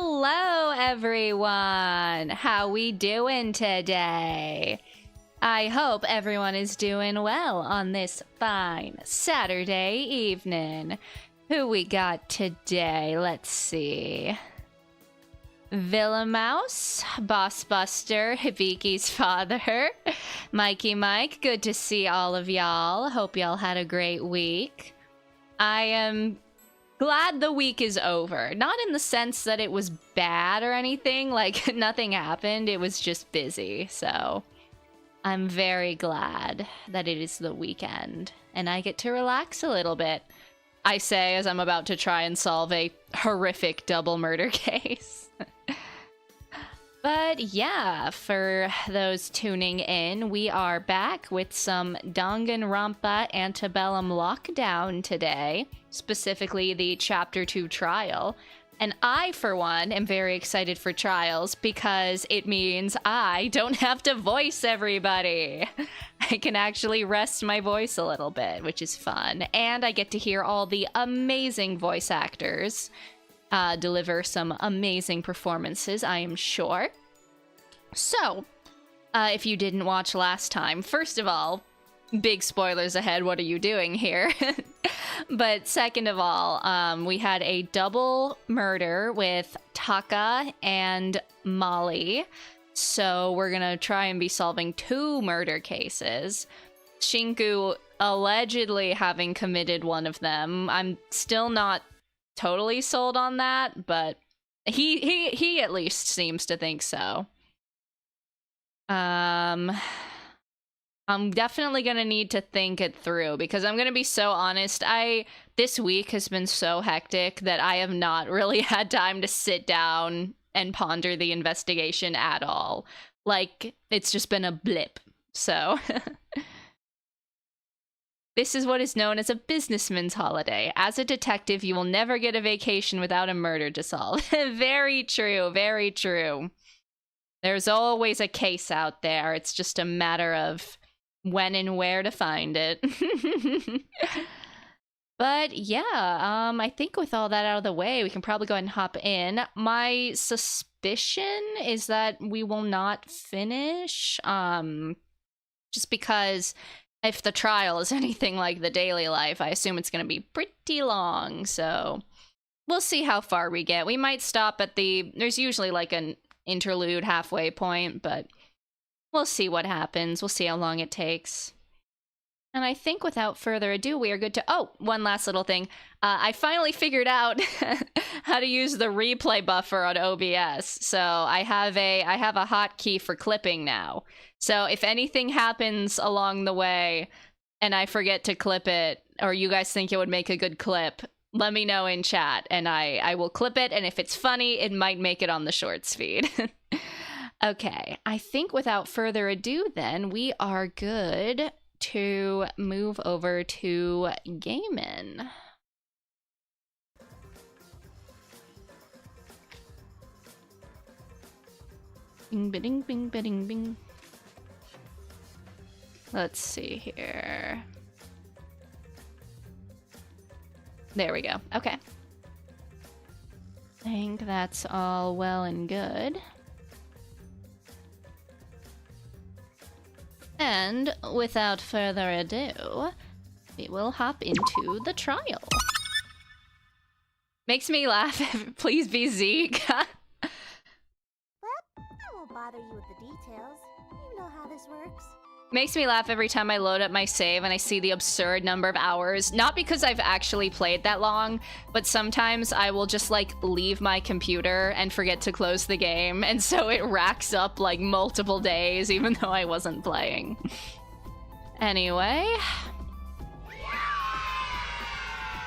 Hello, everyone! How we doing today? I hope everyone is doing well on this fine Saturday evening. Who we got today? Let's see. Villa Mouse, Boss Buster, Hibiki's father, Mikey Mike, good to see all of y'all. Hope y'all had a great week. I am glad the week is over. Not in the sense that it was bad or anything, like nothing happened, it was just busy. So I'm very glad that it is the weekend and I get to relax a little bit. I say as I'm about to try and solve a horrific double murder case. But yeah, for those tuning in, we are back with some Danganronpa Antebellum Lockdown today, specifically the Chapter 2 trial. And I, for one, am very excited for trials because it means I don't have to voice everybody. I can actually rest my voice a little bit, which is fun. And I get to hear all the amazing voice actors deliver some amazing performances, I am sure. So, if you didn't watch last time, first of all, big spoilers ahead, what are you doing here? But second of all, we had a double murder with Taka and Molly. So we're gonna try and be solving 2 murder cases. Shinku allegedly having committed one of them. I'm still not totally sold on that, but he at least seems to think so. I'm definitely gonna need to think it through because I'm gonna be so honest, this week has been so hectic that I have not really had time to sit down and ponder the investigation at all. Like, it's just been a blip. So this is what is known as a businessman's holiday. As a detective, you will never get a vacation without a murder to solve. Very true, very true. There's always a case out there. It's just a matter of when and where to find it. But yeah, I think with all that out of the way, we can probably go ahead and hop in. My suspicion is that we will not finish, just because if the trial is anything like the daily life, I assume it's going to be pretty long, so we'll see how far we get. We might stop at there's usually like an interlude halfway point, but we'll see what happens. We'll see how long it takes. And I think without further ado, we are good to... Oh, one last little thing. I finally figured out how to use the replay buffer on OBS. So I have a hotkey for clipping now. So if anything happens along the way and I forget to clip it, or you guys think it would make a good clip, let me know in chat and I will clip it. And if it's funny, it might make it on the shorts feed. Okay, I think without further ado then, we are good to move over to gaming. Bing, bing, bing, bing, bing. Let's see here. There we go. Okay. I think that's all well and good. And without further ado, we will hop into the trial. Makes me laugh. Please be Zeke. Well, I won't bother you with the details. You know how this works. Makes me laugh every time I load up my save and I see the absurd number of hours. Not because I've actually played that long, but sometimes I will just like leave my computer and forget to close the game, and so it racks up like multiple days even though I wasn't playing. Anyway,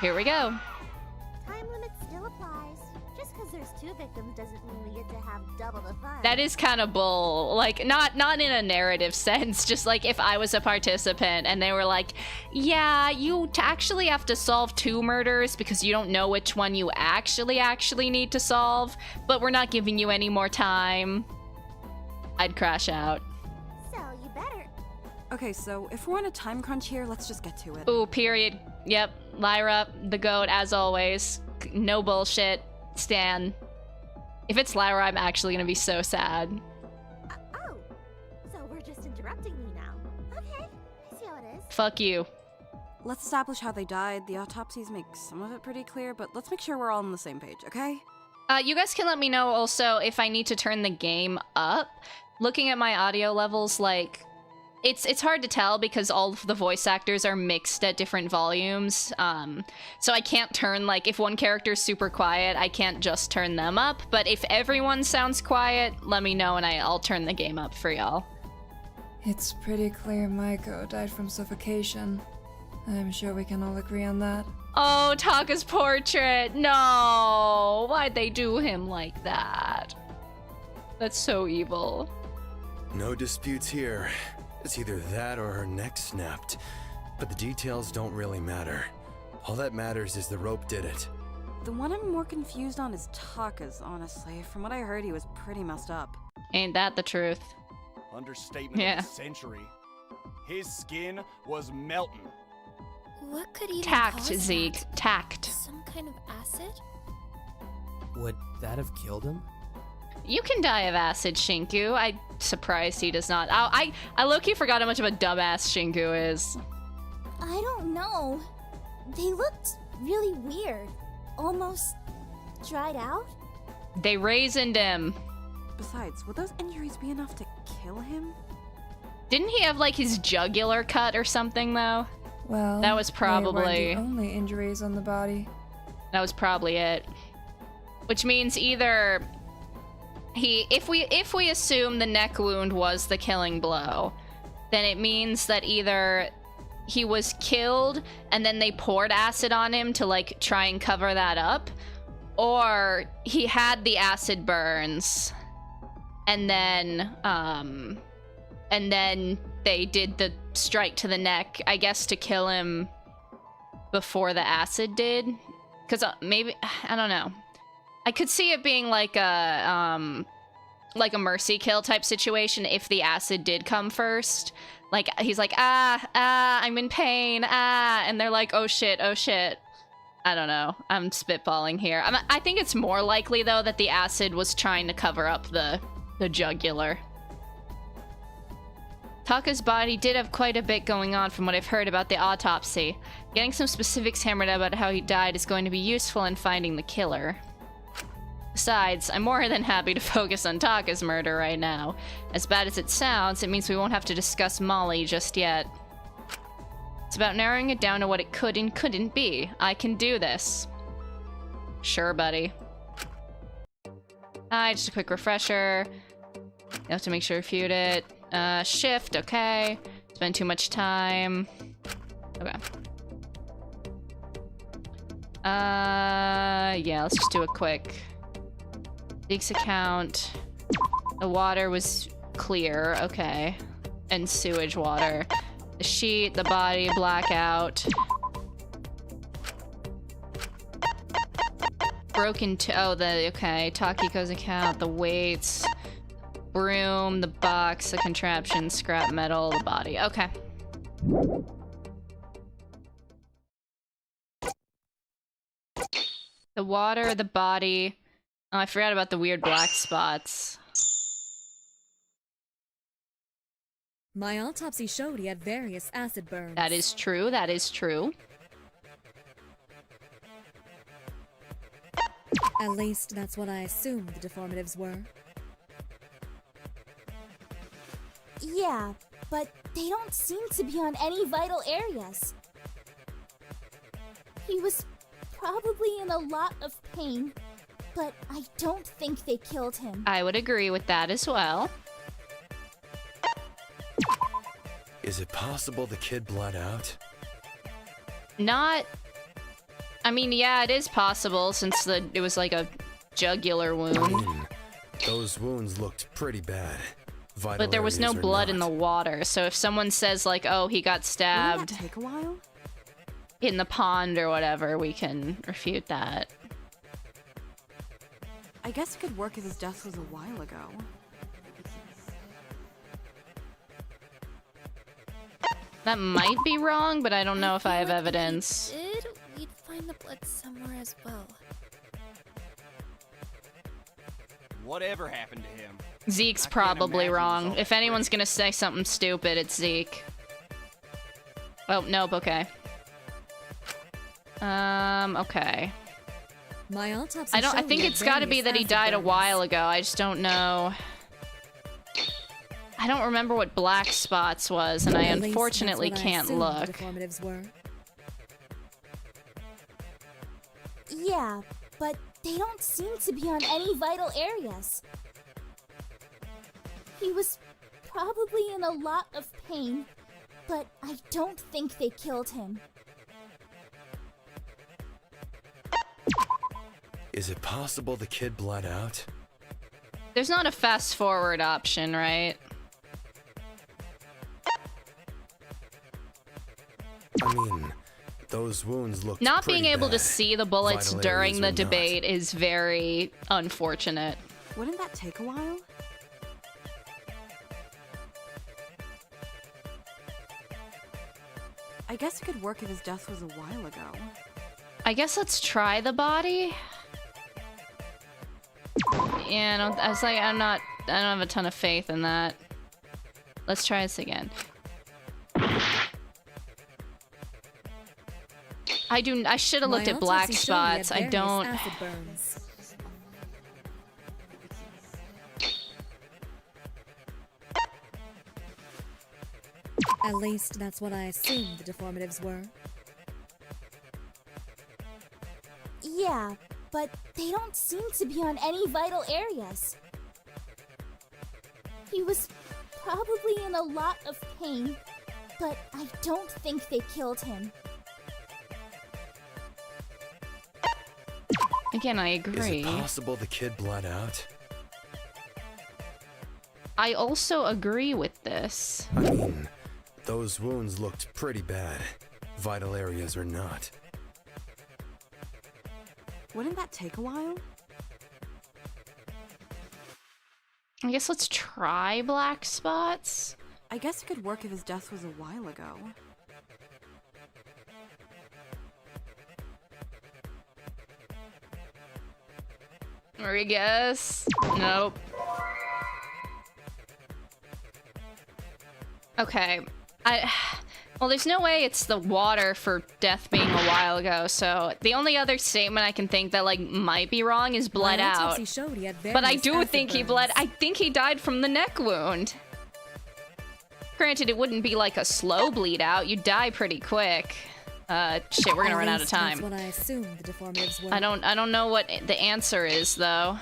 here we go. Time limit still applies. Just because there's 2 victims doesn't mean we get to have double the fun. That is kind of bull. Like, not in a narrative sense, just like if I was a participant and they were like, yeah, you actually have to solve 2 murders because you don't know which one you actually need to solve, but we're not giving you any more time. I'd crash out. So, you better. Okay, so if we're on a time crunch here, let's just get to it. Ooh, period. Yep, Lyra, the goat, as always. No bullshit. Stan. If it's Lara, I'm actually gonna be so sad. Oh, so we're just interrupting me now. Okay, I see how it is. Fuck you. Let's establish how they died. The autopsies make some of it pretty clear, but let's make sure we're all on the same page, okay? You guys can let me know also if I need to turn the game up. Looking at my audio levels, like, it's hard to tell because all of the voice actors are mixed at different volumes. So I can't turn, like, if one character's super quiet, I can't just turn them up. But if everyone sounds quiet, let me know and I'll turn the game up for y'all. It's pretty clear Maiko died from suffocation. I'm sure we can all agree on that. Oh, Taka's portrait! No! Why'd they do him like that? That's so evil. No disputes here. It's either that or her neck snapped. But the details don't really matter. All that matters is the rope did it. The one I'm more confused on is Taka's, honestly. From what I heard, he was pretty messed up. Ain't that the truth? Understatement Yeah. of the century. His skin was melting. What could even Tact, cause Zeke. that? Tact. Some kind of acid? Would that have killed him? You can die of acid, Shinku. I'm surprised he does not. I low-key forgot how much of a dumbass Shinku is. I don't know. They looked really weird. Almost dried out. They raisined him. Besides, would those injuries be enough to kill him? Didn't he have, like, his jugular cut or something, though? Well, That was they probably- weren't the only injuries on the body. That was probably it. Which means either if we assume the neck wound was the killing blow, then it means that either he was killed and then they poured acid on him to, like, try and cover that up, or he had the acid burns and then they did the strike to the neck, I guess, to kill him before the acid did. Because maybe, I don't know. I could see it being like a mercy kill type situation if the acid did come first. Like, he's like, I'm in pain, and they're like, oh shit. I don't know. I'm spitballing here. I think it's more likely, though, that the acid was trying to cover up the jugular. Taka's body did have quite a bit going on from what I've heard about the autopsy. Getting some specifics hammered out about how he died is going to be useful in finding the killer. Besides, I'm more than happy to focus on Taka's murder right now. As bad as it sounds, it means we won't have to discuss Molly just yet. It's about narrowing it down to what it could and couldn't be. I can do this. Sure, buddy. Just a quick refresher. You have to make sure you refute it. Shift, okay. Spend too much time. Okay. Yeah, let's just do a quick. Zeke's account. The water was clear, okay. And sewage water. The sheet, the body, blackout. Broken okay. Takiko's account, the weights. Broom, the box, the contraption, scrap metal, the body. Okay. The water, the body. Oh, I forgot about the weird black spots. My autopsy showed he had various acid burns. That is true, that is true. At least that's what I assumed the deformatives were. Yeah, but they don't seem to be on any vital areas. He was probably in a lot of pain, but I don't think they killed him. I would agree with that as well. Is it possible the kid bled out? Not... I mean, yeah, it is possible since it was like a jugular wound. Those wounds looked pretty bad. Vital But there was no areas or blood in not. the water, so if someone says like, oh, he got Wouldn't stabbed that take a while? in the pond or whatever, we can refute that. I guess it could work if his death was a while ago. That might be wrong, but I don't know if I have feel like evidence. If he did, we'd find the blood somewhere as well. Whatever happened to him? Zeke's I can't probably imagine wrong. it's If all anyone's pretty. gonna say something stupid, it's Zeke. Oh, nope, okay. Okay. My autopsy I showed think he had it's gotta be various that he acid died a burns. while ago. I just don't know. I don't remember what black spots was, and I At least unfortunately that's what I can't assumed look. The deformatives were. Yeah, but they don't seem to be on any vital areas. He was probably in a lot of pain, but I don't think they killed him. Is it possible the kid bled out? There's not a fast forward option, right? I mean, those wounds look Not being able to bad. see the bullets Vital during areas the are not. debate is very unfortunate. Wouldn't that take a while? I guess it could work if his death was a while ago. I guess let's try the body. Yeah, I was like, I don't have a ton of faith in that. Let's try this again. I should have looked My at black autopsy showed he had spots. I various don't. acid burns. At least that's what I assumed the deformatives were. Yeah, but they don't seem to be on any vital areas. He was probably in a lot of pain, but I don't think they killed him. Again, I Is agree. it possible the kid bled out? I also agree with this. I mean, those wounds looked pretty bad. Vital areas or not. Wouldn't that take a while? I guess let's try black spots. I guess it could work if his death was a while ago. Or I guess. Nope. Okay. Well, there's no way it's the water for death being a while ago, so the only other statement I can think that, like, might be wrong is bled My out. autopsy showed he had But I various do acid think he burns. bled. I think he died from the neck wound. Granted, it wouldn't be like a slow bleed out. You'd die pretty quick. Shit, we're gonna At run out of least time. That's what I assumed the deformatives were. I don't know what the answer is, though.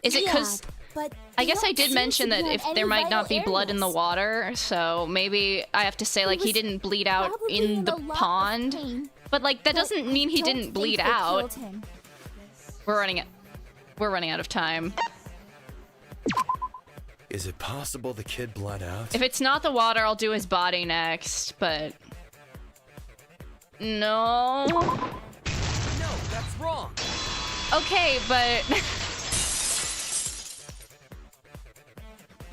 Is it because... but I they guess I don't did seem mention to be that on if any there might not be vital blood in the areas. water, so maybe I have to say, like, he was didn't bleed out Probably in the a lot of pond. pain, But, like, that but doesn't I mean he don't didn't think bleed they out. killed him. We're running out of time. Is it possible the kid bled out? If it's not the water, I'll do his body next, but... No. No, that's wrong. Okay, but...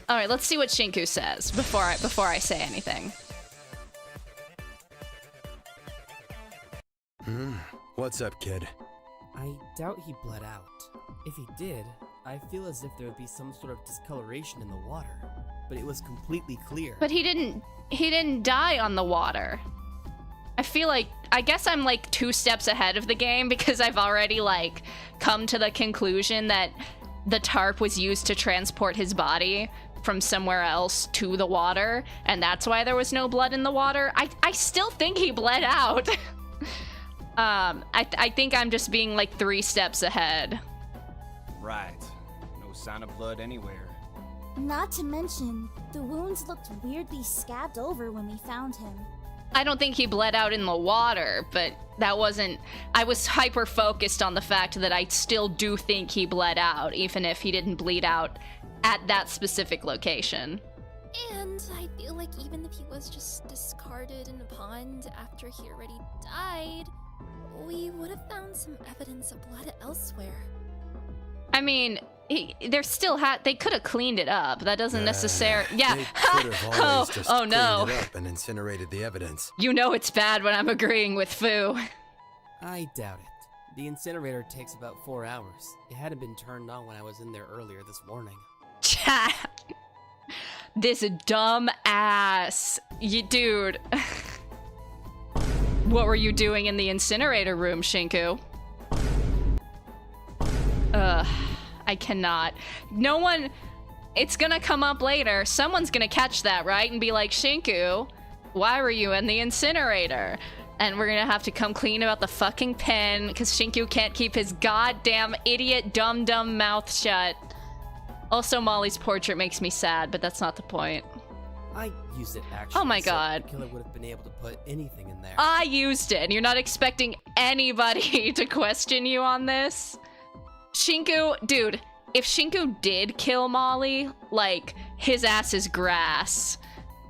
Alright, let's see what Shinku says before I say anything. What's up, kid? I doubt he bled out. If he did, I feel as if there would be some sort of discoloration in the water. But it was completely clear. But he didn't die on the water. I feel like, I guess I'm like 2 steps ahead of the game because I've already like come to the conclusion that the tarp was used to transport his body from somewhere else to the water, and that's why there was no blood in the water. I still think he bled out. I think I'm just being like 3 steps ahead. Right. No sign of blood anywhere. Not to mention, the wounds looked weirdly scabbed over when we found him. I don't think he bled out in the water, but that wasn't... I was hyper-focused on the fact that I still do think he bled out, even if he didn't bleed out at that specific location. And I feel like even if he was just discarded in a pond after he already died, we would have found some evidence of blood elsewhere. I mean, they could have cleaned it up. That doesn't necessarily... Yeah. They could have always just Oh no. cleaned it up and incinerated the evidence. You know it's bad when I'm agreeing with Fu. I doubt it. The incinerator takes about 4 hours. It hadn't been turned on when I was in there earlier this morning. Chat. This dumb ass. Dude. What were you doing in the incinerator room, Shinku? Ugh. I cannot. No one... It's gonna come up later. Someone's gonna catch that, right? And be like, Shinku, why were you in the incinerator? And we're gonna have to come clean about the fucking pen because Shinku can't keep his goddamn idiot dumb mouth shut. Also, Molly's portrait makes me sad, but that's not the point. I used it actually. Oh my so god. The killer would have been able to put anything in there. I used it, and you're not expecting anybody to question you on this? Shinku, dude, if Shinku did kill Molly, like, his ass is grass.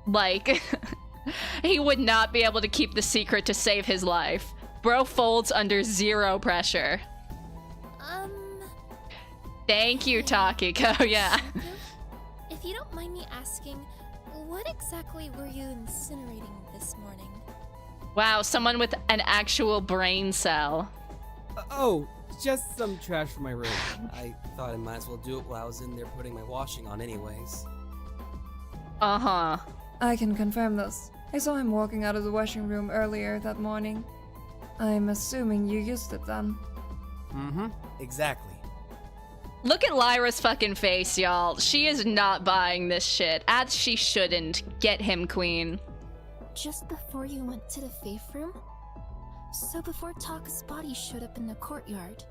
Like, he would not be able to keep the secret to save his life. Bro folds under zero pressure. Thank you, Takiko, yeah. If you don't mind me asking, what exactly were you incinerating this morning? Wow, someone with an actual brain cell. Oh, just some trash from my room. I thought I might as well do it while I was in there putting my washing on anyways. Uh-huh. I can confirm this. I saw him walking out of the washing room earlier that morning. I'm assuming you used it then. Mm-hmm, exactly. Look at Lyra's fucking face, y'all. She is not buying this shit, as she shouldn't. Get him, queen. Just before you went to the faith room? So before Taka's body showed up in the courtyard?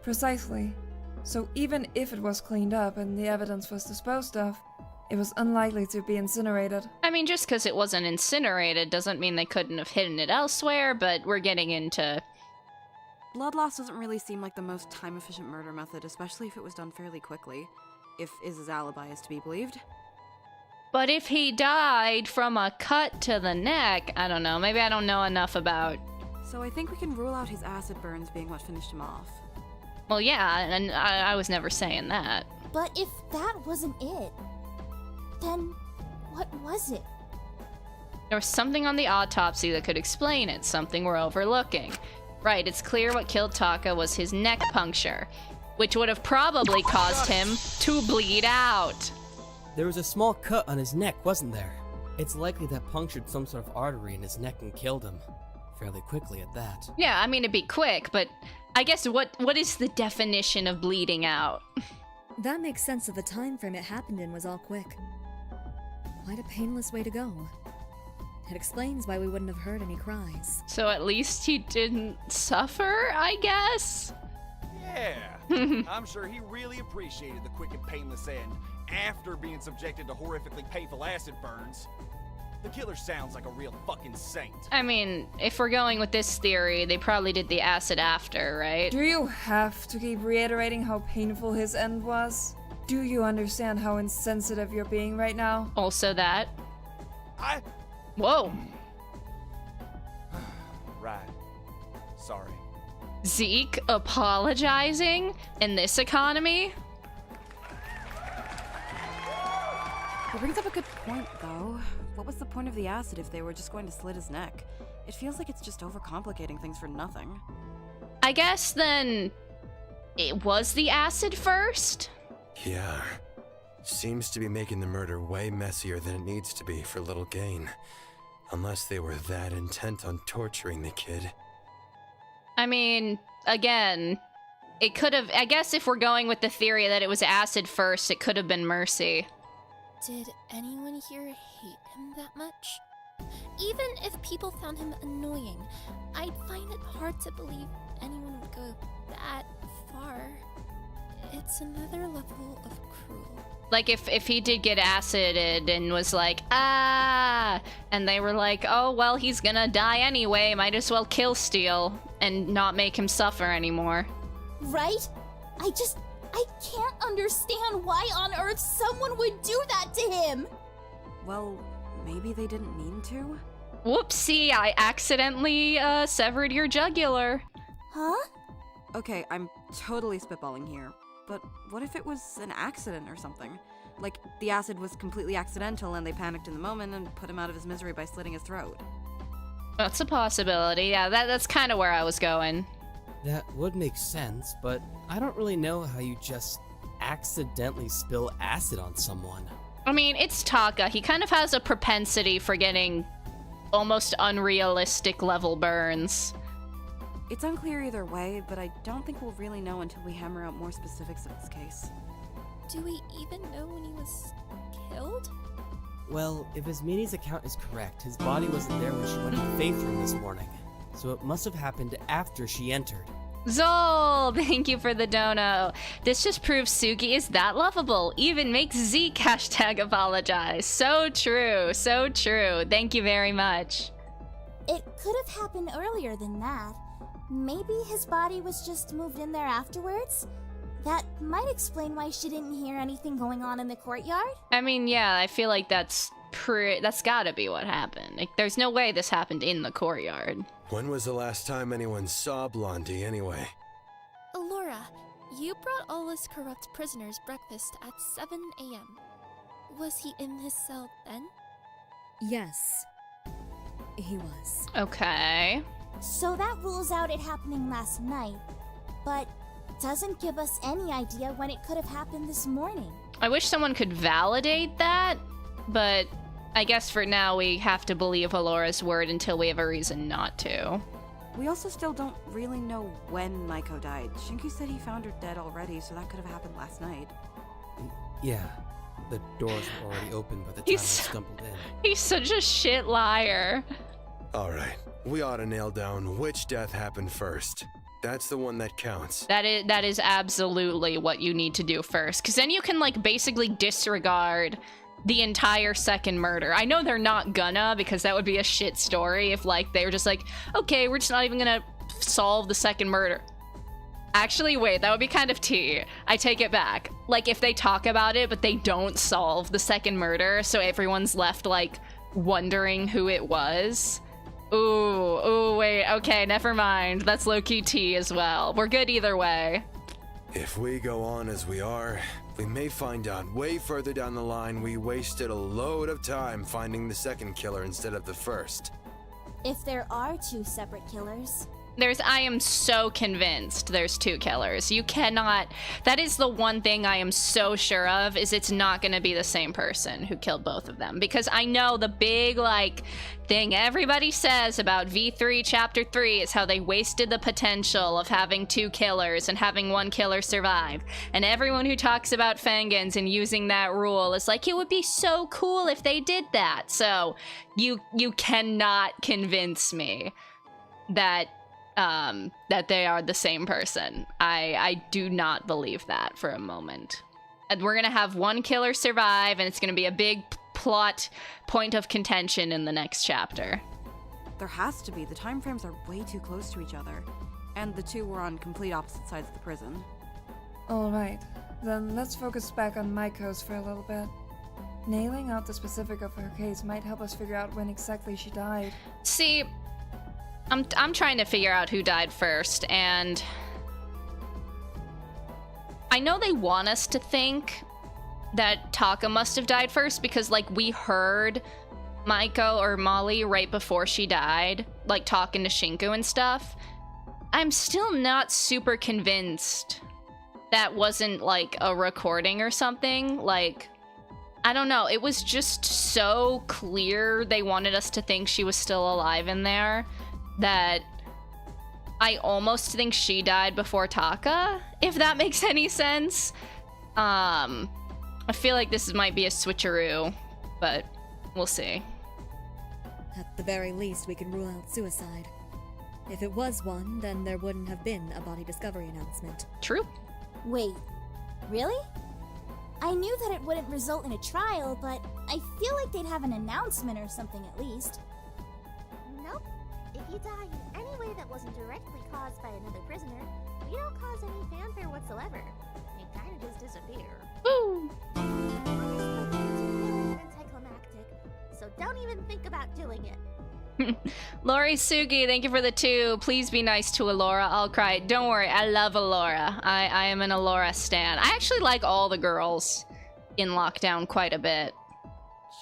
Precisely. So even if it was cleaned up and the evidence was disposed of, it was unlikely to be incinerated. I mean, just because it wasn't incinerated doesn't mean they couldn't have hidden it elsewhere, but we're getting into... Blood loss doesn't really seem like the most time-efficient murder method, especially if it was done fairly quickly. If Iz's alibi is to be believed. But if he died from a cut to the neck, I don't know, maybe I don't know enough about... So I think we can rule out his acid burns being what finished him off. Well, yeah, and I was never saying that. But if that wasn't it, then what was it? There was something on the autopsy that could explain it, something we're overlooking. Right, it's clear what killed Taka was his neck puncture, which would have probably caused him to bleed out. There was a small cut on his neck, wasn't there? It's likely that punctured some sort of artery in his neck and killed him. Fairly quickly at that. Yeah, I mean, it'd be quick, but I guess what is the definition of bleeding out? That makes sense if the time frame it happened in was all quick. Quite a painless way to go. It explains why we wouldn't have heard any cries. So at least he didn't suffer, I guess? Yeah, I'm sure he really appreciated the quick and painless end after being subjected to horrifically painful acid burns. The killer sounds like a real fucking saint. I mean, if we're going with this theory, they probably did the acid after, right? Do you have to keep reiterating how painful his end was? Do you understand how insensitive you're being right now? Also that. Whoa. Right. Sorry. Zeke apologizing in this economy? It brings up a good point, though. What was the point of the acid if they were just going to slit his neck? It feels like it's just overcomplicating things for nothing. I guess then it was the acid first? Yeah. Seems to be making the murder way messier than it needs to be for little gain. Unless they were that intent on torturing the kid. I mean, again, it could have... I guess if we're going with the theory that it was acid first, it could have been mercy. Did anyone here hate him that much? Even if people found him annoying, I'd find it hard to believe anyone would go that far. It's another level of cruel. Like, if he did get acided and was like, ah, and they were like, oh, well, he's gonna die anyway, might as well kill Steel and not make him suffer anymore. Right? I can't understand why on earth someone would do that to him! Well, maybe they didn't mean to? Whoopsie, I accidentally severed your jugular. Huh? Okay, I'm totally spitballing here, but what if it was an accident or something? Like, the acid was completely accidental and they panicked in the moment and put him out of his misery by slitting his throat. That's a possibility. Yeah, that's kind of where I was going. That would make sense, but I don't really know how you just accidentally spill acid on someone. I mean, it's Taka. He kind of has a propensity for getting almost unrealistic level burns. It's unclear either way, but I don't think we'll really know until we hammer out more specifics of this case. Do we even know when he was killed? Well, if Ismini's account is correct, his body wasn't there when she went to the Faith Room this morning, so it must have happened after she entered. Zol, thank you for the dono. This just proves Suki is that lovable. Even makes Zeke hashtag apologize. So true, so true. Thank you very much. It could have happened earlier than that. Maybe his body was just moved in there afterwards? That might explain why she didn't hear anything going on in the courtyard. I mean, yeah, I feel like that's gotta be what happened. Like, there's no way this happened in the courtyard. When was the last time anyone saw Blondie anyway? Alora, you brought all us corrupt prisoners breakfast at 7 a.m. Was he in his cell then? Yes, he was. Okay. So that rules out it happening last night, but doesn't give us any idea when it could have happened this morning. I wish someone could validate that, but I guess for now we have to believe Alora's word until we have a reason not to. We also still don't really know when Maiko died. Shinku said he found her dead already, so that could have happened last night. Yeah, the doors were already open by the time I stumbled in. He's such a shit liar. Alright, we ought to nail down which death happened first. That's the one that counts. That is absolutely what you need to do first, because then you can, like, basically disregard the entire second murder. I know they're not gonna, because that would be a shit story if, like, they were just like, okay, we're just not even gonna solve the second murder. Actually, wait, that would be kind of tea. I take it back. Like, if they talk about it, but they don't solve the second murder, so everyone's left, like, wondering who it was. Ooh, wait, okay, never mind. That's low-key tea as well. We're good either way. If we go on as we are, we may find out way further down the line we wasted a load of time finding the second killer instead of the first. If there are two separate killers. I am so convinced there's two killers. You cannot, that is the one thing I am so sure of, is it's not gonna be the same person who killed both of them. Because I know the big, like, thing everybody says about V3 Chapter 3 is how they wasted the potential of having two killers and having one killer survive. And everyone who talks about Fangans and using that rule is like, it would be so cool if they did that. So, you cannot convince me that they are the same person. I do not believe that for a moment. And we're gonna have one killer survive, and it's gonna be a big plot point of contention in the next chapter. There has to be. The time frames are way too close to each other. And the two were on complete opposite sides of the prison. Alright, then let's focus back on Maiko's for a little bit. Nailing out the specific of her case might help us figure out when exactly she died. See, I'm trying to figure out who died first, and I know they want us to think that Taka must have died first because, like, we heard Maiko or Molly right before she died, like, talking to Shinku and stuff. I'm still not super convinced that wasn't, like, a recording or something. Like, I don't know. It was just so clear they wanted us to think she was still alive in there that I almost think she died before Taka, if that makes any sense. I feel like this might be a switcheroo, but we'll see. At the very least, we can rule out suicide. If it was one, then there wouldn't have been a body discovery announcement. True. Wait, really? I knew that it wouldn't result in a trial, but I feel like they'd have an announcement or something at least. Nope. If you die in any way that wasn't directly caused by another prisoner, you don't cause any fanfare whatsoever. You kinda just disappear. Woo! Anticlimactic, so don't even think about doing it. Lori Sugi, thank you for the 2. Please be nice to Alora. I'll cry. Don't worry, I love Alora. I am an Alora stan. I actually like all the girls in Lockdown quite a bit.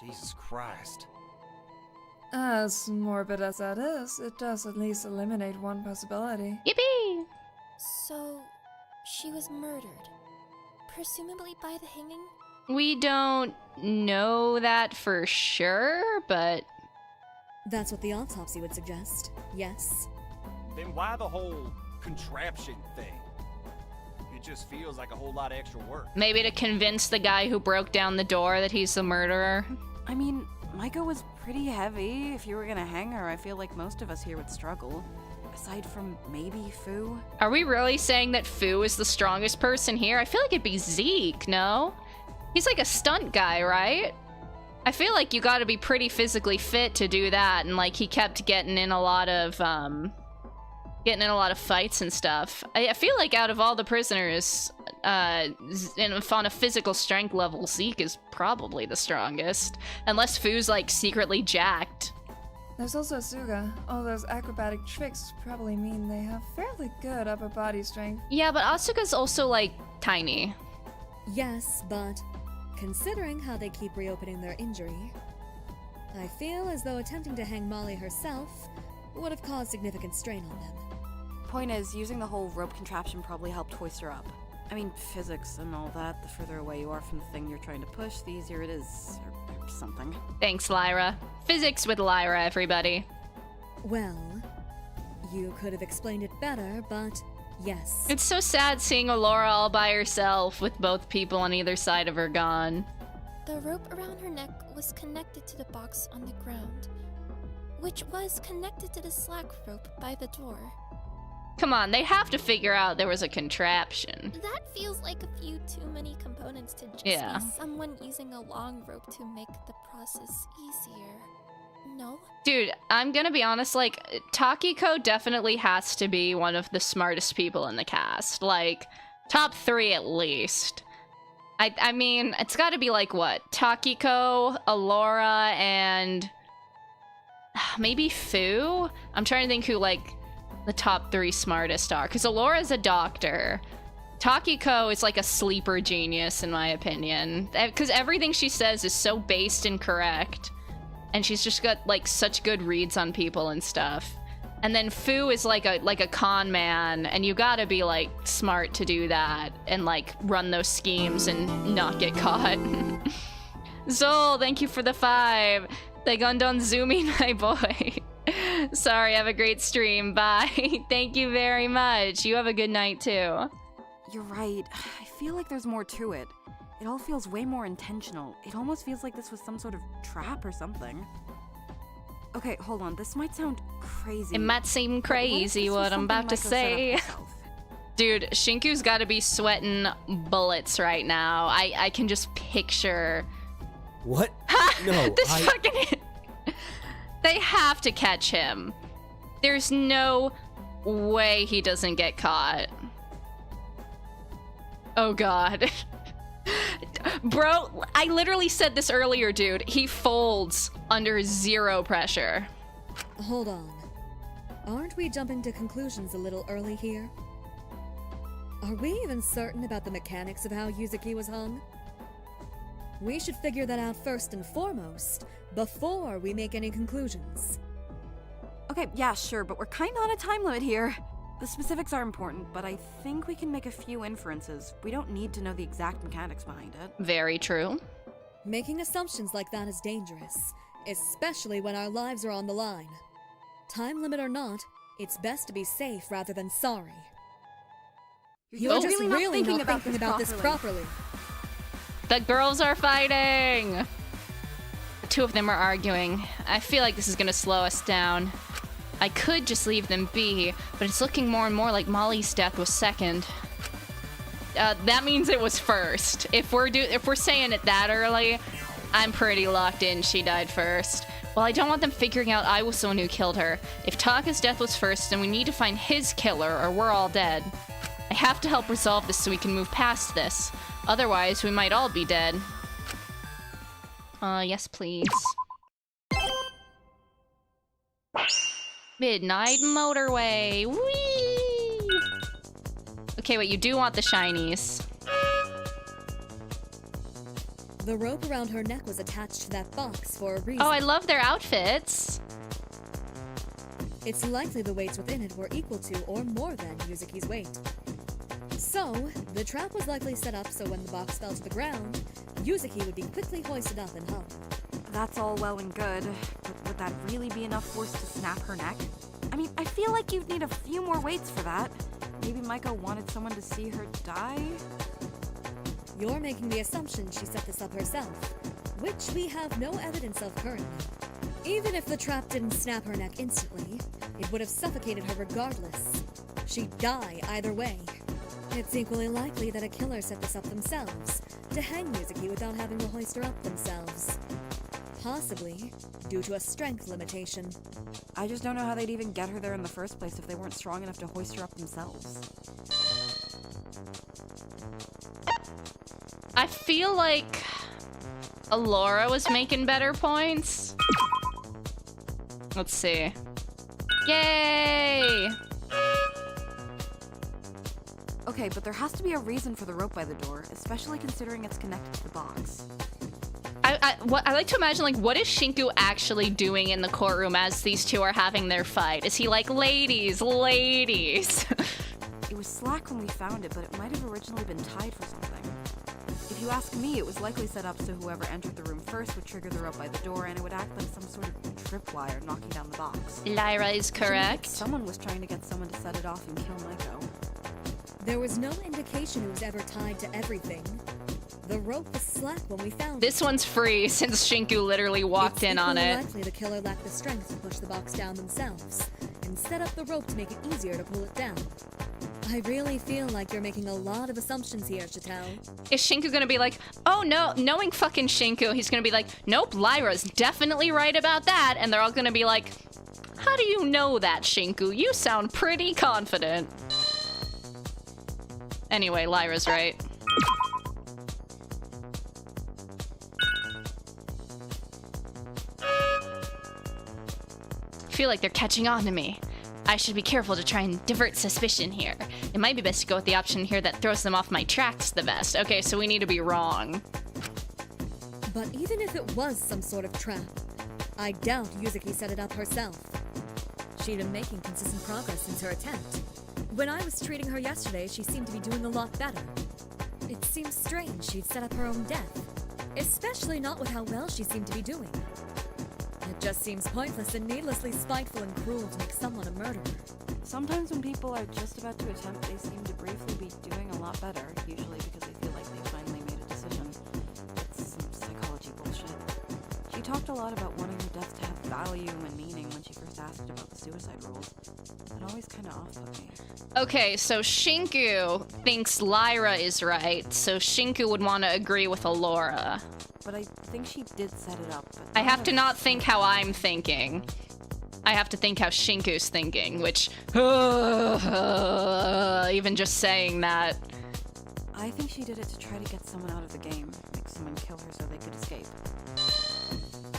Jesus Christ. As morbid as that is, it does at least eliminate one possibility. Yippee! So, she was murdered. Presumably by the hanging? We don't know that for sure, but... That's what the autopsy would suggest, yes. Then why the whole contraption thing? It just feels like a whole lot of extra work. Maybe to convince the guy who broke down the door that he's the murderer. I mean, Micah was pretty heavy. If you were gonna hang her, I feel like most of us here would struggle. Aside from maybe Fu. Are we really saying that Fu is the strongest person here? I feel like it'd be Zeke, no? He's like a stunt guy, right? I feel like you gotta be pretty physically fit to do that, and like he kept getting in a lot of fights and stuff. I feel like out of all the prisoners, on a physical strength level, Zeke is probably the strongest. Unless Fu's like secretly jacked. There's also Asuga. All those acrobatic tricks probably mean they have fairly good upper body strength. Yeah, but Asuka's also like tiny. Yes, but considering how they keep reopening their injury, I feel as though attempting to hang Molly herself would have caused significant strain on them. Point is, using the whole rope contraption probably helped hoist her up. I mean, physics and all that, the further away you are from the thing you're trying to push, the easier it is, or something. Thanks, Lyra. Physics with Lyra, everybody. Well, you could have explained it better, but yes. It's so sad seeing Alora all by herself with both people on either side of her gone. The rope around her neck was connected to the box on the ground, which was connected to the slack rope by the door. Come on, they have to figure out there was a contraption. That feels like a few too many components to just be someone using a long rope to make the process easier. No? Dude, I'm gonna be honest, like, Takiko definitely has to be one of the smartest people in the cast. Like, top 3 at least. I mean, it's gotta be like, what? Takiko, Alora, and... maybe Fu? I'm trying to think who, like, the top 3 smartest are. Because Alora's a doctor. Takiko is like a sleeper genius, in my opinion. Because everything she says is so based and correct. And she's just got, like, such good reads on people and stuff. And then Fu is like a con man, and you gotta be, like, smart to do that. And, like, run those schemes and not get caught. Zol, thank you for the 5. The Gundon Zoomy, my boy. Sorry, have a great stream. Bye. Thank you very much. You have a good night, too. You're right. I feel like there's more to it. It all feels way more intentional. It almost feels like this was some sort of trap or something. Okay, hold on. This might sound crazy. It might seem crazy what I'm about to say. Dude, Shinku's gotta be sweating bullets right now. I can just picture... What? No, fucking... They have to catch him. There's no way he doesn't get caught. Oh god. Bro, I literally said this earlier, dude. He folds under 0 pressure. Hold on. Aren't we jumping to conclusions a little early here? Are we even certain about the mechanics of how Yuzuki was hung? We should figure that out first and foremost, before we make any conclusions. Okay, yeah, sure, but we're kinda on a time limit here. The specifics are important, but I think we can make a few inferences. We don't need to know the exact mechanics behind it. Very true. Making assumptions like that is dangerous, especially when our lives are on the line. Time limit or not, it's best to be safe rather than sorry. You're just really not thinking about this properly. The girls are fighting! The 2 of them are arguing. I feel like this is gonna slow us down. I could just leave them be, but it's looking more and more like Molly's death was second. That means it was first. If we're saying it that early, I'm pretty locked in she died first. Well, I don't want them figuring out I was the one who killed her. If Taka's death was first, then we need to find his killer or we're all dead. I have to help resolve this so we can move past this. Otherwise, we might all be dead. Yes, please. Midnight motorway. Whee! Okay, wait, you do want the shinies. The rope around her neck was attached to that box for a reason. Oh, I love their outfits. It's likely the weights within it were equal to or more than Yuzuki's weight. So, the trap was likely set up so when the box fell to the ground, Yuzuki would be quickly hoisted up and hung. That's all well and good, but would that really be enough force to snap her neck? I mean, I feel like you'd need a few more weights for that. Maybe Maiko wanted someone to see her die? You're making the assumption she set this up herself, which we have no evidence of currently. Even if the trap didn't snap her neck instantly, it would have suffocated her regardless. She'd die either way. It's equally likely that a killer set this up themselves, to hang Yuzuki without having to hoist her up themselves. Possibly due to a strength limitation. I just don't know how they'd even get her there in the first place if they weren't strong enough to hoist her up themselves. I feel like Alora was making better points. Let's see. Yay! Okay, but there has to be a reason for the rope by the door, especially considering it's connected to the box. I like to imagine, like, what is Shinku actually doing in the courtroom as these two are having their fight? Is he like, ladies, ladies? It was slack when we found it, but it might have originally been tied for something. If you ask me, it was likely set up so whoever entered the room first would trigger the rope by the door, and it would act like some sort of tripwire knocking down the box. Lyra is correct. Someone was trying to get someone to set it off and kill Maiko. There was no indication it was ever tied to everything. The rope was slack when we found This one's free since Shinku literally walked in on it. It's likely the killer lacked the strength to push the box down themselves and set up the rope to make it easier to pull it down. I really feel like you're making a lot of assumptions here, Chatel. Is Shinku gonna be like, oh no, knowing fucking Shinku, he's gonna be like, nope, Lyra's definitely right about that, and they're all gonna be like, how do you know that, Shinku? You sound pretty confident. Anyway, Lyra's right. I feel like they're catching on to me. I should be careful to try and divert suspicion here. It might be best to go with the option here that throws them off my tracks the best. Okay, so we need to be wrong. But even if it was some sort of trap, I doubt Yuzuki set it up herself. She'd been making consistent progress since her attempt. When I was treating her yesterday, she seemed to be doing a lot better. It seems strange she'd set up her own death, especially not with how well she seemed to be doing. It just seems pointless and needlessly spiteful and cruel to make someone a murderer. Sometimes when people are just about to attempt, they seem to briefly be doing a lot better, usually because they feel like they finally made a decision. It's some psychology bullshit. She talked a lot about wanting her death to have value and meaning when she first asked about the suicide rules. It always kind of off-put me. Okay, so Shinku thinks Lyra is right, so Shinku would want to agree with Alora. But I think she did set it up. But I have to not think how I'm thinking. I have to think how Shinku's thinking, which... even just saying that. I think she did it to try to get someone out of the game. Make someone kill her so they could escape.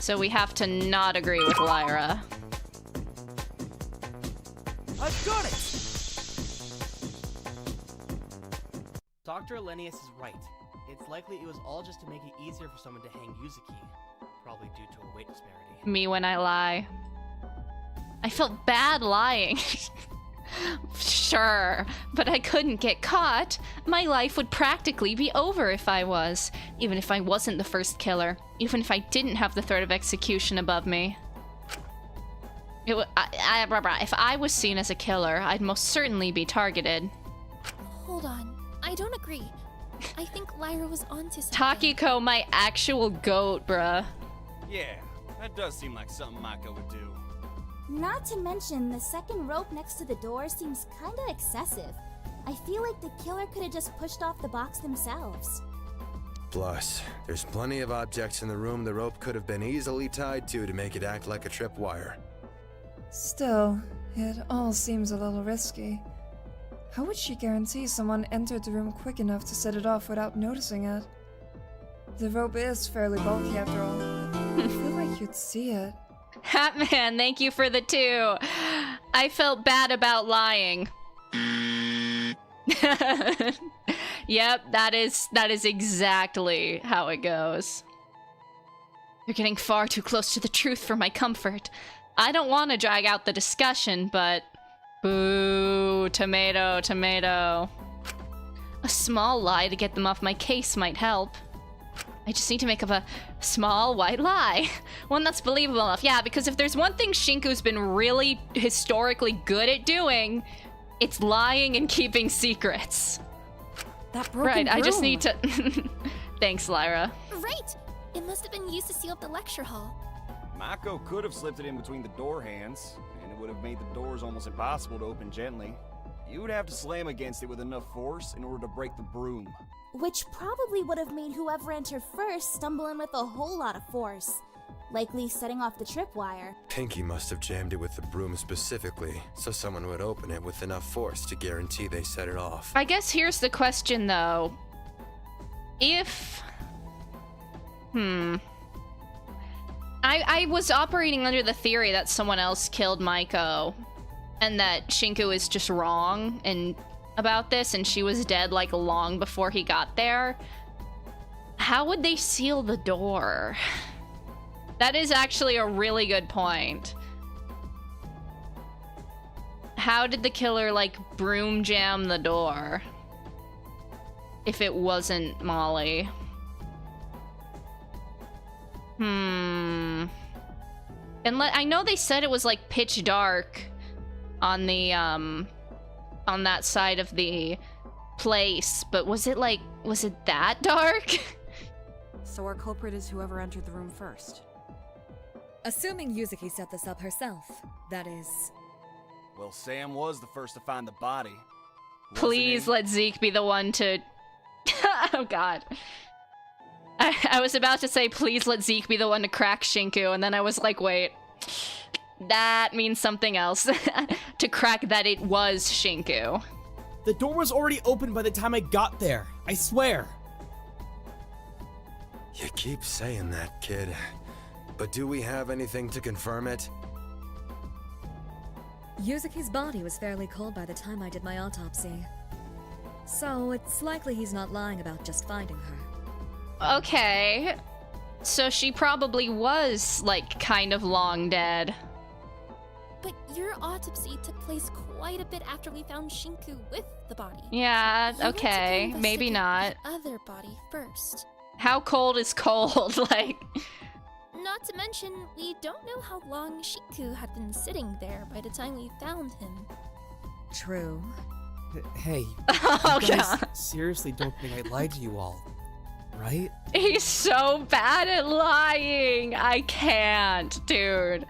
So we have to not agree with Lyra. I've got it! Dr. Elenius is right. It's likely it was all just to make it easier for someone to hang Yuzuki. Probably due to a weight disparity. Me when I lie. I felt bad lying. Sure, but I couldn't get caught. My life would practically be over if I was. Even if I wasn't the first killer. Even if I didn't have the threat of execution above me. If I was seen as a killer, I'd most certainly be targeted. Hold on. I don't agree. I think Lyra was onto something. Takiko, my actual goat, bruh. Yeah, that does seem like something Maiko would do. Not to mention, the second rope next to the door seems kinda excessive. I feel like the killer could have just pushed off the box themselves. Plus, there's plenty of objects in the room the rope could have been easily tied to make it act like a tripwire. Still, it all seems a little risky. How would she guarantee someone entered the room quick enough to set it off without noticing it? The rope is fairly bulky after all. I feel like you'd see it. Hatman, thank you for the 2. I felt bad about lying. Yep, that is exactly how it goes. You're getting far too close to the truth for my comfort. I don't want to drag out the discussion, but... Boo, tomato, tomato. A small lie to get them off my case might help. I just need to make up a small white lie. One that's believable enough. Yeah, because if there's one thing Shinku's been really historically good at doing, it's lying and keeping secrets. That broken Right, I just broom. need to... Thanks, Lyra. Right! It must have been used to seal up the lecture hall. Mako could have slipped it in between the door hands, and it would have made the doors almost impossible to open gently. You would have to slam against it with enough force in order to break the broom. Which probably would have made whoever entered first stumble in with a whole lot of force, likely setting off the tripwire. Pinky must have jammed it with the broom specifically, so someone would open it with enough force to guarantee they set it off. I guess here's the question, though. If... I was operating under the theory that someone else killed Maiko, and that Shinku is just wrong and about this, and she was dead, like, long before he got there. How would they seal the door? That is actually a really good point. How did the killer, like, broom jam the door? If it wasn't Molly. And I know they said it was, like, pitch dark on the, on that side of the place, but was it that dark? So our culprit is whoever entered the room first. Assuming Yuzuki set this up herself, that is... Well, Sam was the first to find the body. Please let Zeke be the one to... Oh, God. I was about to say, please let Zeke be the one to crack Shinku, and then I was like, wait. That means something else. To crack that it was Shinku. The door was already open by the time I got there. I swear. You keep saying that, kid. But do we have anything to confirm it? Yuzuki's body was fairly cold by the time I did my autopsy. So it's likely he's not lying about just finding her. Okay. So she probably was, like, kind of long dead. But your autopsy took place quite a bit after we found Shinku with the body. Yeah, You went to okay. Maybe investigate not. The other body first. How cold is cold? Like... Not to mention, we don't know how long Shinku had been sitting there by the time we found him. True. Hey, Oh, you guys God. seriously don't think I lied to you all, right? He's so bad at lying. I can't, dude.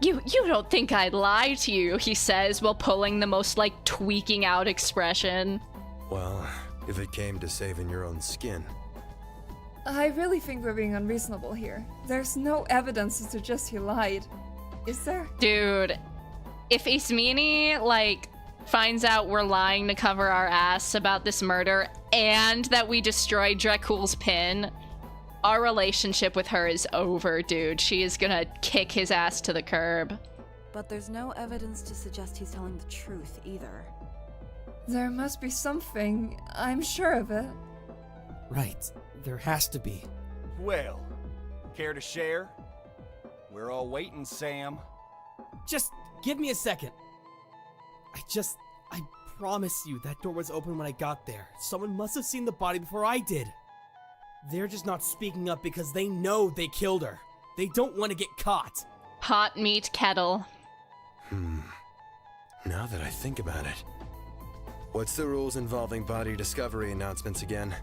You don't think I'd lie to you, he says, while pulling the most, like, tweaking out expression. Well, if it came to saving your own skin. I really think we're being unreasonable here. There's no evidence to suggest he lied. Is there? Dude, if Ismini, like, finds out we're lying to cover our ass about this murder and that we destroyed Dracul's pin, our relationship with her is over, dude. She is gonna kick his ass to the curb. But there's no evidence to suggest he's telling the truth either. There must be something. I'm sure of it. Right. There has to be. Well, care to share? We're all waiting, Sam. Just give me a second. I promise you that door was open when I got there. Someone must have seen the body before I did. They're just not speaking up because they know they killed her. They don't want to get caught. Hot meat kettle. Now that I think about it. What's the rules involving body discovery announcements again?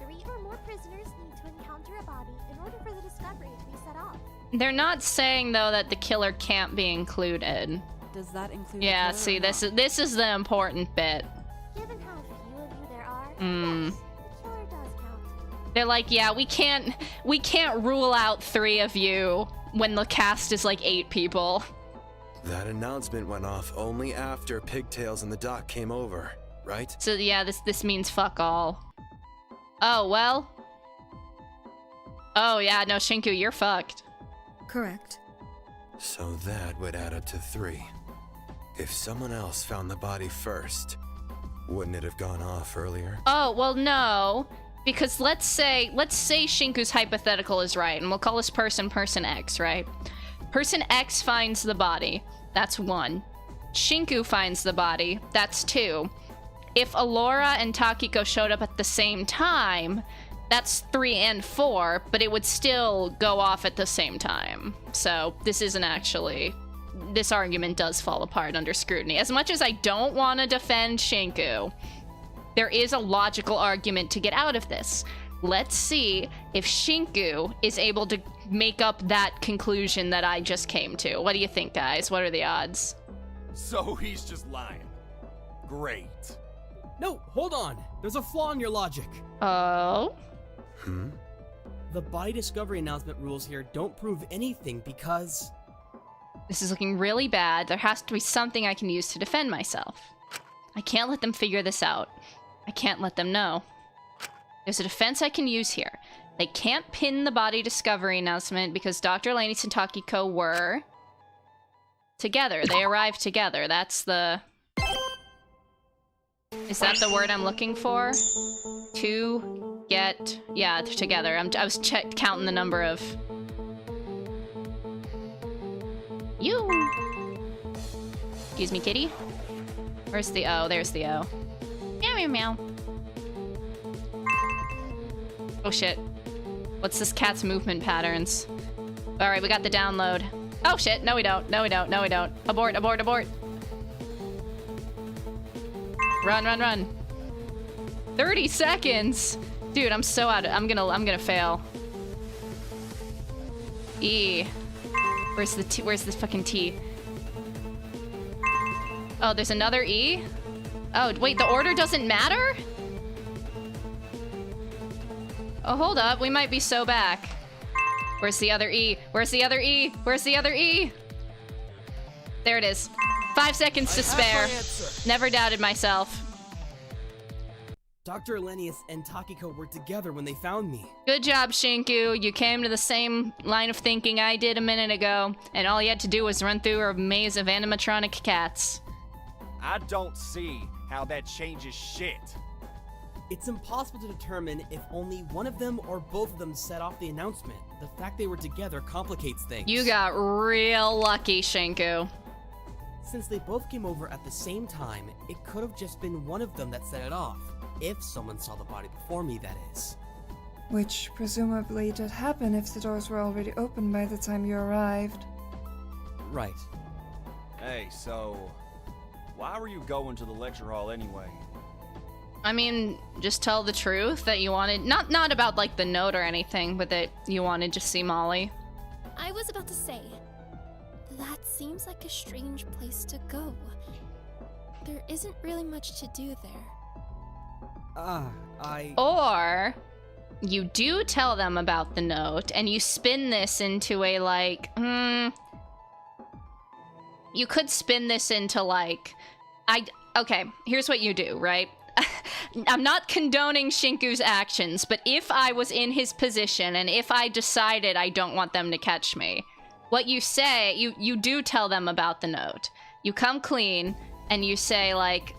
3 or more prisoners need to encounter a body in order for the discovery to be set off. They're not saying, though, that the killer can't be included. Does that include Yeah, the killer see, or this not? is the important bit. Given how few of you there are, Mm. yes, the killer does count. They're like, yeah, we can't rule out 3 of you when the cast is like 8 people. That announcement went off only after Pigtails and the doc came over, right? So yeah, this means fuck all. Oh, well. Oh yeah, no, Shinku, you're fucked. Correct. So that would add up to 3. If someone else found the body first, wouldn't it have gone off earlier? Oh, well, no. Because let's say Shinku's hypothetical is right, and we'll call this person X, right? Person X finds the body. That's 1. Shinku finds the body. That's 2. if Alora and Takiko showed up at the same time, that's 3 and 4, but it would still go off at the same time. So this isn't actually... This argument does fall apart under scrutiny. As much as I don't want to defend Shinku, there is a logical argument to get out of this. Let's see if Shinku is able to make up that conclusion that I just came to. What do you think, guys? What are the odds? So he's just lying. Great. No, hold on. There's a flaw in your logic. Oh? The body discovery announcement rules here don't prove anything because... This is looking really bad. There has to be something I can use to defend myself. I can't let them figure this out. I can't let them know. There's a defense I can use here. They can't pin the body discovery announcement because Dr. Laney and Takiko were together. They arrived together. That's the... Is that the word I'm looking for? To get... Yeah, they're together. I was counting the number of... You! Excuse me, kitty? Where's the O? There's the O. Meow, meow, meow. Oh shit. What's this cat's movement patterns? Alright, we got the download. Oh shit, no we don't. No we don't. No we don't. Abort, abort, abort. Run, run, run. 30 seconds! Dude, I'm so out of... I'm gonna fail. E. Where's the T? Where's this fucking T? Oh, there's another E? Oh, wait, the order doesn't matter? Oh, hold up. We might be so back. Where's the other E? Where's the other E? Where's the other E? There it is. 5 seconds to spare. Never doubted myself. Dr. Elenius and Takiko were together when they found me. Good job, Shinku. You came to the same line of thinking I did a minute ago, and all you had to do was run through a maze of animatronic cats. I don't see how that changes shit. It's impossible to determine if only one of them or both of them set off the announcement. The fact they were together complicates things. You got real lucky, Shinku. Since they both came over at the same time, it could have just been one of them that set it off. If someone saw the body before me, that is. Which presumably did happen if the doors were already open by the time you arrived. Right. Hey, so... why were you going to the lecture hall anyway? I mean, just tell the truth that you wanted... Not about, like, the note or anything, but that you wanted to see Molly. I was about to say, that seems like a strange place to go. There isn't really much to do there. Or you do tell them about the note, and you spin this into a, like, you could spin this into, like, okay, here's what you do, right? I'm not condoning Shinku's actions, but if I was in his position, and if I decided I don't want them to catch me, what you say, you do tell them about the note. You come clean, and you say, like,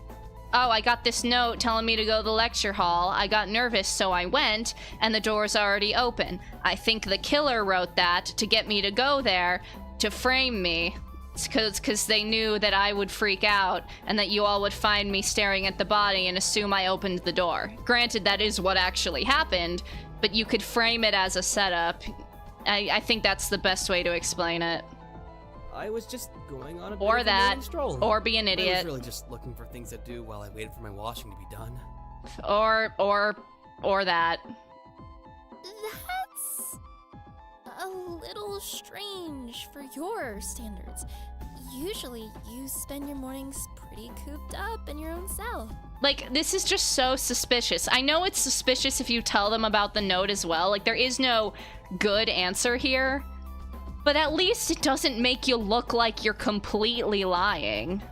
oh, I got this note telling me to go to the lecture hall. I got nervous, so I went, and the door's already open. I think the killer wrote that to get me to go there, to frame me, because they knew that I would freak out, and that you all would find me staring at the body and assume I opened the door. Granted, that is what actually happened, but you could frame it as a setup. I think that's the best way to explain it. I was just going on a bit Or of a that, morning stroll. or be an I idiot. was really just looking for things to do while I waited for my washing to be done. Or that. That's a little strange for your standards. Usually, you spend your mornings pretty cooped up in your own cell. Like, this is just so suspicious. I know it's suspicious if you tell them about the note as well. Like, there is no good answer here. But at least it doesn't make you look like you're completely lying.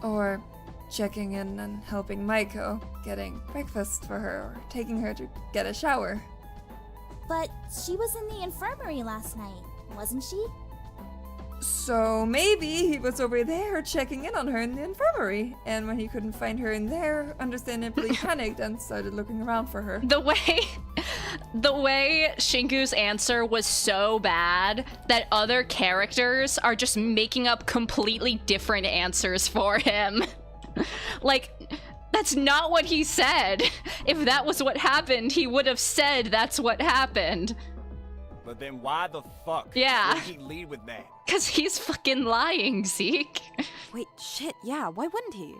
Or checking in and helping Maiko, getting breakfast for her, or taking her to get a shower. But she was in the infirmary last night, wasn't she? So maybe he was over there checking in on her in the infirmary, and when he couldn't find her in there, understandably panicked and started looking around for her. The way Shinku's answer was so bad that other characters are just making up completely different answers for him. Like, That's not what he said. If that was what happened, he would have said that's what happened. But then why the fuck Yeah. would he lead with that? Because he's fucking lying, Zeke. Wait, shit, yeah, why wouldn't he?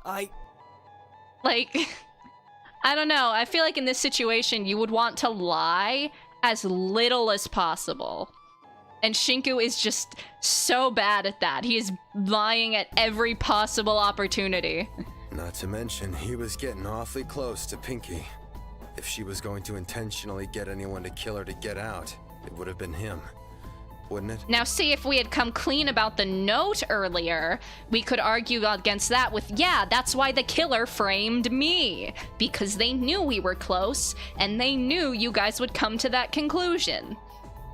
Like, I don't know. I feel like in this situation, you would want to lie as little as possible. And Shinku is just so bad at that. He is lying at every possible opportunity. Not to mention, he was getting awfully close to Pinky. If she was going to intentionally get anyone to kill her to get out, it would have been him. Wouldn't it? Now, see, if we had come clean about the note earlier, we could argue against that with, yeah, that's why the killer framed me. Because they knew we were close, and they knew you guys would come to that conclusion.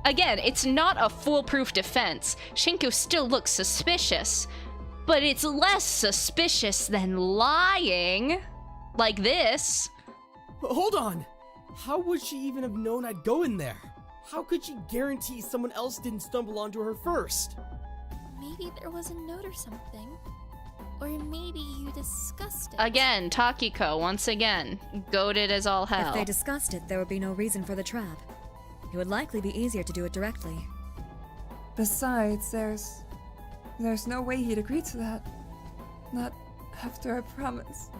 Again, it's not a foolproof defense. Shinku still looks suspicious, but it's less suspicious than lying. Like this. Hold on! How would she even have known I'd go in there? How could she guarantee someone else didn't stumble onto her first? Maybe there was a note or something. Or maybe you discussed it. Again, Takiko, once again, goated as all hell. If they discussed it, there would be no reason for the trap. It would likely be easier to do it directly. Besides, there's no way he'd agree to that. Not after I promised.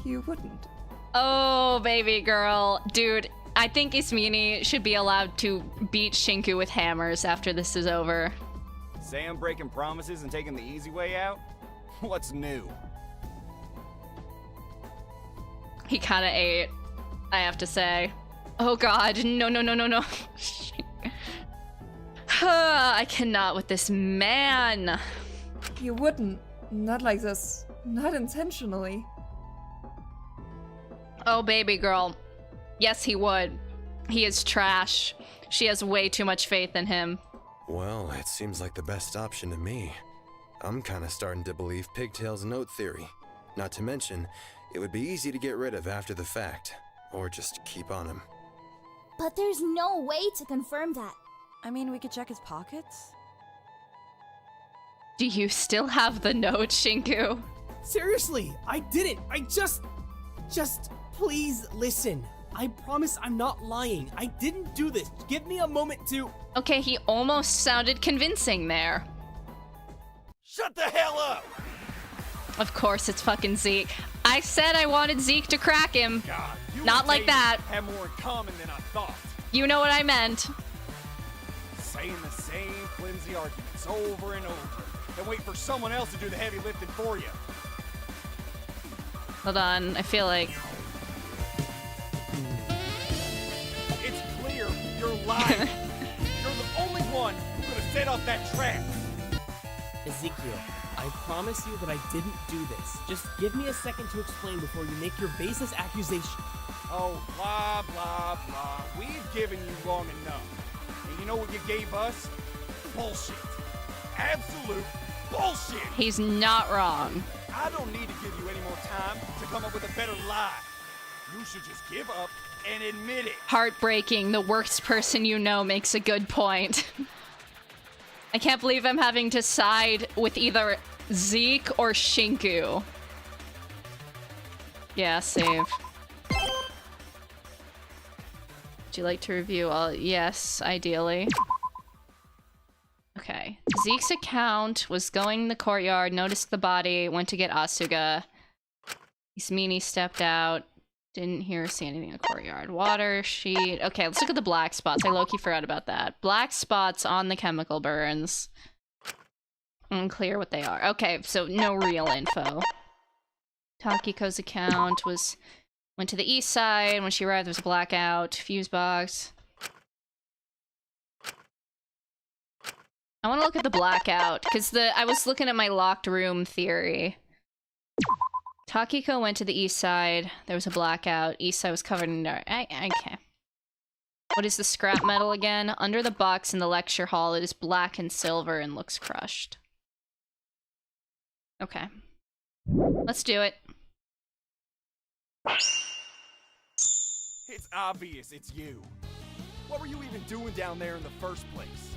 He wouldn't. Oh, baby girl. Dude, I think Ismini should be allowed to beat Shinku with hammers after this is over. Sam breaking promises and taking the easy way out? What's new? He kind of ate, I have to say. Oh god, no. I cannot with this man. You wouldn't. Not like this. Not intentionally. Oh, baby girl. Yes, he would. He is trash. She has way too much faith in him. Well, it seems like the best option to me. I'm kind of starting to believe Pigtail's note theory. Not to mention, it would be easy to get rid of after the fact. Or just keep on him. But there's no way to confirm that. I mean, we could check his pockets. Do you still have the note, Shinku? Seriously, I didn't. I just please listen. I promise I'm not lying. I didn't do this. Give me a moment to... Okay, he almost sounded convincing there. Shut the hell up! Of course, it's fucking Zeke. I said I wanted Zeke to crack him. God, you Not and like David that. have more in common than I thought. You know what I meant. Saying the same flimsy arguments over and over, and wait for someone else to do the heavy lifting for you. Hold on, I feel like... It's clear you're lying. You're the only one who could have set off that trap. Ezekiel, I promise you that I didn't do this. Just give me a second to explain before you make your baseless accusation. Oh, blah, blah, blah. We've given you long enough. And you know what you gave us? Bullshit. Absolute bullshit. He's not wrong. I don't need to give you any more time to come up with a better lie. You should just give up and admit it. Heartbreaking. The worst person you know makes a good point. I can't believe I'm having to side with either Zeke or Shinku. Yeah, save. Would you like to review all? Yes, ideally. Okay. Zeke's account was going in the courtyard, noticed the body, went to get Asuga. Ismini stepped out. Didn't hear or see anything in the courtyard. Water, sheet. Okay, let's look at the black spots. I low-key forgot about that. Black spots on the chemical burns. Unclear what they are. Okay, so no real info. Takiko's account went to the east side. When she arrived, there was a blackout. Fuse box. I want to look at the blackout, because I was looking at my locked room theory. Takiko went to the east side. There was a blackout. East side was covered in dark. Okay. What is the scrap metal again? Under the box in the lecture hall, it is black and silver and looks crushed. Okay. Let's do it. It's obvious it's you. What were you even doing down there in the first place?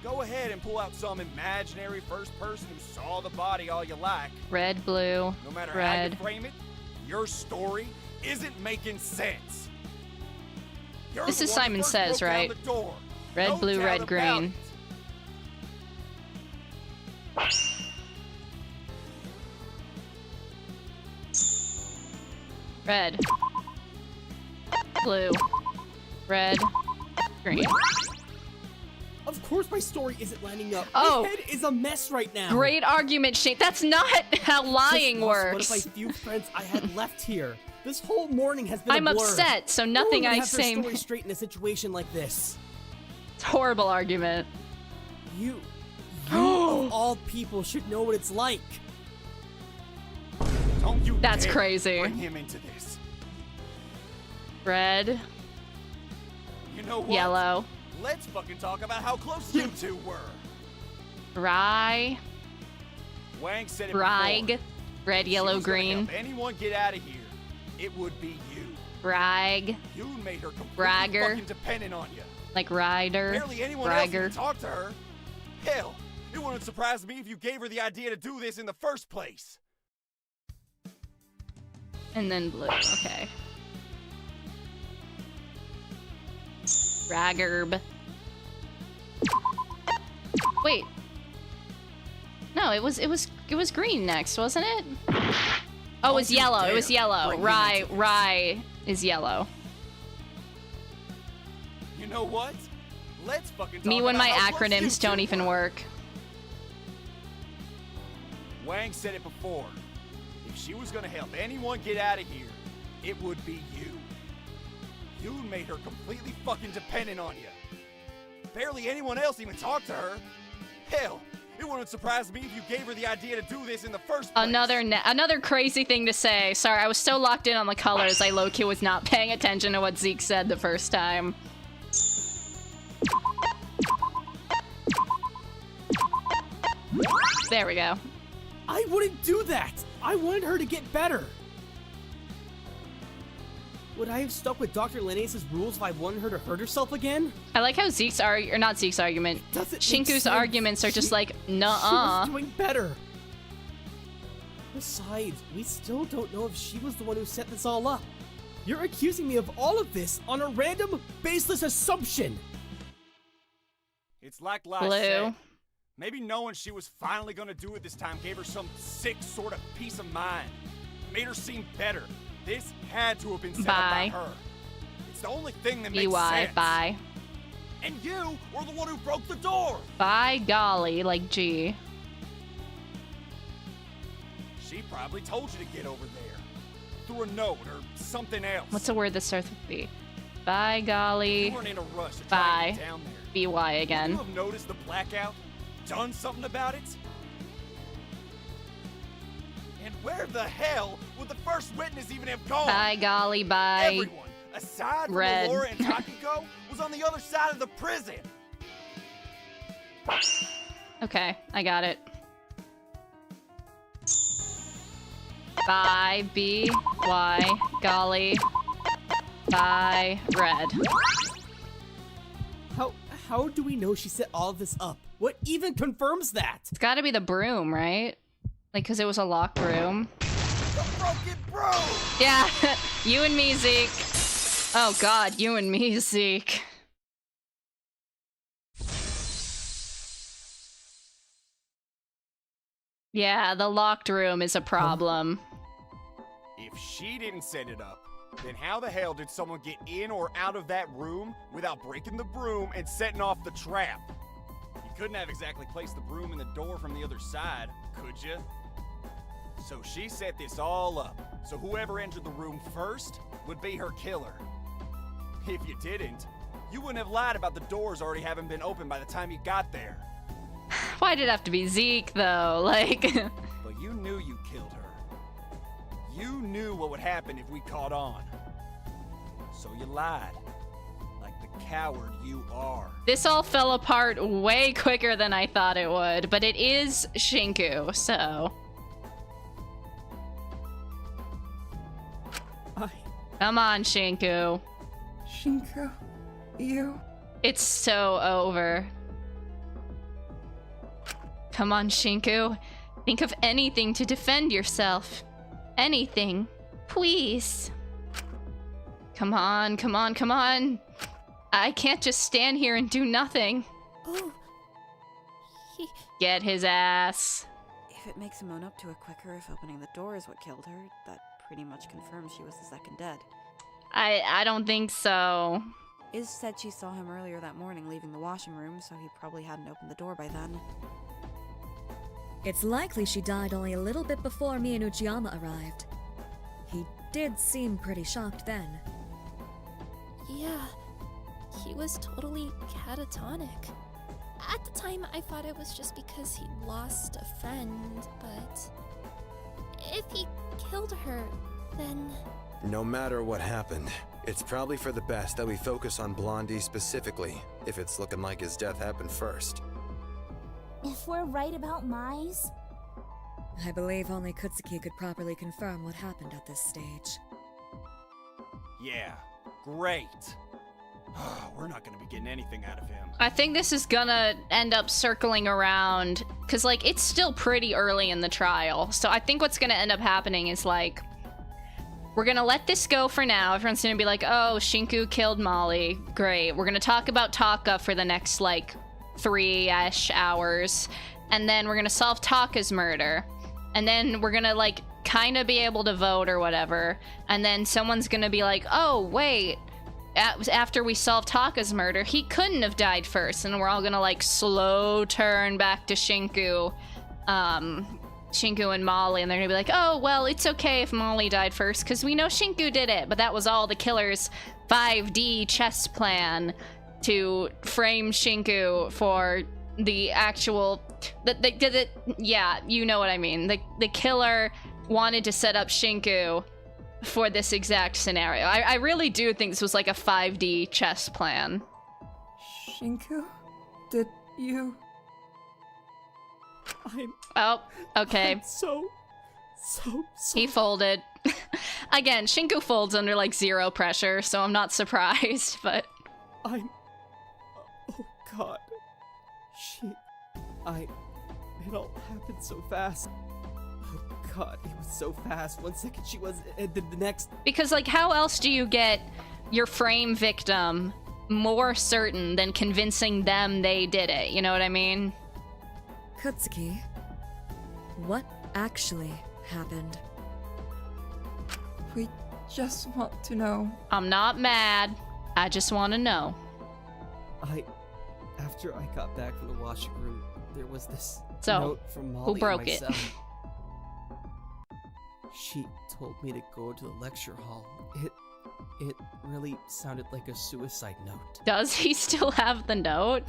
Go ahead and pull out some imaginary first person who saw the body all you like. Red, blue, No matter how red. you frame it, your story isn't making sense. You're This the is one who Simon first Says, broke down right? the door. Red, No blue, doubt red, about green. it. Red. Blue. Red. Green. Of course my story isn't lining up. Oh. My head is a mess right now. Great argument, Shane. That's not how lying Just lost One works. of my few friends I had left here. This whole morning has been I'm a blur. upset, so No nothing one would I have say. their story straight in a situation like this. It's a horrible argument. You of all people should know what it's like. Don't you That's dare crazy. bring him into this. Red. You know what? Yellow. Let's fucking talk about how close you two were. Rye. Wang said it Brag. before. Red, If yellow, she was gonna green. help anyone get out of here, it would be you. Brag. You made her completely Bragger. fucking dependent on you. Like Ryder. Barely anyone else Bragger. even talked to her. Hell, it wouldn't surprise me if you gave her the idea to do this in the first place. And then blue. Okay. Raggerb. Wait. No, it was green next, wasn't it? Oh, it was Don't you yellow. It was dare yellow. bring him Rye, into this. rye is yellow. You know what? Let's fucking talk Me when about my how close you acronyms don't two even were. work. Wang said it before. If she was gonna help anyone get out of here, it would be you. You made her completely fucking dependent on you. Barely anyone else even talked to her. Hell, it wouldn't surprise me if you gave her the idea to do this in the first place. Another crazy thing to say. Sorry, I was so locked in on the colors, I low-key was not paying attention to what Zeke said the first time. There we go. I wouldn't do that. I wanted her to get better. Would I have stuck with Dr. Linnaeus' rules if I wanted her to hurt herself again? I like how Zeke's or not Zeke's argument. Doesn't make Shinku's sense. arguments are just She- like, She nuh-uh. was doing better. Besides, we still don't know if she was the one who set this all up. You're accusing me of all of this on a random, baseless assumption. It's like Lai Blue. said. Maybe knowing she was finally gonna do it this time gave her some sick sort of peace of mind. Made her seem better. This had to have been set up by Bye. her. It's the only thing that makes BY, sense. bye. And you were the one who broke the door. By golly, like G. She probably told you to get over there. Through a note or something else. What's a word that starts with B? By You golly, weren't in a rush to try Bye. and get down there. BY Would again. you have noticed the blackout? Done something about it? And where the hell would the first witness even have gone? By golly, by. Everyone, aside from Red. Laura and Takiko, was on the other side of the prison. Okay, I got it. By B, Y, golly, by red. How do we know she set all of this up? What even confirms that? It's gotta be the broom, right? Like, cause it was a locked room. The broken broom! Yeah, you and me, Zeke. Oh god, you and me, Zeke. Yeah, the locked room is a problem. If she didn't set it up, then how the hell did someone get in or out of that room without breaking the broom and setting off the trap? You couldn't have exactly placed the broom in the door from the other side, could you? So she set this all up, so whoever entered the room first would be her killer. If you didn't, you wouldn't have lied about the doors already having been opened by the time you got there. Why did it have to be Zeke, though? Like, But you knew you killed her. You knew what would happen if we caught on. So you lied. Like the coward you are. this all fell apart way quicker than I thought it would, but it is Shinku, so. Come on, Shinku. Shinko, you... It's so over. Come on, Shinku. Think of anything to defend yourself. Anything. Please. Come on, come on, come on. I can't just stand here and do nothing. Oh. Get his ass. If it makes him own up to it quicker, if opening the door is what killed her, that pretty much confirms she was the second dead. I don't think so. Iz said she saw him earlier that morning leaving the washing room, so he probably hadn't opened the door by then. It's likely she died only a little bit before me and Uchiyama arrived. He did seem pretty shocked then. Yeah, he was totally catatonic. At the time, I thought it was just because he'd lost a friend, but if he killed her, then... No matter what happened, it's probably for the best that we focus on Blondie specifically, if it's looking like his death happened first. If we're right about Mize, I believe only Kutsuki could properly confirm what happened at this stage. Yeah, great. We're not gonna be getting anything out of him. I think this is gonna end up circling around, because, like, it's still pretty early in the trial. So I think what's gonna end up happening is, like, we're gonna let this go for now. Everyone's gonna be like, oh, Shinku killed Molly. Great. We're gonna talk about Taka for the next, like, 3-ish hours. And then we're gonna solve Taka's murder. And then we're gonna, like, kind of be able to vote or whatever. And then someone's gonna be like, oh, wait. After we solve Taka's murder, he couldn't have died first. And we're all gonna, like, slow turn back to Shinku. Shinku and Molly, and they're gonna be like, oh, well, it's okay if Molly died first, because we know Shinku did it, but that was all the killer's 5D chess plan to frame Shinku for the actual... yeah, you know what I mean. The killer wanted to set up Shinku for this exact scenario. I really do think this was like a 5D chess plan. Shinku? Did you... Oh, okay. I'm so He folded. Again, Shinku folds under, like, 0 pressure, so I'm not surprised, but... oh god. It all happened so fast. Oh god, it was so fast. 1 second she was, and then the next... Because, like, how else do you get your frame victim more certain than convincing them they did it? You know what I mean? Kutsuki, what actually happened? We just want to know. I'm not mad. I just want to know. After I got back from the washing room, there was this So, note from Molly who broke in my it? cell. She told me to go to the lecture hall. It really sounded like a suicide note. Does he still have the note?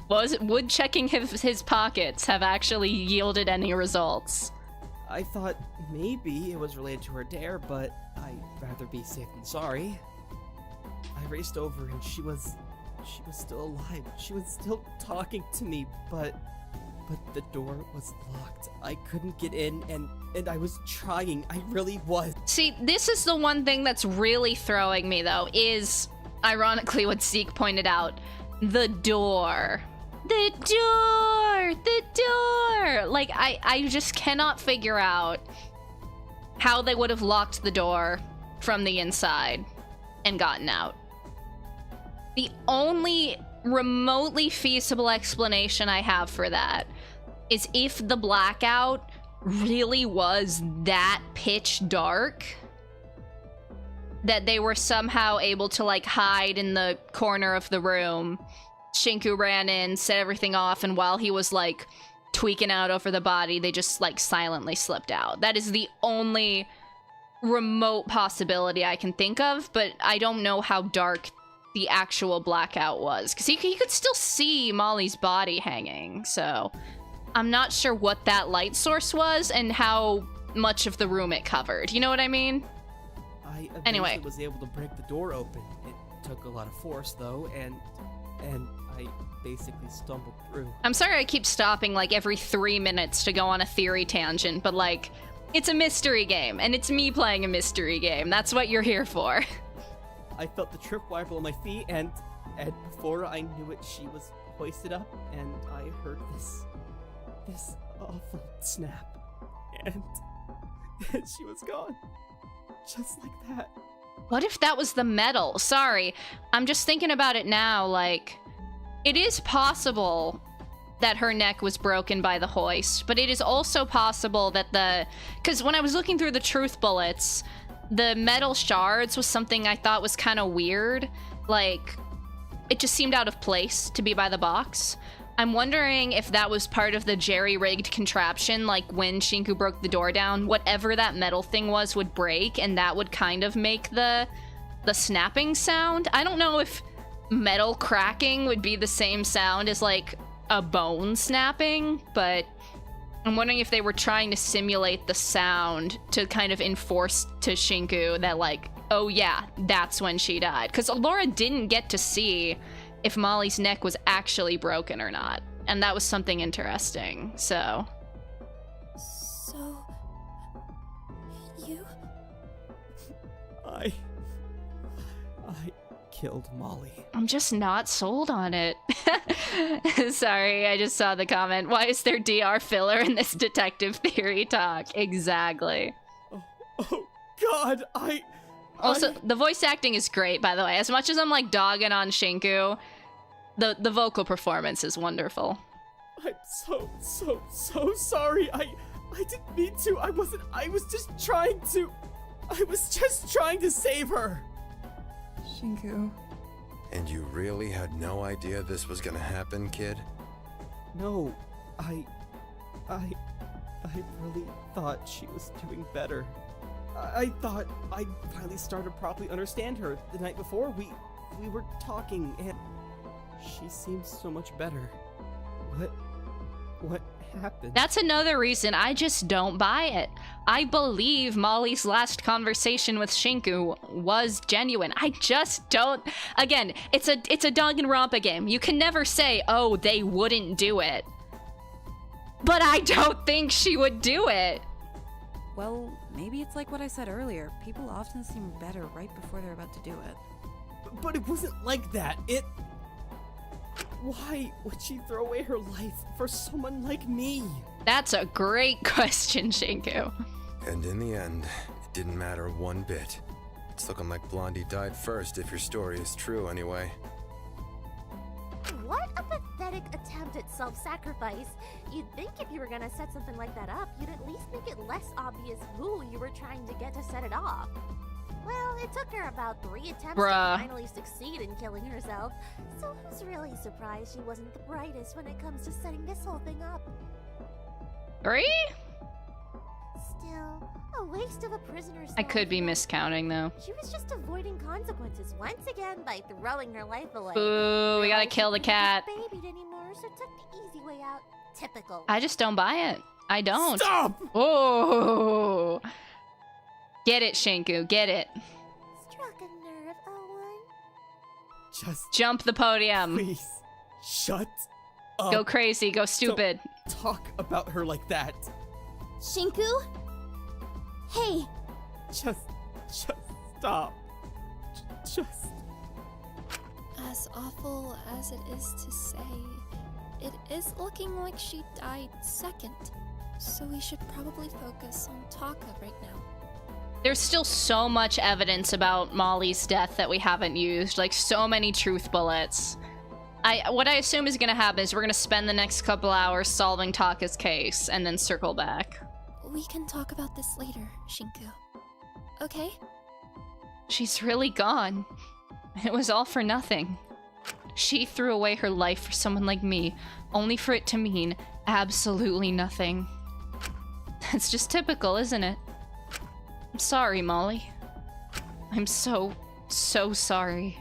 Would checking his pockets have actually yielded any results? I thought maybe it was related to her dare, but I'd rather be safe than sorry. I raced over and she was still alive. She was still talking to me, but the door was locked. I couldn't get in, and I was trying. I really was. See, this is the one thing that's really throwing me, though, is, ironically, what Zeke pointed out, the door. The door! The door! Like, I just cannot figure out how they would have locked the door from the inside and gotten out. The only remotely feasible explanation I have for that is if the blackout really was that pitch dark that they were somehow able to, like, hide in the corner of the room. Shinku ran in, set everything off, and while he was, like, tweaking out over the body, they just, like, silently slipped out. That is the only remote possibility I can think of, but I don't know how dark the actual blackout was, because he could still see Molly's body hanging, so I'm not sure what that light source was and how much of the room it covered. You know what I mean? I Anyway. was able to break the door open. It took a lot of force, though, and I basically stumbled through. I'm sorry I keep stopping, like, every 3 minutes to go on a theory tangent, but, like, it's a mystery game, and it's me playing a mystery game. That's what you're here for. I felt the tripwire below my feet, and before I knew it, she was hoisted up, and I heard this this awful snap, and she was gone. Just like that. What if that was the metal? Sorry, I'm just thinking about it now, like, it is possible that her neck was broken by the hoist, but it is also possible that because when I was looking through the truth bullets, the metal shards was something I thought was kind of weird. Like, it just seemed out of place to be by the box. I'm wondering if that was part of the jerry-rigged contraption, like when Shinku broke the door down, whatever that metal thing was would break, and that would kind of make the snapping sound. I don't know if metal cracking would be the same sound as, like, a bone snapping, but I'm wondering if they were trying to simulate the sound to kind of enforce to Shinku that, like, oh yeah, that's when she died. Because Laura didn't get to see if Molly's neck was actually broken or not. And that was something interesting, so. So... you... I killed Molly. I'm just not sold on it. Sorry, I just saw the comment. Why is there DR filler in this detective theory talk? Exactly. Oh God, Also, the voice acting is great, by the way. As much as I'm, like, dogging on Shinku, the vocal performance is wonderful. I'm so sorry. I didn't mean to. I was just trying to save her. Shinku. And you really had no idea this was gonna happen, kid? No, I really thought she was doing better. I thought I finally started to properly understand her. The night before, we were talking, and she seemed so much better. What happened? That's another reason I just don't buy it. I believe Molly's last conversation with Shinku was genuine. I just don't. Again, it's a Danganronpa game. You can never say, oh, they wouldn't do it. But I don't think she would do it. Well, maybe it's like what I said earlier. People often seem better right before they're about to do it. But it wasn't like that. Why would she throw away her life for someone like me? That's a great question, Shinku. And in the end, it didn't matter one bit. It's looking like Blondie died first, if your story is true anyway. What a pathetic attempt at self-sacrifice. You'd think if you were gonna set something like that up, you'd at least make it less obvious who you were trying to get to set it off. Well, it took her about 3 attempts to finally succeed in killing herself, so who's really surprised she wasn't the brightest when it comes to setting this whole thing up? 3? Still, a waste of a prisoner's I could be miscounting, though. She was just avoiding consequences once again by throwing her life away. Ooh, we gotta kill the cat. Babied anymore, so took the easy way out. Typical. I just don't buy it. I don't. Stop! Oh. Get it, Shinku. Get it. Struck a nerve, Owen. Just jump the podium. Please, shut up. Go crazy. Go stupid. Don't talk about her like that. Shinku? Hey! Just stop. Just... As awful as it is to say, it is looking like she died second. So we should probably focus on Taka right now. There's still so much evidence about Molly's death that we haven't used. Like, so many truth bullets. What I assume is gonna happen is we're gonna spend the next couple hours solving Taka's case and then circle back. We can talk about this later, Shinku. Okay? She's really gone. It was all for nothing. She threw away her life for someone like me, only for it to mean absolutely nothing. That's just typical, isn't it? I'm sorry, Molly. I'm so sorry.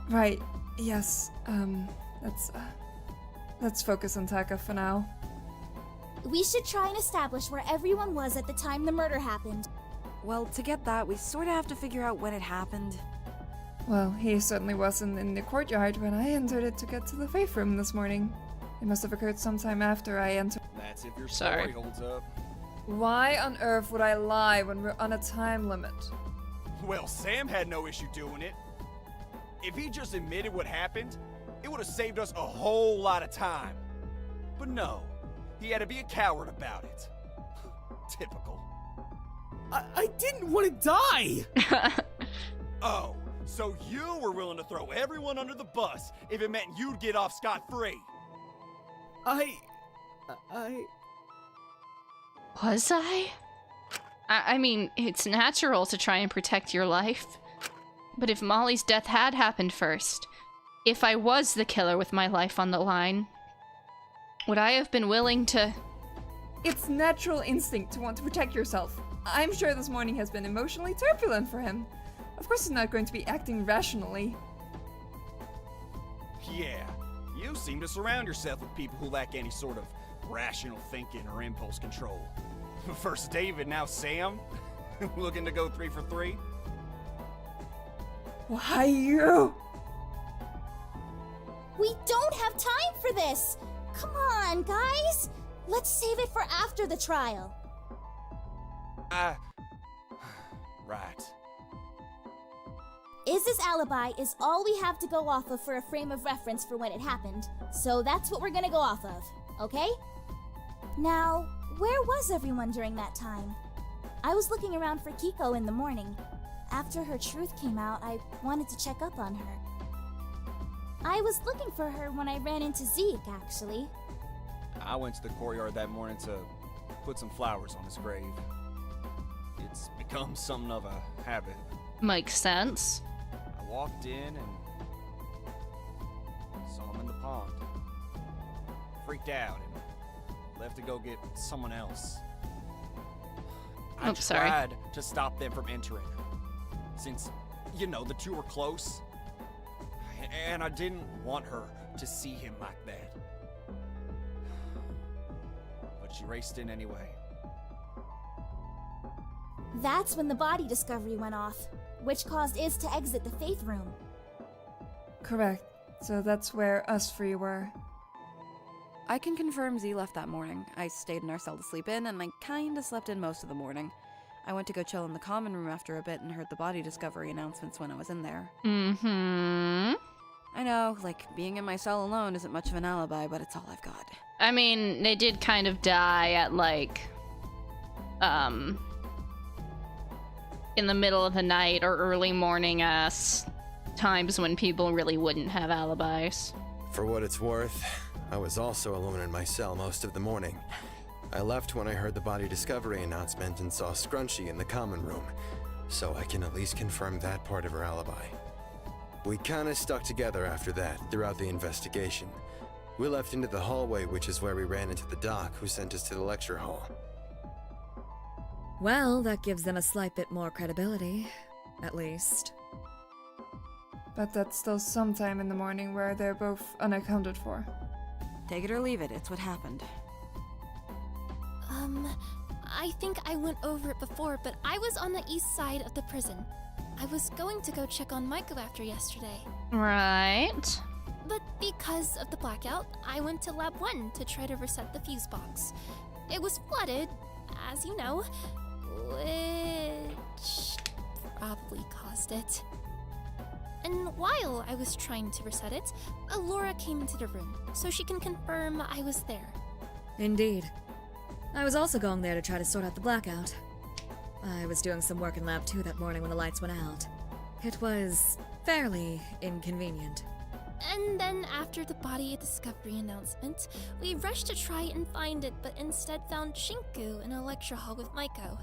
Right, yes, let's focus on Taka for now. We should try and establish where everyone was at the time the murder happened. Well, to get that, we sort of have to figure out when it happened. Well, he certainly wasn't in the courtyard when I entered it to get to the faith room this morning. It must have occurred sometime after I entered. That's if your story holds up. Why on earth would I lie when we're on a time limit? Well, Sam had no issue doing it. If he just admitted what happened, it would have saved us a whole lot of time. But no, he had to be a coward about it. Typical. I didn't want to die! Oh, so you were willing to throw everyone under the bus if it meant you'd get off scot-free? Was I? I mean, it's natural to try and protect your life. But if Molly's death had happened first, if I was the killer with my life on the line, would I have been willing to... It's natural instinct to want to protect yourself. I'm sure this morning has been emotionally turbulent for him. Of course he's not going to be acting rationally. Yeah, you seem to surround yourself with people who lack any sort of rational thinking or impulse control. First David, now Sam? Looking to go 3 for 3? Why you? We don't have time for this! Come on, guys! Let's save it for after the trial. Right. Iz's alibi is all we have to go off of for a frame of reference for when it happened, so that's what we're gonna go off of, okay? Now, where was everyone during that time? I was looking around for Kiko in the morning. After her truth came out, I wanted to check up on her. I was looking for her when I ran into Zeke, actually. I went to the courtyard that morning to put some flowers on his grave. It's become something of a habit. Makes sense. I walked in and saw him in the pond. Freaked out and left to go get someone else. I tried to stop them from entering. Since, you know, the two were close. And I didn't want her to see him like that. But she raced in anyway. That's when the body discovery went off, which caused Iz to exit the Faith Room. Correct. So that's where us three were. I can confirm Z left that morning. I stayed in our cell to sleep in, and I kinda slept in most of the morning. I went to go chill in the common room after a bit and heard the body discovery announcements when I was in there. Mm-hmm. I know, like, being in my cell alone isn't much of an alibi, but it's all I've got. I mean, they did kind of die at, like, in the middle of the night or early morning-ass times when people really wouldn't have alibis. For what it's worth, I was also alone in my cell most of the morning. I left when I heard the body discovery announcement and saw Scrunchy in the common room, so I can at least confirm that part of her alibi. We kinda stuck together after that, throughout the investigation. We left into the hallway, which is where we ran into the doc who sent us to the lecture hall. Well, that gives them a slight bit more credibility. At least. But that's still sometime in the morning where they're both unaccounted for. Take it or leave it, it's what happened. I think I went over it before, but I was on the east side of the prison. I was going to go check on Maiko after yesterday. Right. But because of the blackout, I went to Lab 1 to try to reset the fuse box. It was flooded, as you know, which probably caused it. And while I was trying to reset it, Alora came into the room, so she can confirm I was there. Indeed. I was also going there to try to sort out the blackout. I was doing some work in Lab 2 that morning when the lights went out. It was fairly inconvenient. And then after the body discovery announcement, we rushed to try and find it, but instead found Shinku in a lecture hall with Maiko,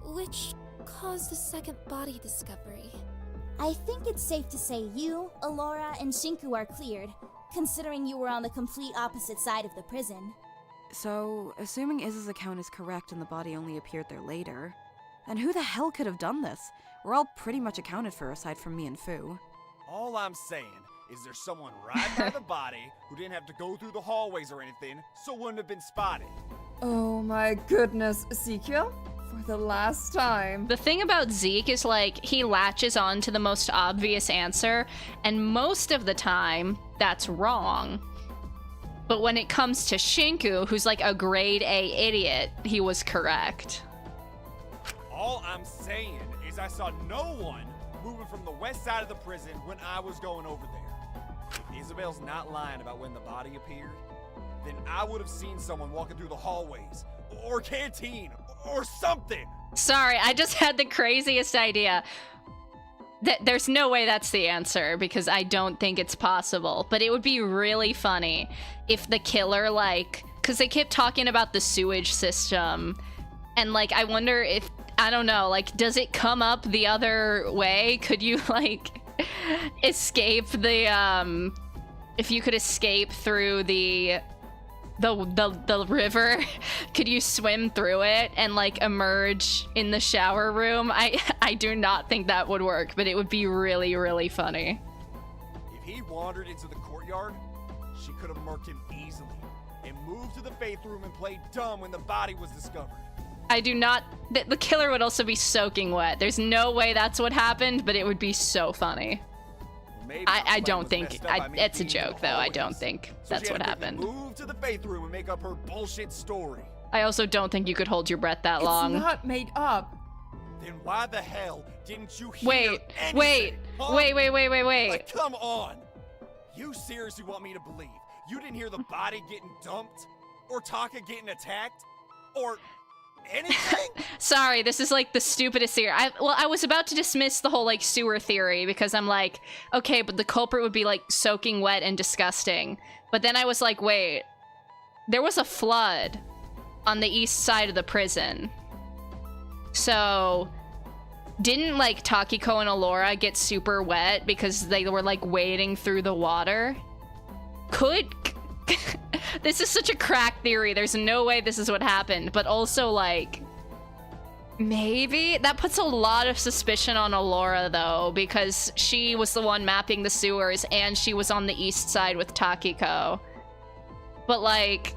which caused the second body discovery. I think it's safe to say you, Alora, and Shinku are cleared, considering you were on the complete opposite side of the prison. So, assuming Iz's account is correct and the body only appeared there later, then who the hell could have done this? We're all pretty much accounted for aside from me and Fu. All I'm saying is there's someone right by the body who didn't have to go through the hallways or anything, so wouldn't have been spotted. Oh my goodness, Ezekiel? For the last time. The thing about Zeke is, like, he latches on to the most obvious answer, and most of the time, that's wrong. But when it comes to Shinku, who's like a grade A idiot, he was correct. All I'm saying is I saw no one moving from the west side of the prison when I was going over there. If Isabel's not lying about when the body appeared, then I would have seen someone walking through the hallways, or canteen, or something. Sorry, I just had the craziest idea. There's no way that's the answer, because I don't think it's possible. But it would be really funny if the killer, like... Because they kept talking about the sewage system. And, like, I wonder if... I don't know, like, does it come up the other way? Could you, like, escape the, if you could escape through the river, could you swim through it and, like, emerge in the shower room? I do not think that would work, but it would be really, really funny. If he wandered into the courtyard, she could have murked him easily and moved to the faith room and played dumb when the body was discovered. I do not... The killer would also be soaking wet. There's no way that's what happened, but it would be so funny. I don't think... It's a joke, though. I don't think that's what happened. Move to the faith room and make up her bullshit story. I also don't think you could hold your breath that long. It's not made up. Then why the hell didn't you hear Wait. Huh? Wait. Like, come on. You seriously want me to believe you didn't hear the body getting dumped? Or Taka getting attacked? Or... anything? Sorry, this is like the stupidest theory. I was about to dismiss the whole like sewer theory because I'm like, okay, but the culprit would be like soaking wet and disgusting. But then I was like, wait, there was a flood on the east side of the prison. So didn't like Takiko and Alora get super wet because they were like wading through the water? This is such a crack theory. There's no way this is what happened. But also, like, maybe? That puts a lot of suspicion on Alora, though, because she was the one mapping the sewers, and she was on the east side with Takiko. But, like,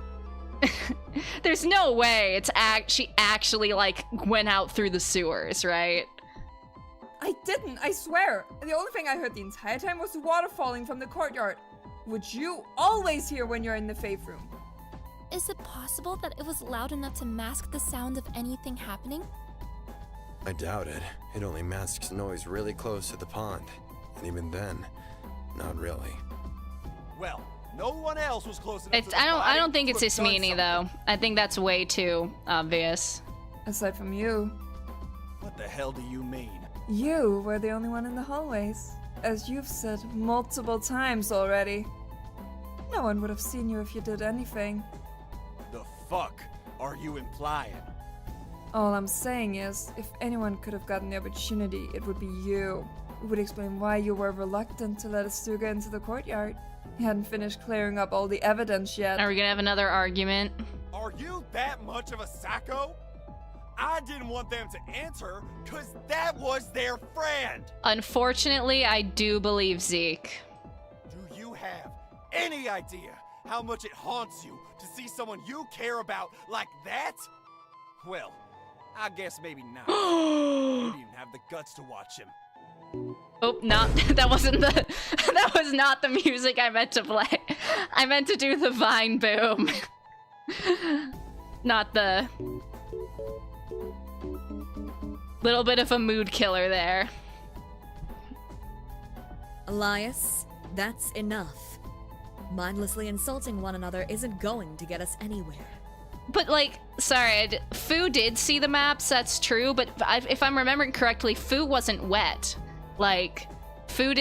there's no way she actually, like, went out through the sewers, right? I didn't, I swear. The only thing I heard the entire time was the water falling from the courtyard, which you always hear when you're in the faith room. Is it possible that it was loud enough to mask the sound of anything happening? I doubt it. It only masks noise really close to the pond. And even then, not really. Well, no one else was close enough to the I don't think it's body to have Ismini, done though. I think that's way too obvious. Aside from you. something. What the hell do you mean? You were the only one in the hallways, as you've said multiple times already. No one would have seen you if you did anything. The fuck are you implying? All I'm saying is, if anyone could have gotten the opportunity, it would be you. It would explain why you were reluctant to let Asuga into the courtyard. You hadn't finished clearing up all the evidence yet. Are we gonna have another argument? Are you that much of a psycho? I didn't want them to enter, cause that was their friend! Unfortunately, I do believe Zeke. Do you have any idea how much it haunts you to see someone you care about like that? Well, I guess maybe not. You didn't even have the guts to watch him. Oh, not that wasn't the that was not the music I meant to play. I meant to do the Vine boom. Not the little bit of a mood killer there. Elias, that's enough. Mindlessly insulting one another isn't going to get us anywhere. But, like, sorry, Fu did see the maps, that's true, but if I'm remembering correctly, Fu wasn't wet. Like, Fu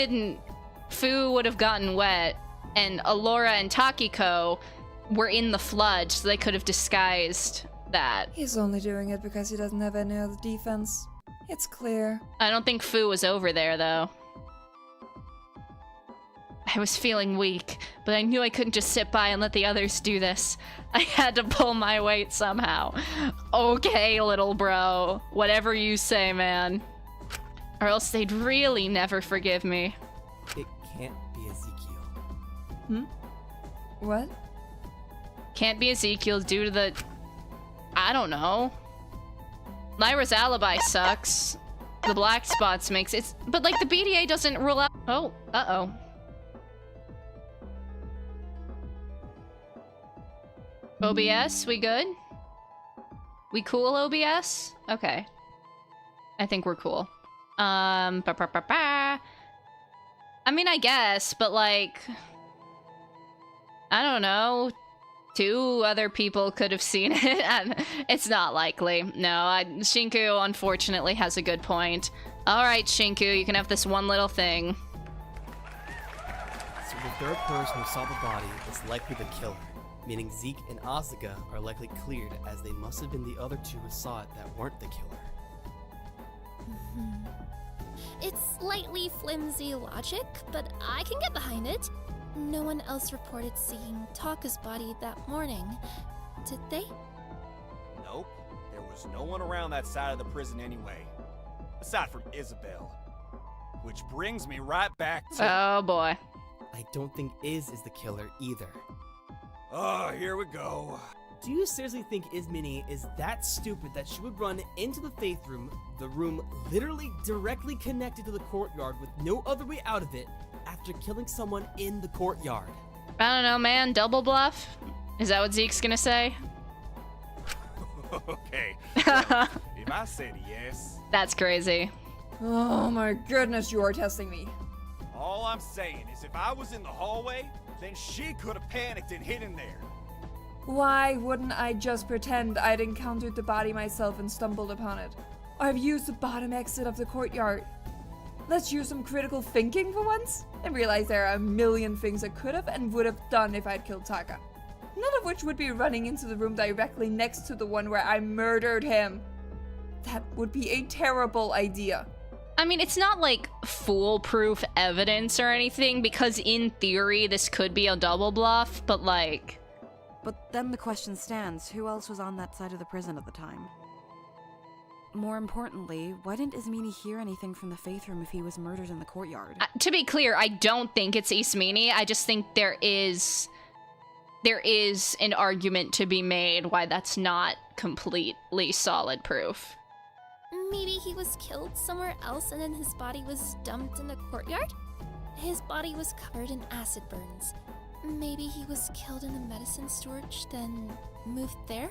would have gotten wet, and Alora and Takiko were in the flood, so they could have disguised that. He's only doing it because he doesn't have any other defense. It's clear. I don't think Fu was over there, though. I was feeling weak, but I knew I couldn't just sit by and let the others do this. I had to pull my weight somehow. Okay, little bro. Whatever you say, man. Or else they'd really never forgive me. It can't be Ezekiel. What? Can't be Ezekiel due to the... I don't know. Lyra's alibi sucks. The black spots makes it... But, like, the BDA doesn't rule out... Oh, uh-oh. OBS, we good? We cool, OBS? Okay. I think we're cool. I mean, I guess, but like... I don't know. 2 other people could have seen it, and it's not likely. No, Shinku unfortunately has a good point. Alright, Shinku, you can have this one little thing. So the third person who saw the body is likely the killer, meaning Zeke and Asuka are likely cleared, as they must have been the other 2 who saw it that weren't the killer. It's slightly flimsy logic, but I can get behind it. No one else reported seeing Taka's body that morning, did they? Nope. There was no one around that side of the prison anyway. Aside from Isabel. Which brings me right back to... Oh boy. I don't think Iz is the killer either. Oh, here we go. Do you seriously think Ismini is that stupid that she would run into the Faith Room, the room literally directly connected to the courtyard with no other way out of it, after killing someone in the courtyard? I don't know, man. Double bluff? Is that what Zeke's gonna say? Okay. Well, if I said yes... That's crazy. Oh my goodness, you are testing me. All I'm saying is if I was in the hallway, then she could have panicked and hid in there. Why wouldn't I just pretend I'd encountered the body myself and stumbled upon it? I've used the bottom exit of the courtyard. Let's use some critical thinking for once, and realize there are a million things I could have and would have done if I'd killed Taka. None of which would be running into the room directly next to the one where I murdered him. That would be a terrible idea. I mean, it's not like foolproof evidence or anything, because in theory this could be a double bluff, but like... But then the question stands, who else was on that side of the prison at the time? More importantly, why didn't Ismini hear anything from the Faith Room if he was murdered in the courtyard? To be clear, I don't think it's Ismini. I just think there is an argument to be made why that's not completely solid proof. Maybe he was killed somewhere else and then his body was dumped in the courtyard? His body was covered in acid burns. Maybe he was killed in the medicine storage, then moved there?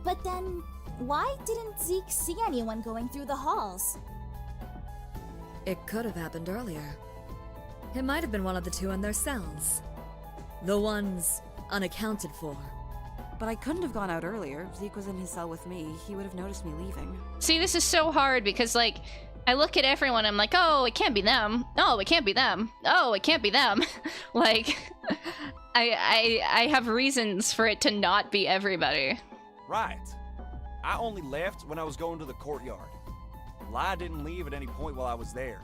But then, why didn't Zeke see anyone going through the halls? It could have happened earlier. It might have been one of the 2 in their cells. The ones unaccounted for. But I couldn't have gone out earlier. Zeke was in his cell with me. He would have noticed me leaving. See, this is so hard because, like, I look at everyone, I'm like, oh, it can't be them. Oh, it can't be them. Oh, it can't be them. Like, I have reasons for it to not be everybody. Right. I only left when I was going to the courtyard. Lai didn't leave at any point while I was there.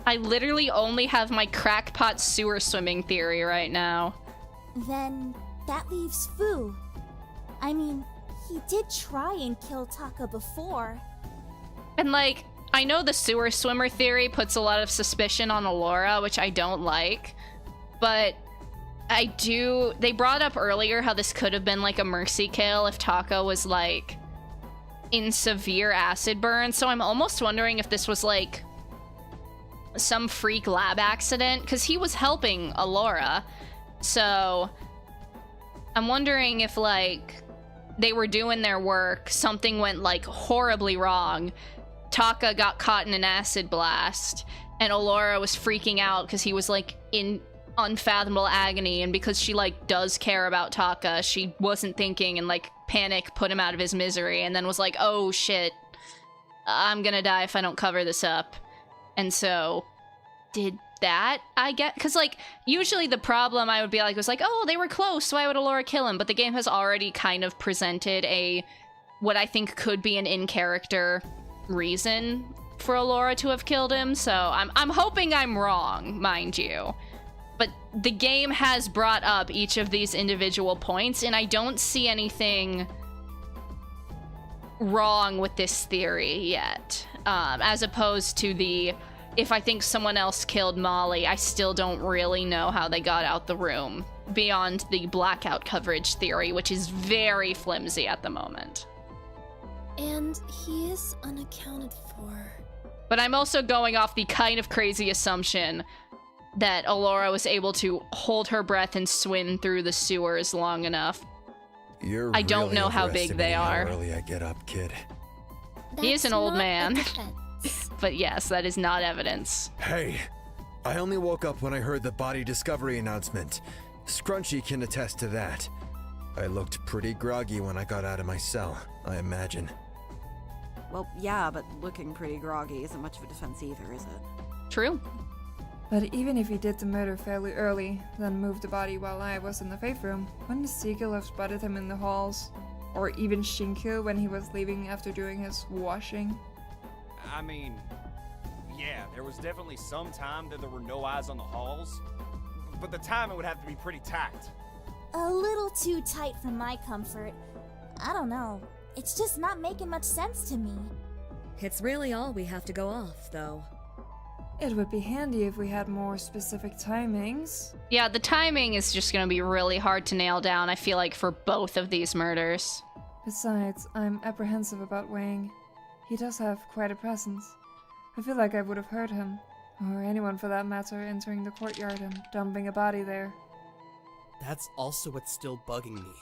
I literally only have my crackpot sewer swimming theory right now. Then that leaves Fu. I mean, he did try and kill Taka before. And like, I know the sewer swimmer theory puts a lot of suspicion on Alora, which I don't like, but they brought up earlier how this could have been like a mercy kill if Taka was like in severe acid burn, so I'm almost wondering if this was like some freak lab accident, because he was helping Alora, so I'm wondering if like they were doing their work, something went like horribly wrong, Taka got caught in an acid blast, and Alora was freaking out because he was like in unfathomable agony, and because she like does care about Taka, she wasn't thinking, and like panic put him out of his misery, and then was like, oh shit, I'm gonna die if I don't cover this up. And so did that, I get, because like usually the problem I would be like was like, oh, they were close, why would Alora kill him? But the game has already kind of presented what I think could be an in-character reason for Alora to have killed him, so I'm hoping I'm wrong, mind you. But the game has brought up each of these individual points, and I don't see anything wrong with this theory yet. As opposed to if I think someone else killed Molly, I still don't really know how they got out the room, beyond the blackout coverage theory, which is very flimsy at the moment. And he is unaccounted for. But I'm also going off the kind of crazy assumption that Alora was able to hold her breath and swim through the sewers long enough. You're I don't really know how big they overestimating are. How early I get up, kid. He is an old That's not a man. defense. But yes, that is not evidence. Hey, I only woke up when I heard the body discovery announcement. Scrunchy can attest to that. I looked pretty groggy when I got out of my cell, I imagine. Well, yeah, but looking pretty groggy isn't much of a defense either, is it? True. But even if he did the murder fairly early, then moved the body while I was in the faith room, wouldn't the seagull have spotted him in the halls? Or even Shinku when he was leaving after doing his washing? I mean, yeah, there was definitely some time that there were no eyes on the halls, but the timing would have to be pretty tight. A little too tight for my comfort. I don't know. It's just not making much sense to me. It's really all we have to go off, though. It would be handy if we had more specific timings. Yeah, the timing is just gonna be really hard to nail down, I feel like, for both of these murders. Besides, I'm apprehensive about Wang. He does have quite a presence. I feel like I would have heard him, or anyone for that matter, entering the courtyard and dumping a body there. That's also what's still bugging me.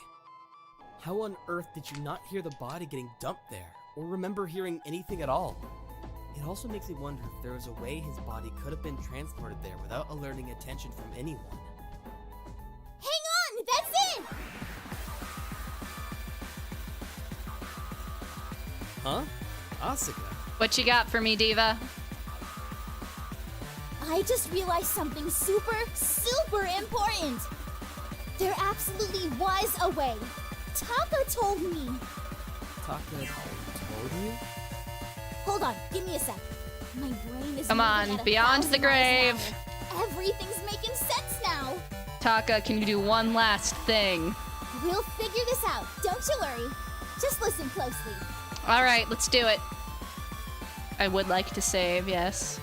How on earth did you not hear the body getting dumped there, or remember hearing anything at all? It also makes me wonder if there was a way his body could have been transported there without alerting attention from anyone. Hang on! That's it! Huh? Asuka? What you got for me, Diva? I just realized something super, super important! There absolutely was a way. Taka told me. Taka told you? Hold on, give me a sec. My brain is Come on, moving at beyond the 1,000 miles an grave. hour. Everything's making sense now. Taka, can you do one last thing? We'll figure this out. Don't you worry. Just listen closely. All right, let's do it. I would like to save, yes.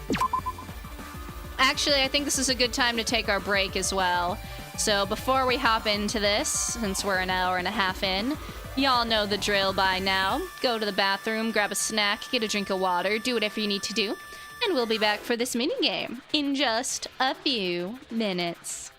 Actually, I think this is a good time to take our break as well. So before we hop into this, since we're an hour and a half in, y'all know the drill by now. Go to the bathroom, grab a snack, get a drink of water, do whatever you need to do, and we'll be back for this minigame in just a few minutes.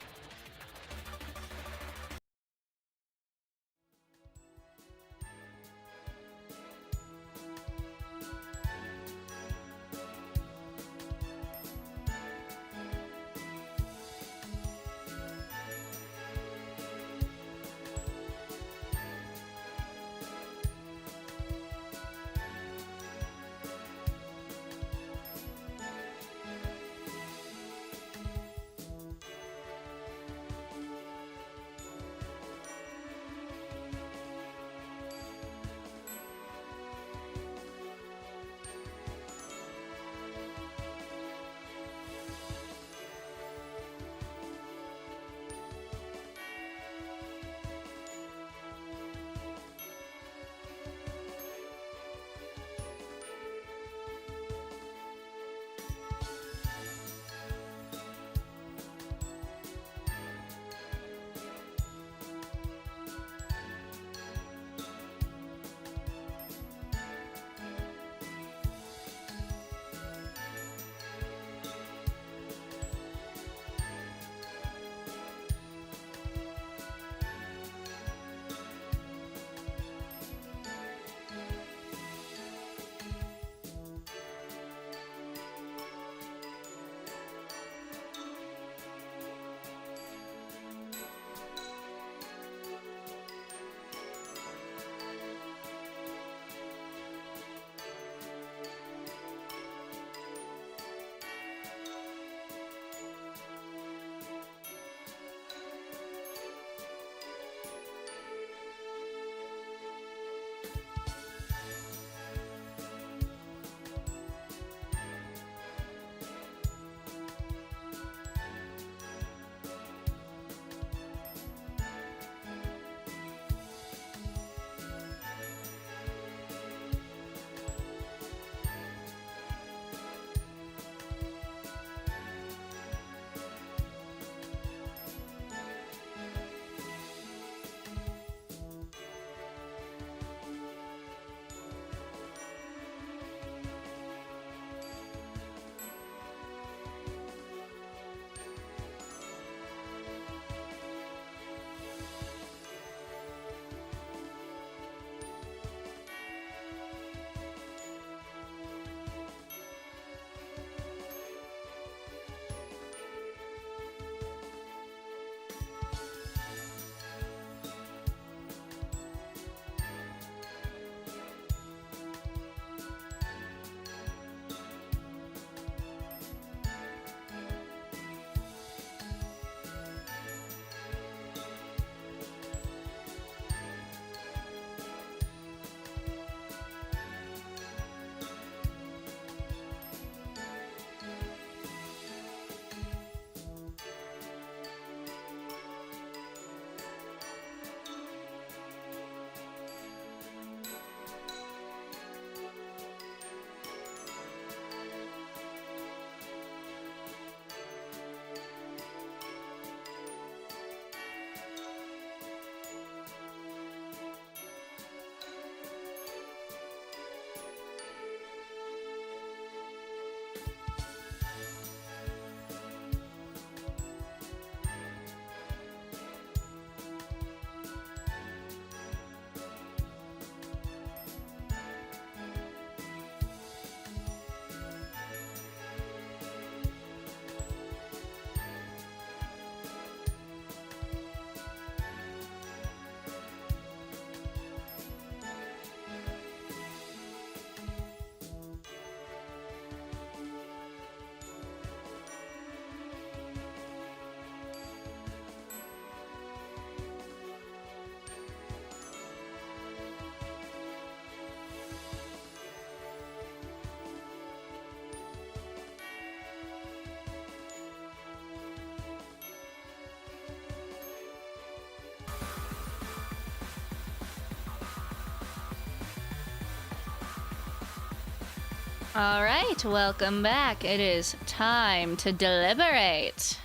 All right, welcome back. It is time to deliberate.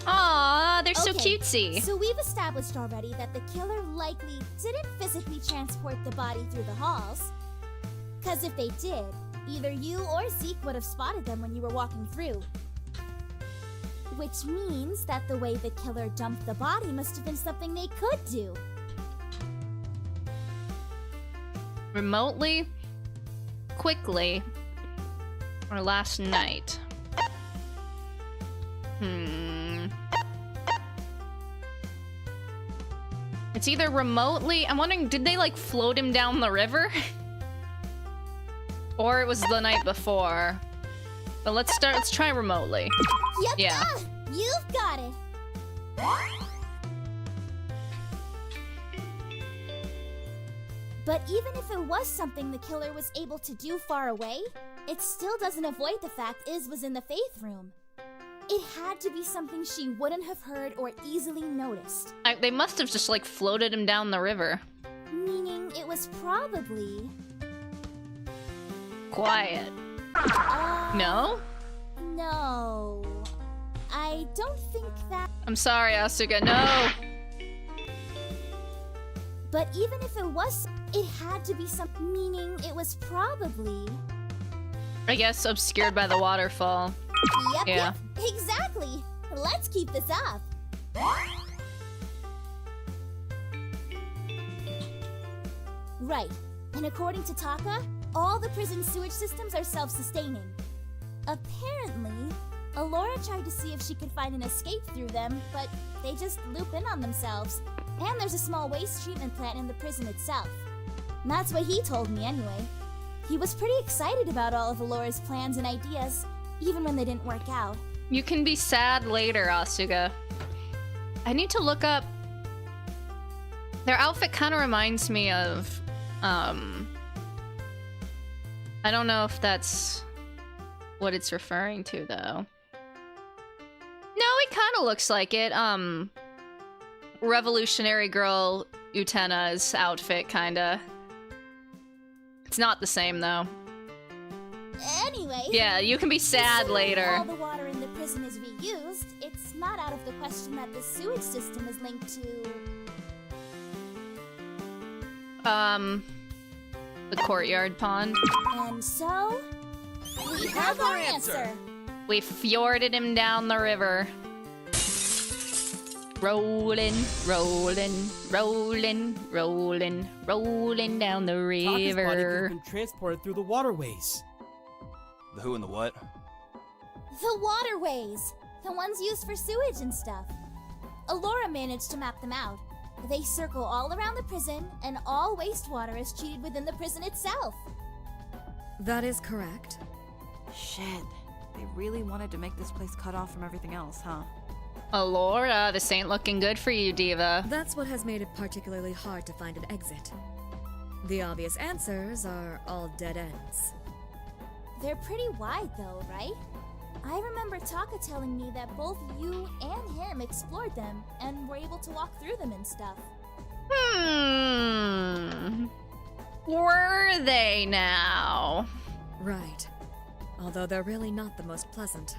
Aw, they're so Okay, cutesy. So we've established already that the killer likely didn't physically transport the body through the halls. Because if they did, either you or Zeke would have spotted them when you were walking through. Which means that the way the killer dumped the body must have been something they could do. Remotely, quickly, or last night. It's either remotely. I'm wondering, did they like float him down the river? Or it was the night before. But let's try remotely. Yep, Yeah. You've got it. But even if it was something the killer was able to do far away, it still doesn't avoid the fact Iz was in the Faith Room. It had to be something she wouldn't have heard or easily noticed. They must have just like floated him down the river. Meaning it was probably... Quiet. No? No. I don't think that... I'm sorry, Asuka, no! But even if it was, it had to be something, meaning it was probably... I guess obscured by the waterfall. Yep, exactly. Let's keep this up. Right, and according to Taka, all the prison sewage systems are self-sustaining. Apparently, Alora tried to see if she could find an escape through them, but they just loop in on themselves. And there's a small waste treatment plant in the prison itself. And that's what he told me anyway. He was pretty excited about all of Alora's plans and ideas, even when they didn't work out. You can be sad later, Asuka. I need to look up... Their outfit kind of reminds me of... I don't know if that's what it's referring to, though. No, it kind of looks like it. Revolutionary Girl Utena's outfit, kinda. It's not the same, though. Anyway... Yeah, you can be sad considering later. all the water in the prison is reused, it's not out of the question that the sewage system is linked to... The courtyard pond. And so... we have our answer! We fjorded him down the river. Rolling, rolling, rolling, rolling, rolling down the Taka's body could have river. been transported through the waterways. The who and the what? The waterways! The ones used for sewage and stuff. Alora managed to map them out. They circle all around the prison, and all wastewater is treated within the prison itself. That is correct. Shit. They really wanted to make this place cut off from everything else, huh? Alora, this ain't looking good for you, Diva. That's what has made it particularly hard to find an exit. The obvious answers are all dead ends. They're pretty wide though, right? I remember Taka telling me that both you and him explored them and were able to walk through them and stuff. Were they now? Right. Although they're really not the most pleasant.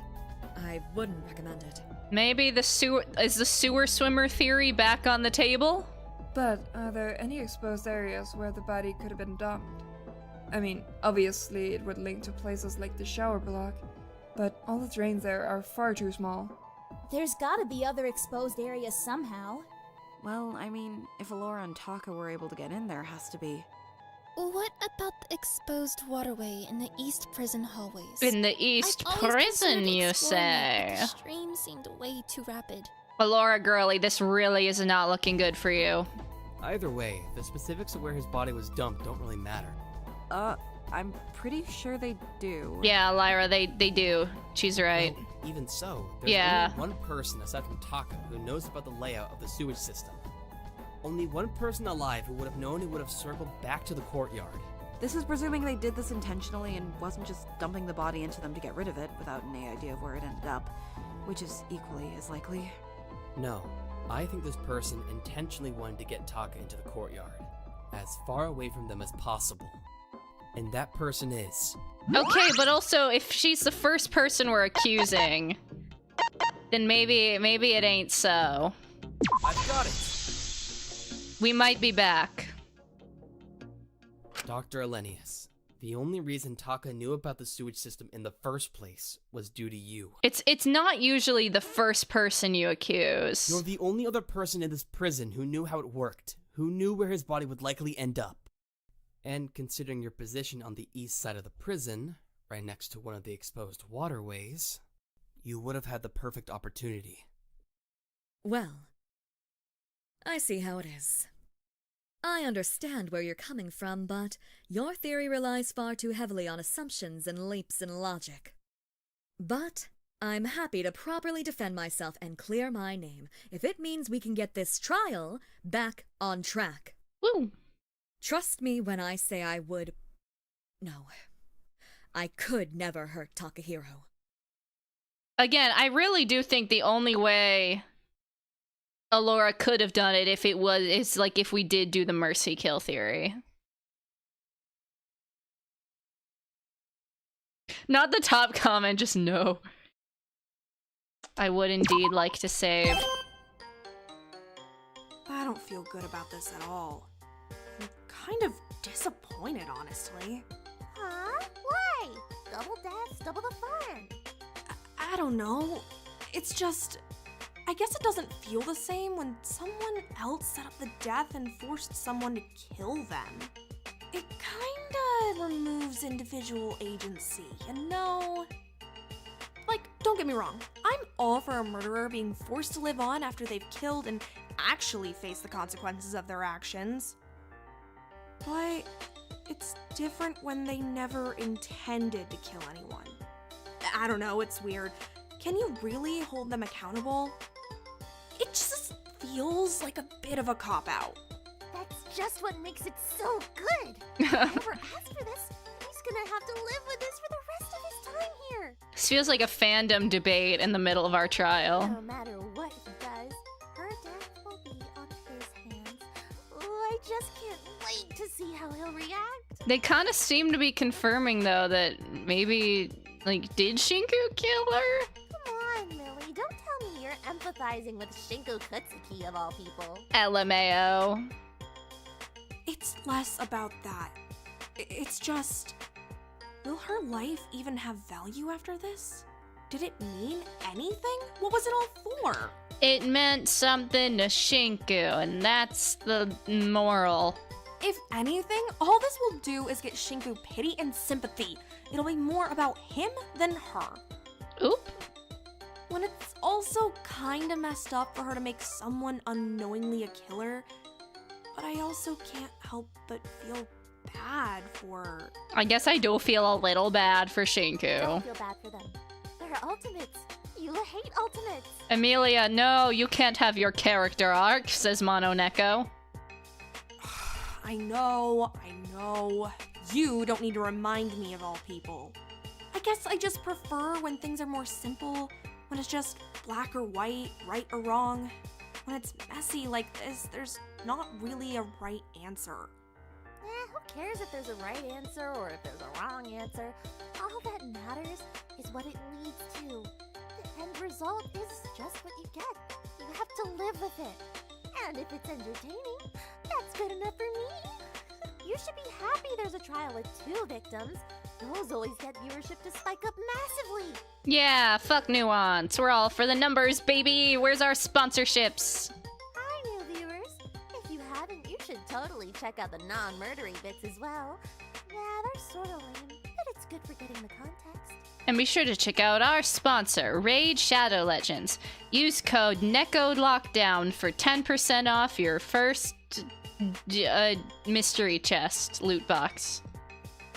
I wouldn't recommend it. Maybe the sewer swimmer theory back on the table? But are there any exposed areas where the body could have been dumped? I mean, obviously it would link to places like the shower block, but all the drains there are far too small. There's gotta be other exposed areas somehow. Well, I mean, if Alora and Taka were able to get in, there has to be. What about the exposed waterway in the East Prison hallways? In the East I've always Prison, considered you exploring it, say? but the stream seemed way too rapid. Alora, girlie, this really is not looking good for you. Either way, the specifics of where his body was dumped don't really matter. I'm pretty sure they do. Yeah, Lyra, they do. She's right. Well, even so, there's Yeah. only one person aside from Taka who knows about the layout of the sewage system. Only one person alive who would have known it would have circled back to the courtyard. This is presuming they did this intentionally and wasn't just dumping the body into them to get rid of it without any idea of where it ended up, which is equally as likely. No, I think this person intentionally wanted to get Taka into the courtyard. as far away from them as possible. And that person is... Okay, but also, if she's the first person we're accusing, then maybe it ain't so. I've got it! We might be back. Dr. Elenius, the only reason Taka knew about the sewage system in the first place was due to you. It's not usually the first person you accuse. You're the only other person in this prison who knew how it worked, who knew where his body would likely end up. And considering your position on the east side of the prison, right next to one of the exposed waterways, you would have had the perfect opportunity. Well, I see how it is. I understand where you're coming from, but your theory relies far too heavily on assumptions and leaps in logic. But I'm happy to properly defend myself and clear my name if it means we can get this trial back on track. Woo! Trust me when I say I would... No. I could never hurt Takahiro. Again, I really do think the only way Alora could have done it is like if we did do the mercy kill theory. Not the top comment, just no. I would indeed like to save. I don't feel good about this at all. I'm kind of disappointed, honestly. Huh? Why? Double deaths, double the fun. I don't know. It's just... I guess it doesn't feel the same when someone else set up the death and forced someone to kill them. It kinda removes individual agency, you know? Like, don't get me wrong. I'm all for a murderer being forced to live on after they've killed and actually face the consequences of their actions. But it's different when they never intended to kill anyone. I don't know, it's weird. Can you really hold them accountable? It just feels like a bit of a cop-out. That's just what makes it so good. Whoever asked for this, he's gonna have to live with this for the rest of his time here. This feels like a fandom debate in the middle of our trial. No matter what he does, her death will be on his hands. Oh, I just can't wait to see how he'll react. They kind of seem to be confirming, though, that maybe, like, did Shinku kill her? Come on, Millie, don't tell me you're empathizing with Shinku Kutsuki of all people. LMAO. It's less about that. It's just... Will her life even have value after this? Did it mean anything? What was it all for? It meant something to Shinku, and that's the moral. If anything, all this will do is get Shinku pity and sympathy. It'll be more about him than her. Oop. When it's also kinda messed up for her to make someone unknowingly a killer, but I also can't help but feel bad for... I guess I do feel a little bad for Shinku. Don't feel bad for them. They're ultimates. You hate ultimates. Amelia, no, you can't have your character arc, says Mono Neko. I know. You don't need to remind me of all people. I guess I just prefer when things are more simple, when it's just black or white, right or wrong. When it's messy like this, there's not really a right answer. Who cares if there's a right answer or if there's a wrong answer? All that matters is what it leads to. The end result is just what you get. You have to live with it. And if it's entertaining, that's good enough for me. You should be happy there's a trial with 2 victims. Those always get viewership to spike up massively. Yeah, fuck nuance. We're all for the numbers, baby. Where's our sponsorships? Hi, new viewers. If you haven't, you should totally check out the non-murdery bits as well. Yeah, they're sort of lame, but it's good for getting the context. And be sure to check out our sponsor, Raid Shadow Legends. Use code NECOLOCKDOWN for 10% off your first mystery chest loot box.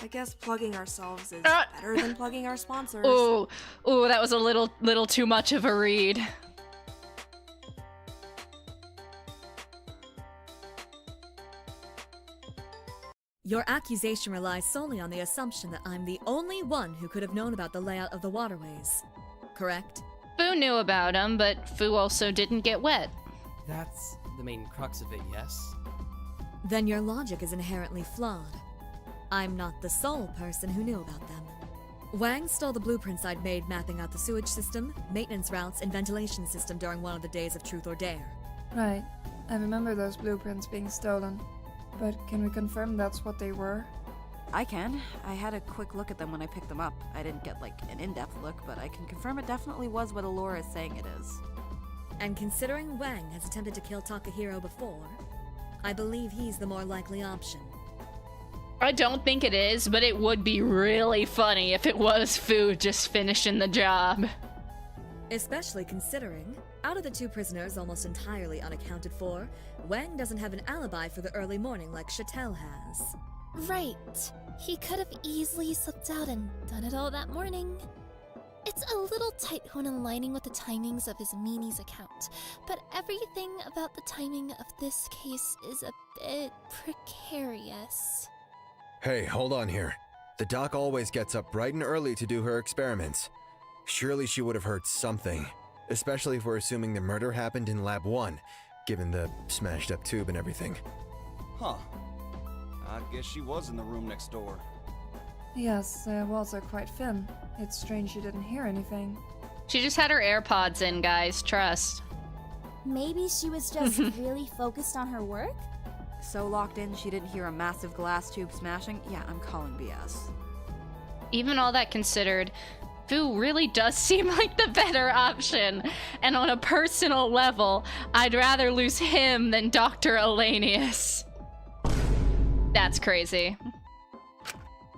I guess plugging ourselves is better than plugging our sponsors. Oh, that was a little too much of a read. Your accusation relies solely on the assumption that I'm the only one who could have known about the layout of the waterways. Correct? Fu knew about him, but Fu also didn't get wet. That's the main crux of it, yes? Then your logic is inherently flawed. I'm not the sole person who knew about them. Wang stole the blueprints I'd made mapping out the sewage system, maintenance routes, and ventilation system during one of the days of Truth or Dare. Right. I remember those blueprints being stolen. But can we confirm that's what they were? I can. I had a quick look at them when I picked them up. I didn't get, like, an in-depth look, but I can confirm it definitely was what Allura is saying it is. And considering Wang has attempted to kill Takahiro before, I believe he's the more likely option. I don't think it is, but it would be really funny if it was Fu just finishing the job. Especially considering, out of the two prisoners almost entirely unaccounted for, Wang doesn't have an alibi for the early morning like Chattel has. Right. He could have easily slipped out and done it all that morning. It's a little tight when aligning with the timings of his Meanie's account, but everything about the timing of this case is a bit precarious. Hey, hold on here. The doc always gets up bright and early to do her experiments. Surely she would have heard something, especially if we're assuming the murder happened in Lab 1, given the smashed up tube and everything. Huh. I guess she was in the room next door. Yes, the walls are quite thin. It's strange you didn't hear anything. She just had her AirPods in, guys. Trust. Maybe she was just really focused on her work? So locked in she didn't hear a massive glass tube smashing? Yeah, I'm calling BS. Even all that considered, Fu really does seem like the better option. And on a personal level, I'd rather lose him than Dr. Elanius. That's crazy.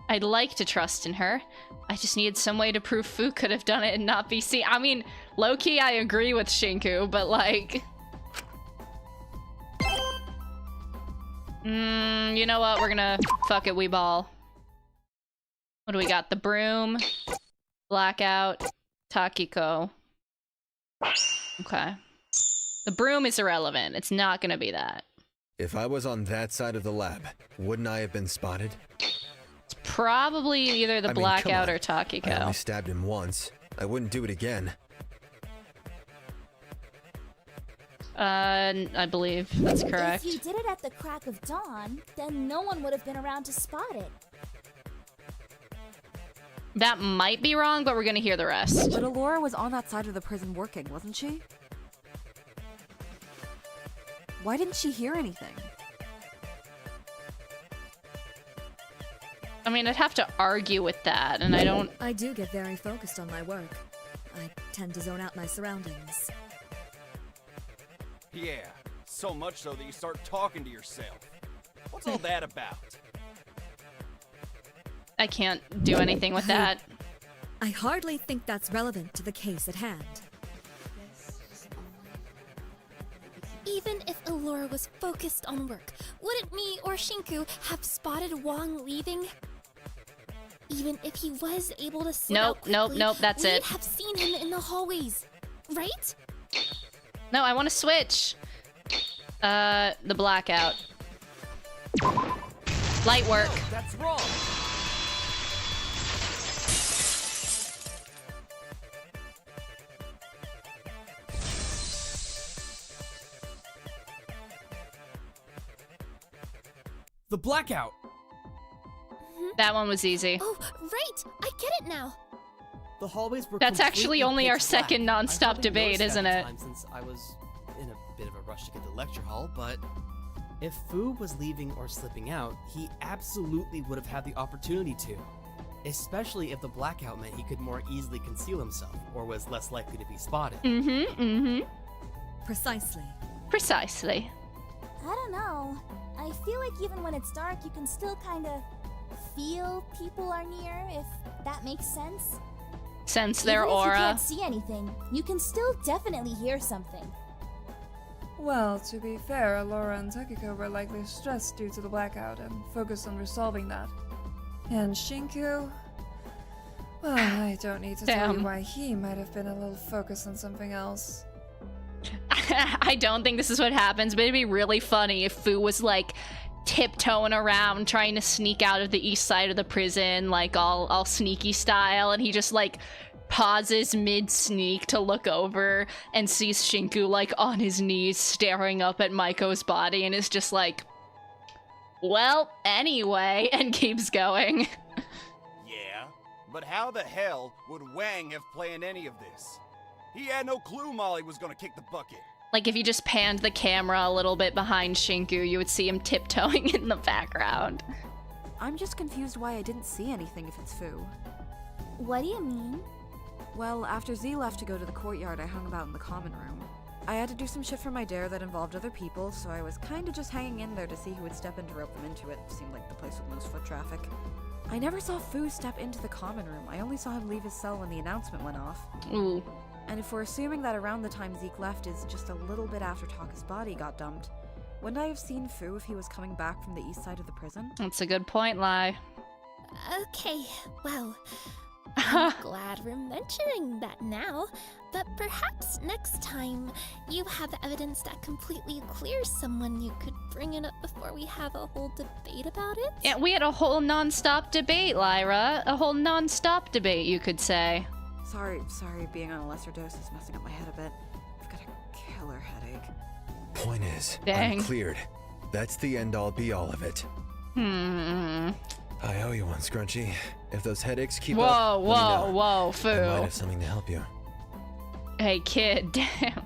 I'd like to trust in her. I just needed some way to prove Fu could have done it and not be seen. I mean, low-key, I agree with Shinku, but like... you know what? We're gonna fuck it, we ball. What do we got? The broom, blackout, Takiko. Okay. The broom is irrelevant. It's not gonna be that. If I was on that side of the lab, wouldn't I have been spotted? It's probably either the blackout or Takiko. I only stabbed him once. I wouldn't do it again. I believe that's correct. If you did it at the crack of dawn, then no one would have been around to spot it. That might be wrong, but we're gonna hear the rest. But Allura was on that side of the prison working, wasn't she? Why didn't she hear anything? I mean, I'd have to argue with that, and I don't... I do get very focused on my work. I tend to zone out my surroundings. Yeah, so much so that you start talking to yourself. What's all that about? I can't do anything with that. I hardly think that's relevant to the case at hand. Even if Allura was focused on work, wouldn't me or Shinku have spotted Wang leaving? Even if he was able to slip out quickly, nope, that's it. we'd have seen him in the hallways, right? No, I want to switch. The blackout. Light work. No, that's wrong. The blackout! That one was easy. Oh, right! I get it now! The hallways were That's actually completely only our pitch black. second I non-stop hardly debate, noticed isn't that it? time since I was in a bit of a rush to get to the lecture hall, but if Fu was leaving or slipping out, he absolutely would have had the opportunity to. Especially if the blackout meant he could more easily conceal himself, or was less likely to be spotted. Precisely. Precisely. I don't know. I feel like even when it's dark, you can still kind of feel people are near, if that makes sense. Sense their Even if you aura. can't see anything, you can still definitely hear something. Well, to be fair, Laura and Takiko were likely stressed due to the blackout and focused on resolving that. And Shinku... Well, I don't need to tell you Damn. why he might have been a little focused on something else. I don't think this is what happens, but it'd be really funny if Fu was like tiptoeing around trying to sneak out of the east side of the prison, like all sneaky style, and he just like pauses mid-sneak to look over and sees Shinku like on his knees staring up at Maiko's body and is just like, Well, anyway, and keeps going. Yeah, but how the hell would Wang have planned any of this? He had no clue Molly was gonna kick the bucket. Like, if you just panned the camera a little bit behind Shinku, you would see him tiptoeing in the background. I'm just confused why I didn't see anything if it's Fu. What do you mean? Well, after Z left to go to the courtyard, I hung about in the common room. I had to do some shit for my dare that involved other people, so I was kinda just hanging in there to see who would step in to rope them into it. Seemed like the place with most foot traffic. I never saw Fu step into the common room. I only saw him leave his cell when the announcement went off. Ooh. And if we're assuming that around the time Zeke left is just a little bit after Taka's body got dumped, wouldn't I have seen Fu if he was coming back from the east side of the prison? That's a good point, Lai. Okay, well, I'm glad we're mentioning that now, but perhaps next time you have evidence that completely clears someone, you could bring it up before we have a whole debate about it? Yeah, we had a whole non-stop debate, Lyra. A whole non-stop debate, you could say. Sorry, being on a lesser dose is messing up my head a bit. I've got a killer headache. Point is, Dang. I'm cleared. That's the end-all be-all of it. I owe you one, Scrunchy. If those headaches keep up, let me know. Whoa, Fu. I might have something to help you. Hey, kid, damn.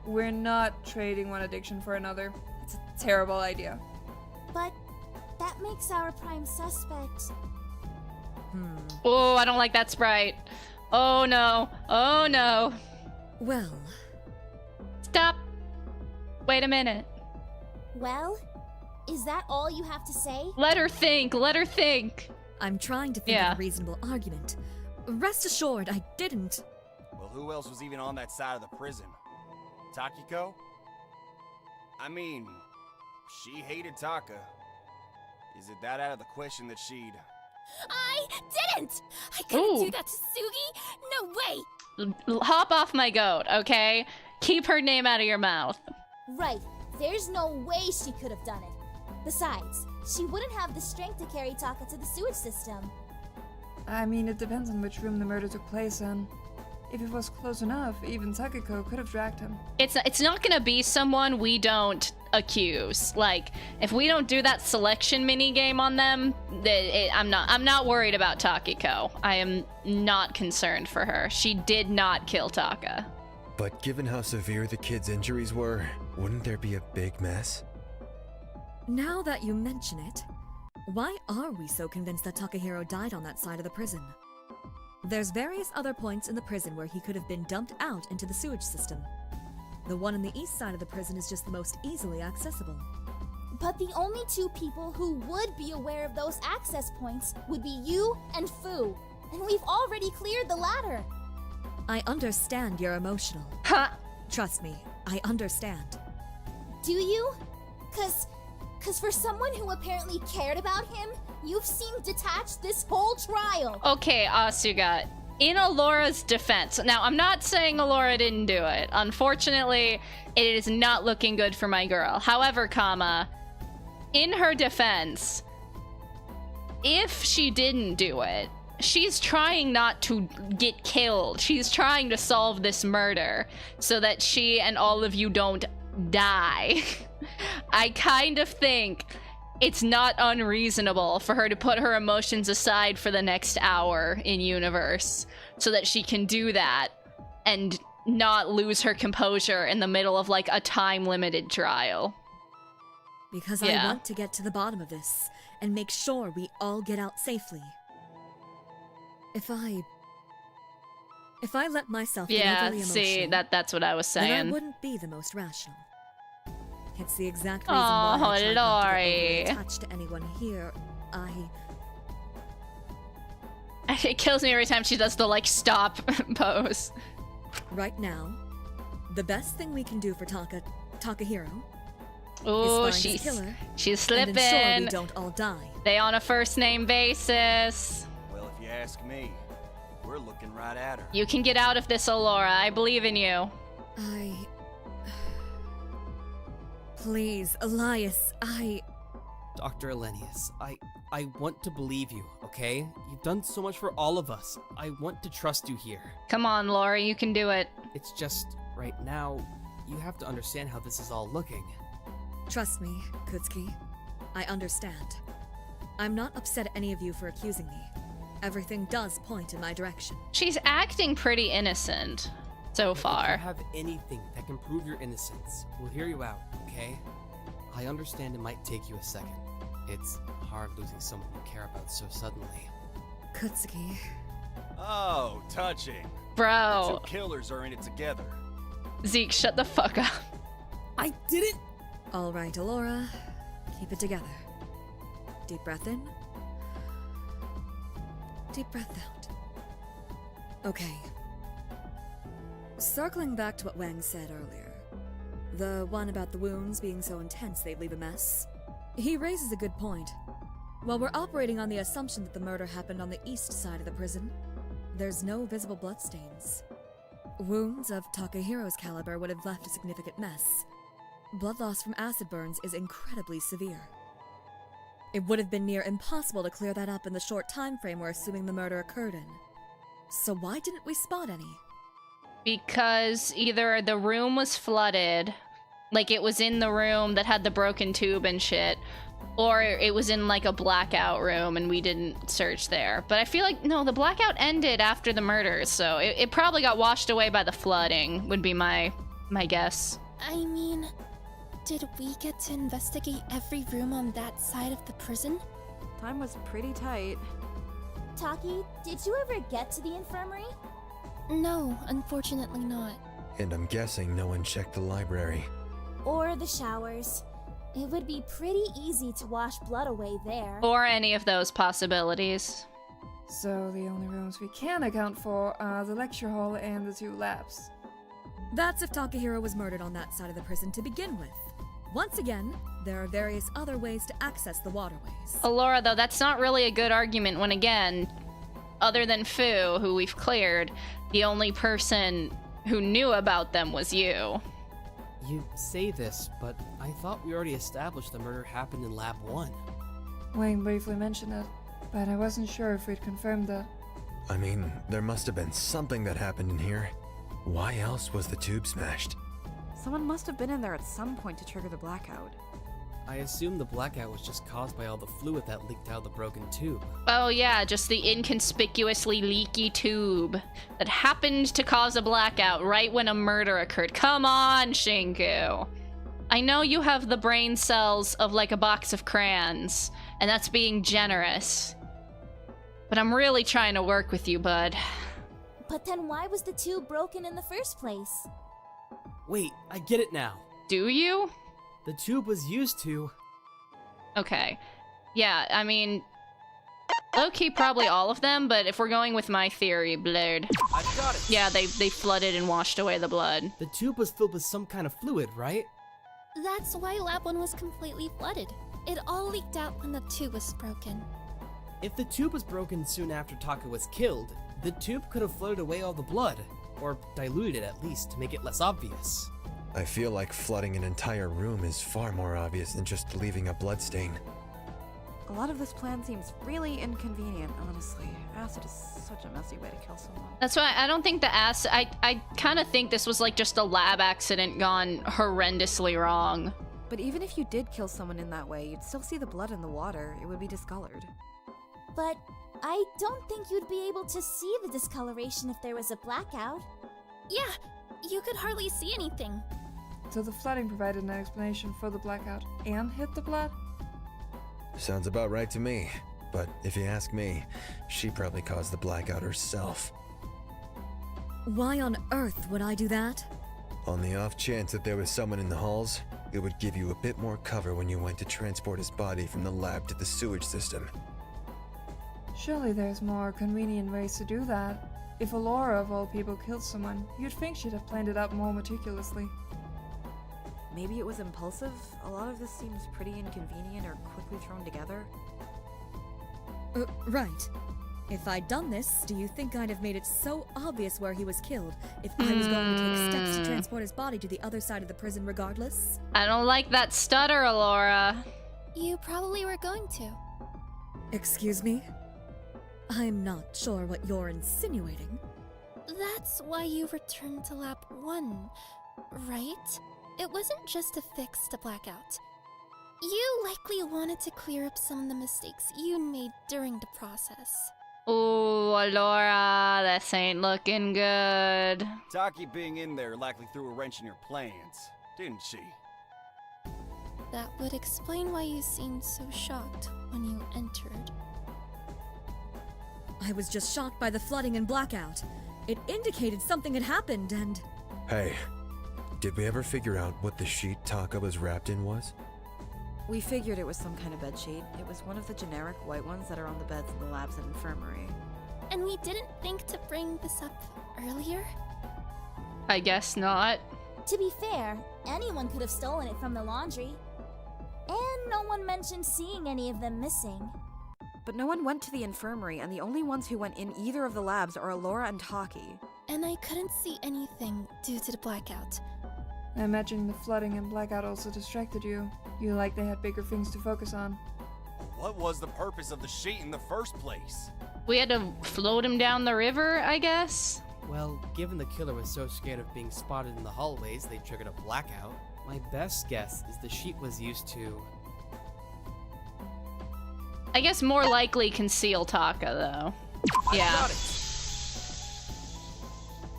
We're not trading one addiction for another. It's a terrible idea. But that makes our prime suspect. Oh, I don't like that sprite. Oh no. Oh no. Well, Stop. Wait a minute. Well, is that all you have to say? Let her think. Let her think. I'm trying to think Yeah. of a reasonable argument. Rest assured, I didn't. Well, who else was even on that side of the prison? Takiko? I mean, she hated Taka. Is it that out of the question that she'd... I didn't! I couldn't Ooh. do that to Sugi! No way! Hop off my goat, okay? Keep her name out of your mouth. Right. There's no way she could have done it. Besides, she wouldn't have the strength to carry Taka to the sewage system. I mean, it depends on which room the murder took place in. If it was close enough, even Takiko could have dragged him. It's not gonna be someone we don't accuse. Like, if we don't do that selection mini game on them, I'm not worried about Takiko. I am not concerned for her. She did not kill Taka. But given how severe the kid's injuries were, wouldn't there be a big mess? Now that you mention it, why are we so convinced that Takahiro died on that side of the prison? There's various other points in the prison where he could have been dumped out into the sewage system. The one on the east side of the prison is just the most easily accessible. But the only two people who would be aware of those access points would be you and Fu. And we've already cleared the latter. I understand you're emotional. Ha! Trust me, I understand. Do you? Cause for someone who apparently cared about him, you've seemed detached this whole trial. Okay, Asuga. In Alora's defense, now I'm not saying Alora didn't do it. Unfortunately, it is not looking good for my girl. However, in her defense, if she didn't do it, she's trying not to get killed. She's trying to solve this murder so that she and all of you don't die. I kind of think it's not unreasonable for her to put her emotions aside for the next hour in universe so that she can do that and not lose her composure in the middle of like a time-limited trial. Because Yeah. I want to get to the bottom of this and make sure we all get out safely. If I let myself get Yeah, overly emotional, see, that's what I was then I saying. wouldn't be the most rational. It's the exact reason Oh, why I try not to get Lori. overly attached to anyone here. It kills me every time she does the like stop pose. Right now, the best thing we can do for Takahiro, Ooh, is find his killer she's and ensure we slipping. don't all die. They on a first name basis. Well, if you ask me, we're looking right at her. You can get out of this, Alora. I believe in you. Please, Elias, Dr. Elenius, I want to believe you, okay? You've done so much for all of us. I want to trust you here. Come on, Laura, you can do it. It's just, right now, you have to understand how this is all looking. Trust me, Kutsuki. I understand. I'm not upset at any of you for accusing me. Everything does point in my direction. She's acting pretty innocent so If you far. have anything that can prove your innocence, we'll hear you out, okay? I understand it might take you a second. It's hard losing someone you care about so suddenly. Kutsuki. Oh, touching. Bro. Two killers are in it together. Zeke, shut the fuck up. I didn't! All right, Alora. Keep it together. Deep breath in. Deep breath out. Okay. Circling back to what Wang said earlier. The one about the wounds being so intense they'd leave a mess. He raises a good point. While we're operating on the assumption that the murder happened on the east side of the prison, there's no visible bloodstains. Wounds of Takahiro's caliber would have left a significant mess. Blood loss from acid burns is incredibly severe. It would have been near impossible to clear that up in the short time frame we're assuming the murder occurred in. So why didn't we spot any? Because either the room was flooded, like it was in the room that had the broken tube and shit, or it was in like a blackout room and we didn't search there. But I feel like, no, the blackout ended after the murders, so it probably got washed away by the flooding, would be my guess. I mean, did we get to investigate every room on that side of the prison? Time was pretty tight. Taki, did you ever get to the infirmary? No, unfortunately not. And I'm guessing no one checked the library. Or the showers. It would be pretty easy to wash blood away there. Or any of those possibilities. So the only rooms we can account for are the lecture hall and the 2 labs. That's if Takahiro was murdered on that side of the prison to begin with. Once again, there are various other ways to access the waterways. Alora, though, that's not really a good argument when, again, other than Fu, who we've cleared, the only person who knew about them was you. You say this, but I thought we already established the murder happened in Lab 1. Wayne briefly mentioned it, but I wasn't sure if we'd confirmed that. I mean, there must have been something that happened in here. Why else was the tube smashed? Someone must have been in there at some point to trigger the blackout. I assume the blackout was just caused by all the fluid that leaked out of the broken tube. Oh yeah, just the inconspicuously leaky tube that happened to cause a blackout right when a murder occurred. Come on, Shinku. I know you have the brain cells of like a box of crayons, and that's being generous. But I'm really trying to work with you, bud. But then why was the tube broken in the first place? Wait, I get it now. Do you? The tube was used to... Okay. Yeah, I mean, low-key probably all of them, but if we're going with my theory, blood. I've got it! Yeah, they flooded and washed away the blood. The tube was filled with some kind of fluid, right? That's why Lab 1 was completely flooded. It all leaked out when the tube was broken. If the tube was broken soon after Taka was killed, the tube could have floated away all the blood, or diluted it at least to make it less obvious. I feel like flooding an entire room is far more obvious than just leaving a bloodstain. A lot of this plan seems really inconvenient, honestly. Acid is such a messy way to kill someone. That's why I don't think the acid... I kind of think this was like just a lab accident gone horrendously wrong. But even if you did kill someone in that way, you'd still see the blood in the water. It would be discolored. But I don't think you'd be able to see the discoloration if there was a blackout. Yeah, you could hardly see anything. So the flooding provided an explanation for the blackout and hid the blood? Sounds about right to me. But if you ask me, she probably caused the blackout herself. Why on earth would I do that? On the off chance that there was someone in the halls, it would give you a bit more cover when you went to transport his body from the lab to the sewage system. Surely there's more convenient ways to do that. If Alora of all people killed someone, you'd think she'd have planned it out more meticulously. Maybe it was impulsive? A lot of this seems pretty inconvenient or quickly thrown together. Right. If I'd done this, do you think I'd have made it so obvious where he was killed if I was going to take steps to transport his body to the other side of the prison regardless? I don't like that stutter, Alora. You probably were going to. Excuse me? I'm not sure what you're insinuating. That's why you returned to Lab 1, right? It wasn't just to fix the blackout. You likely wanted to clear up some of the mistakes you made during the process. Ooh, Laura, this ain't looking good. Taki being in there likely threw a wrench in your plans, didn't she? That would explain why you seemed so shocked when you entered. I was just shocked by the flooding and blackout. It indicated something had happened and... Hey, did we ever figure out what the sheet Taka was wrapped in was? We figured it was some kind of bedsheet. It was one of the generic white ones that are on the beds in the labs and infirmary. And we didn't think to bring this up earlier? I guess not. To be fair, anyone could have stolen it from the laundry. And no one mentioned seeing any of them missing. But no one went to the infirmary, and the only ones who went in either of the labs are Alora and Taki. And I couldn't see anything due to the blackout. I imagine the flooding and blackout also distracted you. You like they had bigger things to focus on. What was the purpose of the sheet in the first place? We had to float him down the river, I guess? Well, given the killer was so scared of being spotted in the hallways, they triggered a blackout. My best guess is the sheet was used to... I guess more likely conceal Taka, though. Yeah. I got it.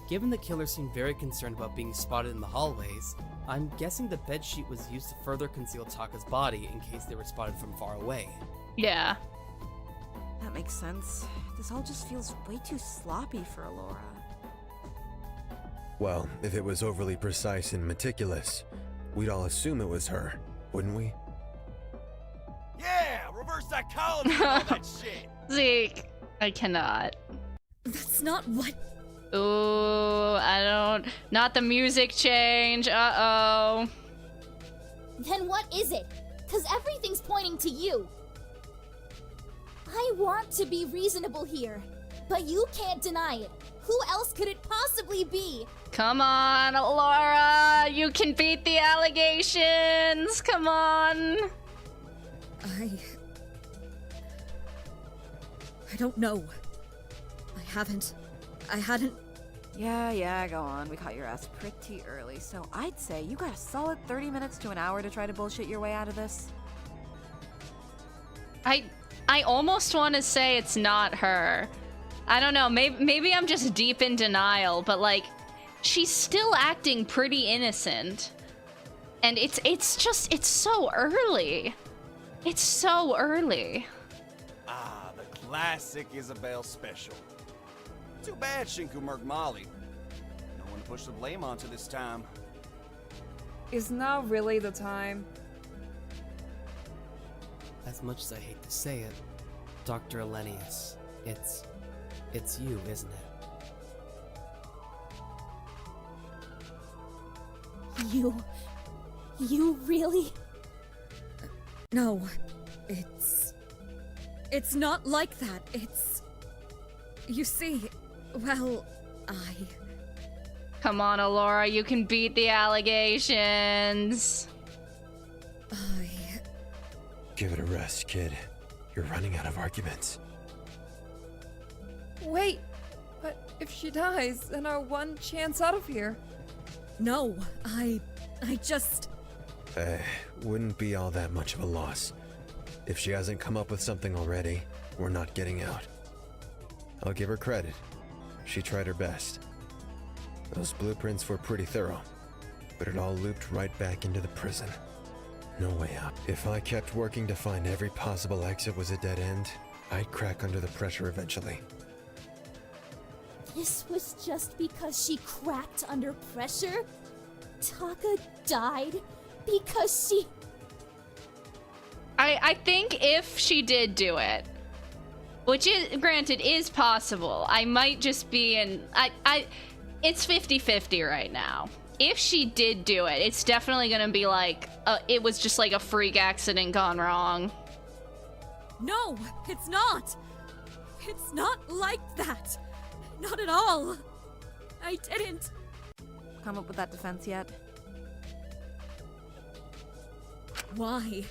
Given the killer seemed very concerned about being spotted in the hallways, I'm guessing the bedsheet was used to further conceal Taka's body in case they were spotted from far away. Yeah. That makes sense. This all just feels way too sloppy for Alora. Well, if it was overly precise and meticulous, we'd all assume it was her, wouldn't we? Yeah, reverse psychology and all that shit. Zeke, I cannot. That's not what... Ooh, I don't... Not the music change, uh-oh. Then what is it? 'Cause everything's pointing to you. I want to be reasonable here, but you can't deny it. Who else could it possibly be? Come on, Laura, you can beat the allegations, come on. I don't know. I hadn't... Yeah, go on. We caught your ass pretty early, so I'd say you got a solid 30 minutes to an hour to try to bullshit your way out of this. I almost want to say it's not her. I don't know, maybe I'm just deep in denial, but like, she's still acting pretty innocent. And it's so early. It's so early. Ah, the classic Isabel special. Too bad Shinku murked Molly. No one to push the blame onto this time. Is now really the time? As much as I hate to say it, Dr. Elenius, it's you, isn't it? You really? No, it's not like that. You see, well, Come on, Alora, you can beat the allegations. Give it a rest, kid. You're running out of arguments. Wait, but if she dies, then our one chance out of here. No, I just... Wouldn't be all that much of a loss. If she hasn't come up with something already, we're not getting out. I'll give her credit. She tried her best. Those blueprints were pretty thorough, but it all looped right back into the prison. No way out. If I kept working to find every possible exit was a dead end, I'd crack under the pressure eventually. This was just because she cracked under pressure? Taka died because she... I think if she did do it, which is, granted, is possible, I might just be in... It's 50-50 right now. If she did do it, it's definitely gonna be like, it was just like a freak accident gone wrong. No, it's not! It's not like that! Not at all! I didn't... Come up with that defense yet? Why?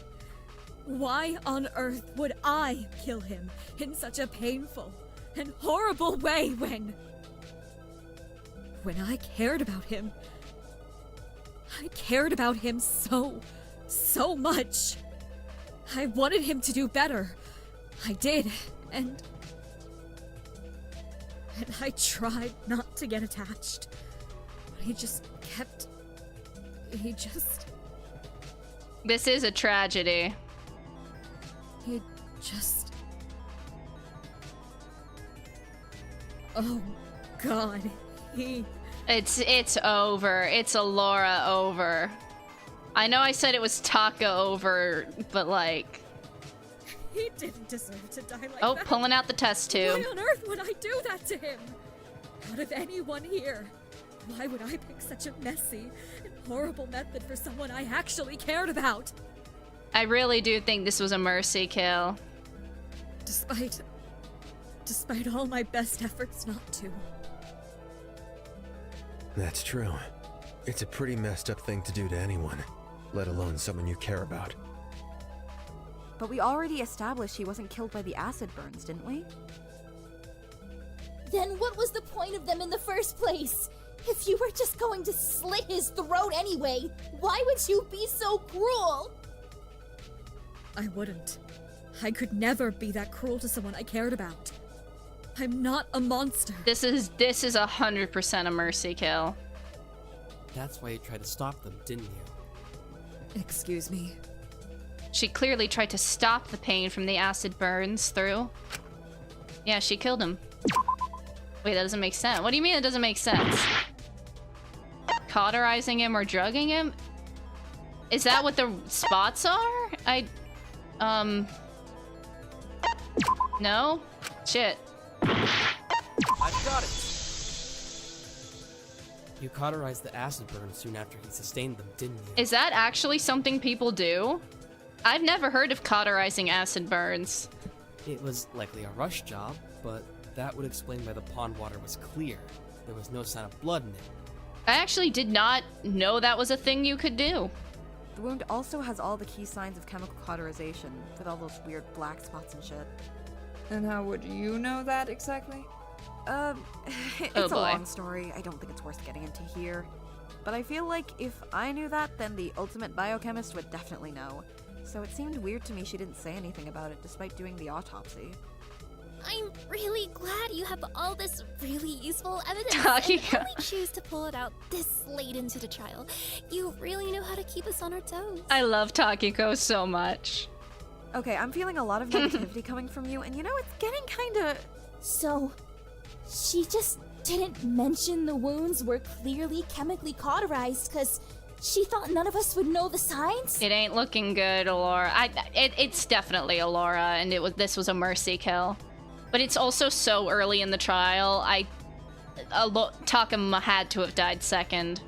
Why on earth would I kill him in such a painful and horrible way when I cared about him? I cared about him so much. I wanted him to do better. I did, and I tried not to get attached. But he just kept... This is a tragedy. He just... Oh, God. It's over. It's Alora over. I know I said it was Taka over, but like... He didn't deserve to die like Oh, that. pulling out the test tube. Why on earth would I do that to him? Out of anyone here, why would I pick such a messy and horrible method for someone I actually cared about? I really do think this was a mercy kill. Despite all my best efforts not to. That's true. It's a pretty messed up thing to do to anyone, let alone someone you care about. But we already established he wasn't killed by the acid burns, didn't we? Then what was the point of them in the first place? If you were just going to slit his throat anyway, why would you be so cruel? I wouldn't. I could never be that cruel to someone I cared about. I'm not a monster. This is 100% a mercy kill. That's why you tried to stop them, didn't you? Excuse me. She clearly tried to stop the pain from the acid burns through. Yeah, she killed him. Wait, that doesn't make sense. What do you mean it doesn't make sense? Cauterizing him or drugging him? Is that what the spots are? No? Shit. I've got it! You cauterized the acid burn soon after he sustained them, didn't you? Is that actually something people do? I've never heard of cauterizing acid burns. It was likely a rush job, but that would explain why the pond water was clear. There was no sign of blood in it. I actually did not know that was a thing you could do. The wound also has all the key signs of chemical cauterization, with all those weird black spots and shit. And how would you know that exactly? It's a long story. I don't think it's worth getting into here. But I feel like if I knew that, then the ultimate biochemist would definitely know. So it seemed weird to me she didn't say anything about it despite doing the autopsy. I'm really glad you have all this really useful evidence Talking and only choose to pull it out this late into the trial. You really know how to keep us on our toes. I love Takiko so much. Okay, I'm feeling a lot of negativity coming from you, and you know, it's getting kinda... So, she just didn't mention the wounds were clearly chemically cauterized because she thought none of us would know the signs? It ain't looking good, Alora. It's definitely Alora, and this was a mercy kill. But it's also so early in the trial. Taka had to have died second.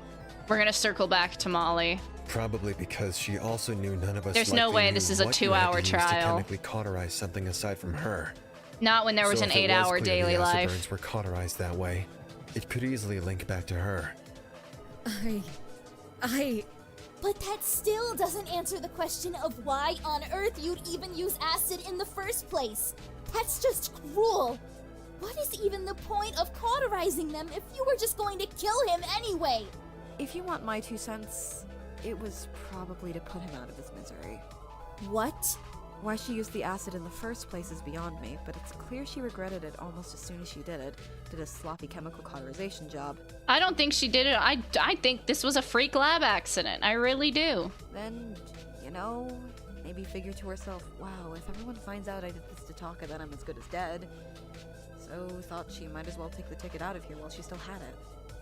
We're gonna circle back to Molly. Probably because she also knew none of us. There's no way this is a 2-hour trial. To chemically cauterize something aside from her. Not when there was an 8-hour daily the acid life. burns were cauterized that way. It could easily link back to her. But that still doesn't answer the question of why on earth you'd even use acid in the first place. That's just cruel. What is even the point of cauterizing them if you were just going to kill him anyway? If you want my 2 cents, it was probably to put him out of his misery. What? Why she used the acid in the first place is beyond me, but it's clear she regretted it almost as soon as she did it. Did a sloppy chemical cauterization job. I don't think she did it. I think this was a freak lab accident. I really do. Then, you know, maybe figure to herself, wow, if everyone finds out I did this to Taka, then I'm as good as dead. So thought she might as well take the ticket out of here while she still had it.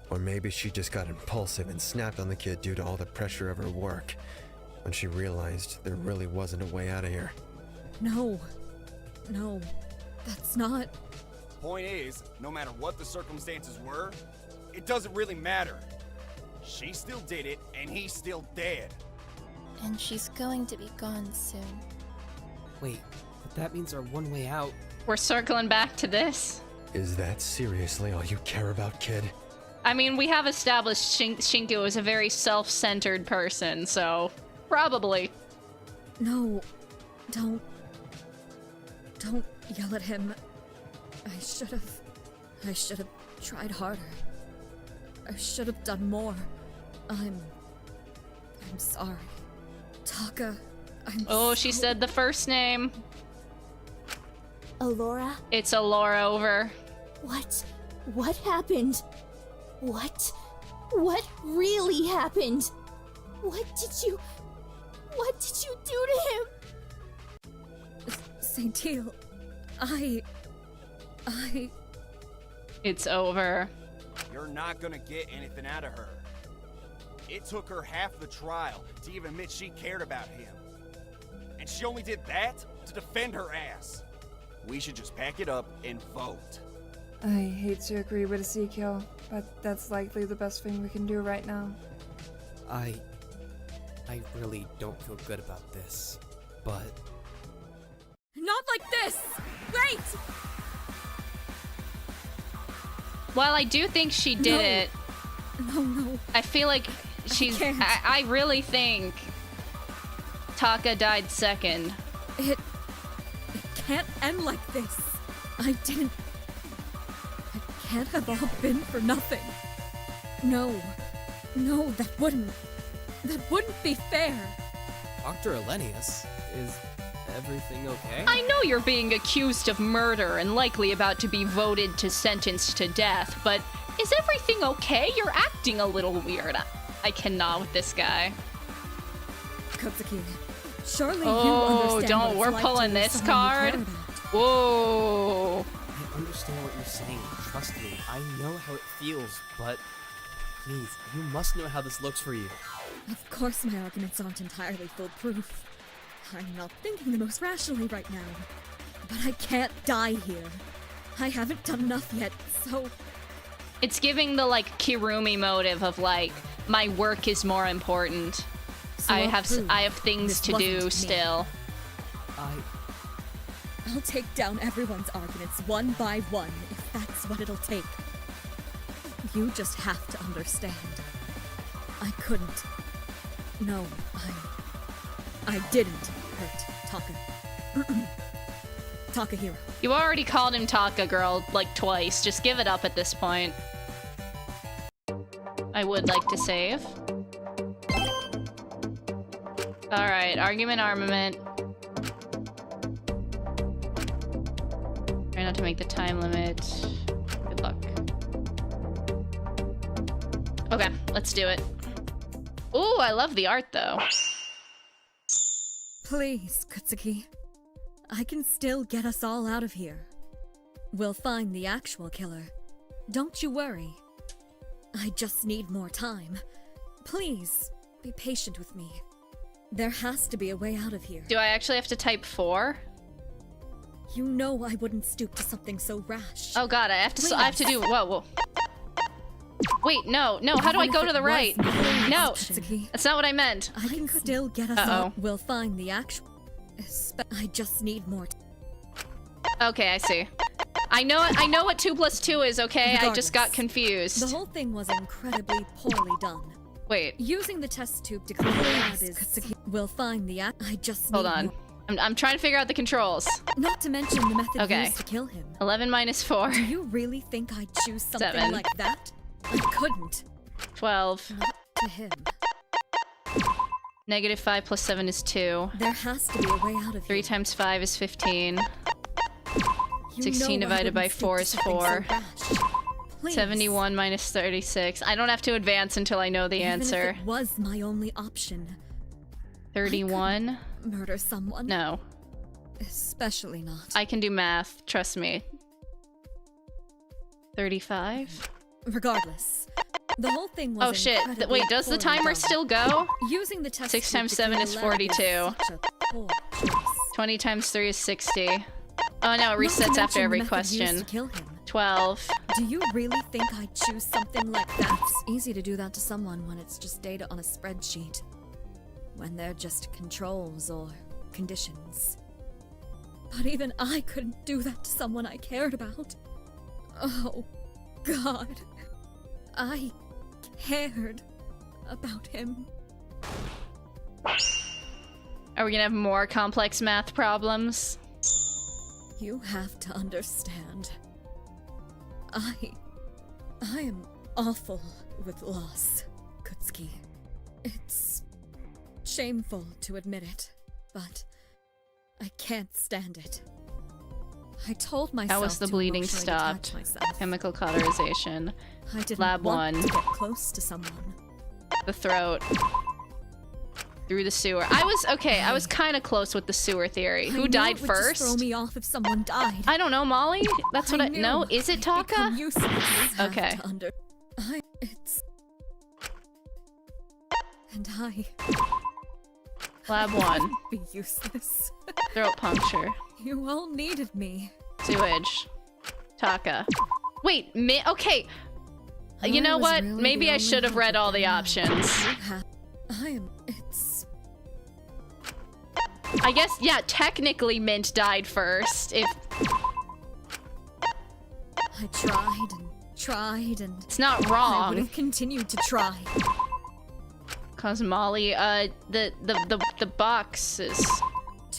Or maybe she just got impulsive and snapped on the kid due to all the pressure of her work, when she realized there really wasn't a way out of here. No, that's not... Point is, no matter what the circumstances were, it doesn't really matter. She still did it, and he's still dead. And she's going to be gone soon. Wait, but that means our one way out... We're circling back to this. Is that seriously all you care about, kid? I mean, we have established Shinko is a very self-centered person, so probably. No, don't yell at him. I should have tried harder. I should have done more. I'm sorry. Taka, Oh, she said the first name. Alora? It's Alora over. What happened? What really happened? What did you do to him? Saint-Teal, It's over. You're not gonna get anything out of her. It took her half the trial to even admit she cared about him. And she only did that to defend her ass. We should just pack it up and vote. I hate to agree with Ezekiel, but that's likely the best thing we can do right now. I really don't feel good about this, but... Not like this! Wait! While I do think she did it, No. I feel like she's... I really think Taka died second. It can't end like this. It can't have all been for nothing. No, that wouldn't be fair. Dr. Elenius, is everything okay? I know you're being accused of murder and likely about to be voted to sentence to death, but is everything okay? You're acting a little weird. I cannot with this guy. Kotsuki, surely you Oh, understand don't. what We're it's like to pulling lose this someone you card. care about. Whoa. I understand what you're saying. Trust me, I know how it feels, but please, you must know how this looks for you. Of course my arguments aren't entirely foolproof. I'm not thinking the most rationally right now. But I can't die here. I haven't done enough yet, so... It's giving the, like, Kirumi motive of, like, my work is more important. So I I'll have things this to wasn't do me. still. I'll take down everyone's arguments one by one, if that's what it'll take. You just have to understand. I couldn't. No, I didn't hurt Taka. Takahiro. You already called him Taka Girl, like, twice. Just give it up at this point. I would like to save. Alright, argument armament. Try not to make the time limit. Good luck. Okay, let's do it. Ooh, I love the art, though. Please, Kutsuki. I can still get us all out of here. We'll find the actual killer. Don't you worry. I just need more time. Please, be patient with me. There has to be a way out of here. Do I actually have to type 4? You know I wouldn't stoop to something so rash. Oh god, I have to do- whoa. Wait, no, how do I go to the right? No, that's not what I meant. I can still get us Uh-oh. all. We'll find the actual... I just need more Okay, I see. I know what 2 plus 2 is, okay? I just got The confused. whole thing was incredibly poorly done. Wait, Using the test tube to clear out his... We'll find the I just hold need on. more- I'm trying to figure out the controls. Not to mention the method Okay. used to kill him. 11 minus 4. Do you really think I'd choose something 7. like that? I couldn't. 12. Not to him. Negative 5 plus 7 is 2. There has to be a way out of 3 here. times 5 is 15. You 16 know I divided by wouldn't stoop 4 to is something so 4. rash. Please. 71 minus 36. I don't have to advance until I know the Even answer. if it was my only option. 31? Murder someone. No. Especially not. I can do math, trust me. 35? Regardless, the whole thing was Oh shit, incredibly wait, does the poorly timer done. still go? Using the test 6 tube times to 7 clear is the lab 42. such a poor choice. 20 times 3 is 60. Oh no, it Not to resets after mention every the method used question. to kill him. 12. Do you really think I'd choose something like that? It's easy to do that to someone when it's just data on a spreadsheet. When they're just controls or conditions. But even I couldn't do that to someone I cared about. Oh, God. I cared about him. Are we gonna have more complex math problems? You have to understand. I am awful with loss, Kutsuki. It's shameful to admit it, but I can't stand it. I told myself How was the to bleeding emotionally stopped? detach myself. Chemical cauterization. I didn't Lab want 1. to get close to someone. The throat. Through the sewer. I was kind of close with the sewer theory. I Who knew died it would just first? throw me off if someone died. I don't know, Molly. That's what I knew no. Is it I'd become Taka? useless. Okay. It's and I Lab 1. be useless. Throat puncture. You all needed me. Sewage. Taka. Wait, okay. You I know was what? really Maybe the I only should have read all the hope options. I guess, yeah, technically Mint died first. If I tried and tried and it's not I wrong. would have continued to try. Cause Molly, the box is...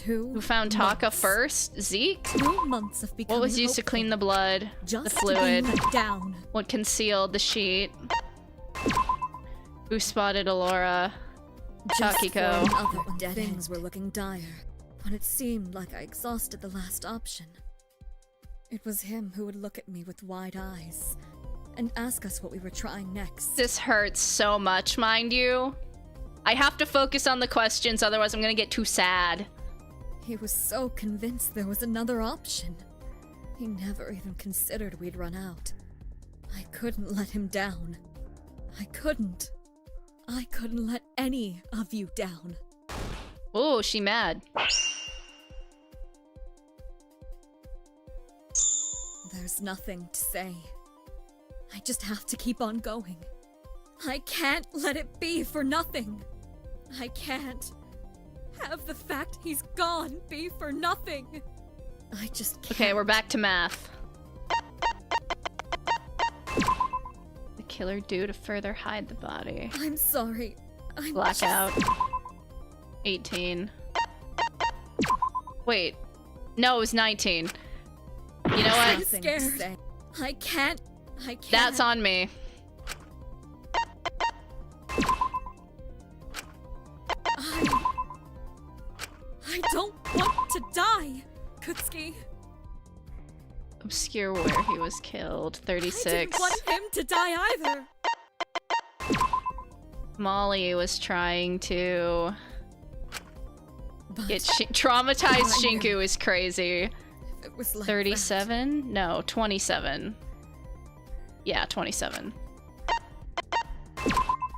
Who found Taka first? Zeke? 2 months of becoming What was used to hopeful. clean the blood? Just the to be fluid? let down. What concealed the sheet? Who spotted Alora? Just Takiko. for another dead things were looking dire when it seemed like I exhausted the last option. It was him who would look at me with wide eyes and ask us what we were trying next. This hurts so much, mind you. I have to focus on the questions, otherwise I'm gonna get too sad. He was so convinced there was another option. He never even considered we'd run out. I couldn't let him down. I couldn't let any of you down. Oh, she mad. There's nothing to say. I just have to keep on going. I can't let it be for nothing. I can't have the fact he's gone be for nothing. I just can't. Okay, we're back to math. The killer due to further hide the body. I'm sorry. I'm Blackout. 18. Wait. No, it was 19. You know I'm what? scared. I can't. That's on me. I don't want to die, Kutsuki. Obscure where he was killed. 36. I didn't want him to die either. Molly was trying to get traumatized. Shinku is crazy. It was like 37? No, 27. Yeah, 27.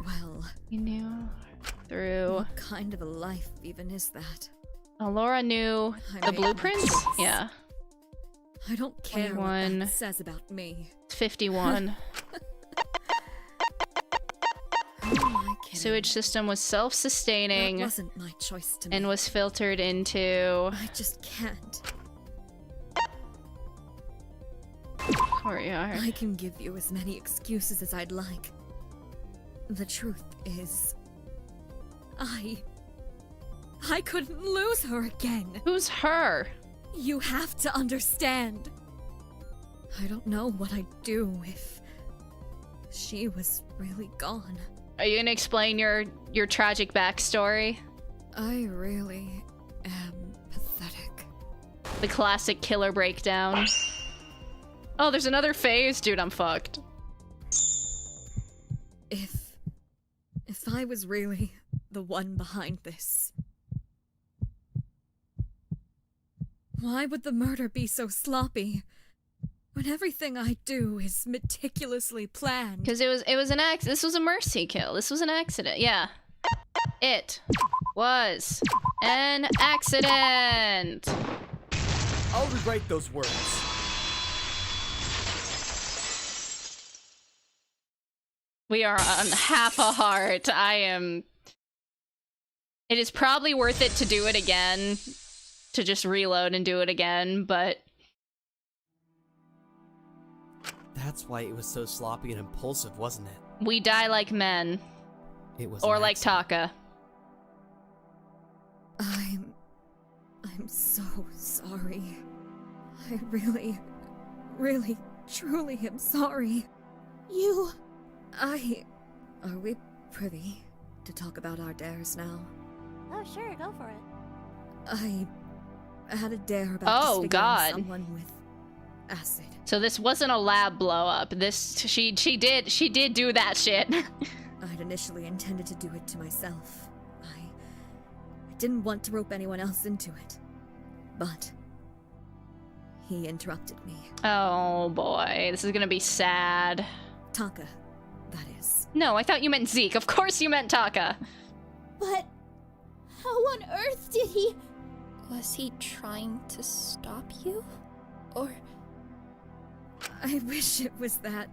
Well, you knew through. What kind of a life even is that? Alora knew the blueprints? Yeah. I don't care 21. what that says about me. 51. Sewage system was self-sustaining. That wasn't my choice to make. And was filtered into... I just can't. Courtyard. I can give you as many excuses as I'd like. The truth is... I couldn't lose her again. Who's her? You have to understand. I don't know what I'd do if she was really gone. Are you gonna explain your tragic backstory? I really am pathetic. The classic killer breakdown. Oh, there's another phase? Dude, I'm fucked. If I was really the one behind this, why would the murder be so sloppy when everything I do is meticulously planned? Because it was an accident. This was a mercy kill. This was an accident. Yeah. It was an accident. I'll rewrite those words. We are on half a heart. It is probably worth it to do it again. To just reload and do it again, but... That's why it was so sloppy and impulsive, wasn't it? We die like men. It was. Or like Taka. I'm so sorry. I really, truly am sorry. Are we privy to talk about our dares now? Oh, sure, go for it. I had a dare about Oh, disfiguring God. someone with acid. So this wasn't a lab blow up. She did do that shit. I'd initially intended to do it to myself. I didn't want to rope anyone else into it. But he interrupted me. Oh boy, this is gonna be sad. Taka, that is. No, I thought you meant Zeke. Of course you meant Taka. But how on earth did he? Was he trying to stop you? Or... I wish it was that.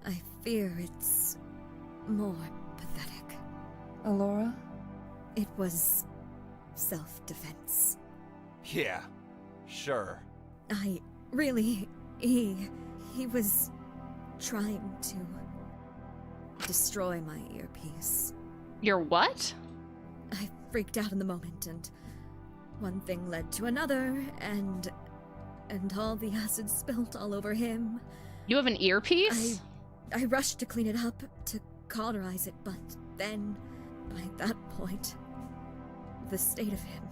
I fear it's more pathetic. Alora? It was self-defense. Yeah, sure. I really... He was trying to destroy my earpiece. Your what? I freaked out in the moment, and one thing led to another, and all the acid spilled all over him. You have an earpiece? I rushed to clean it up, to cauterize it, but then, by that point, the state of him.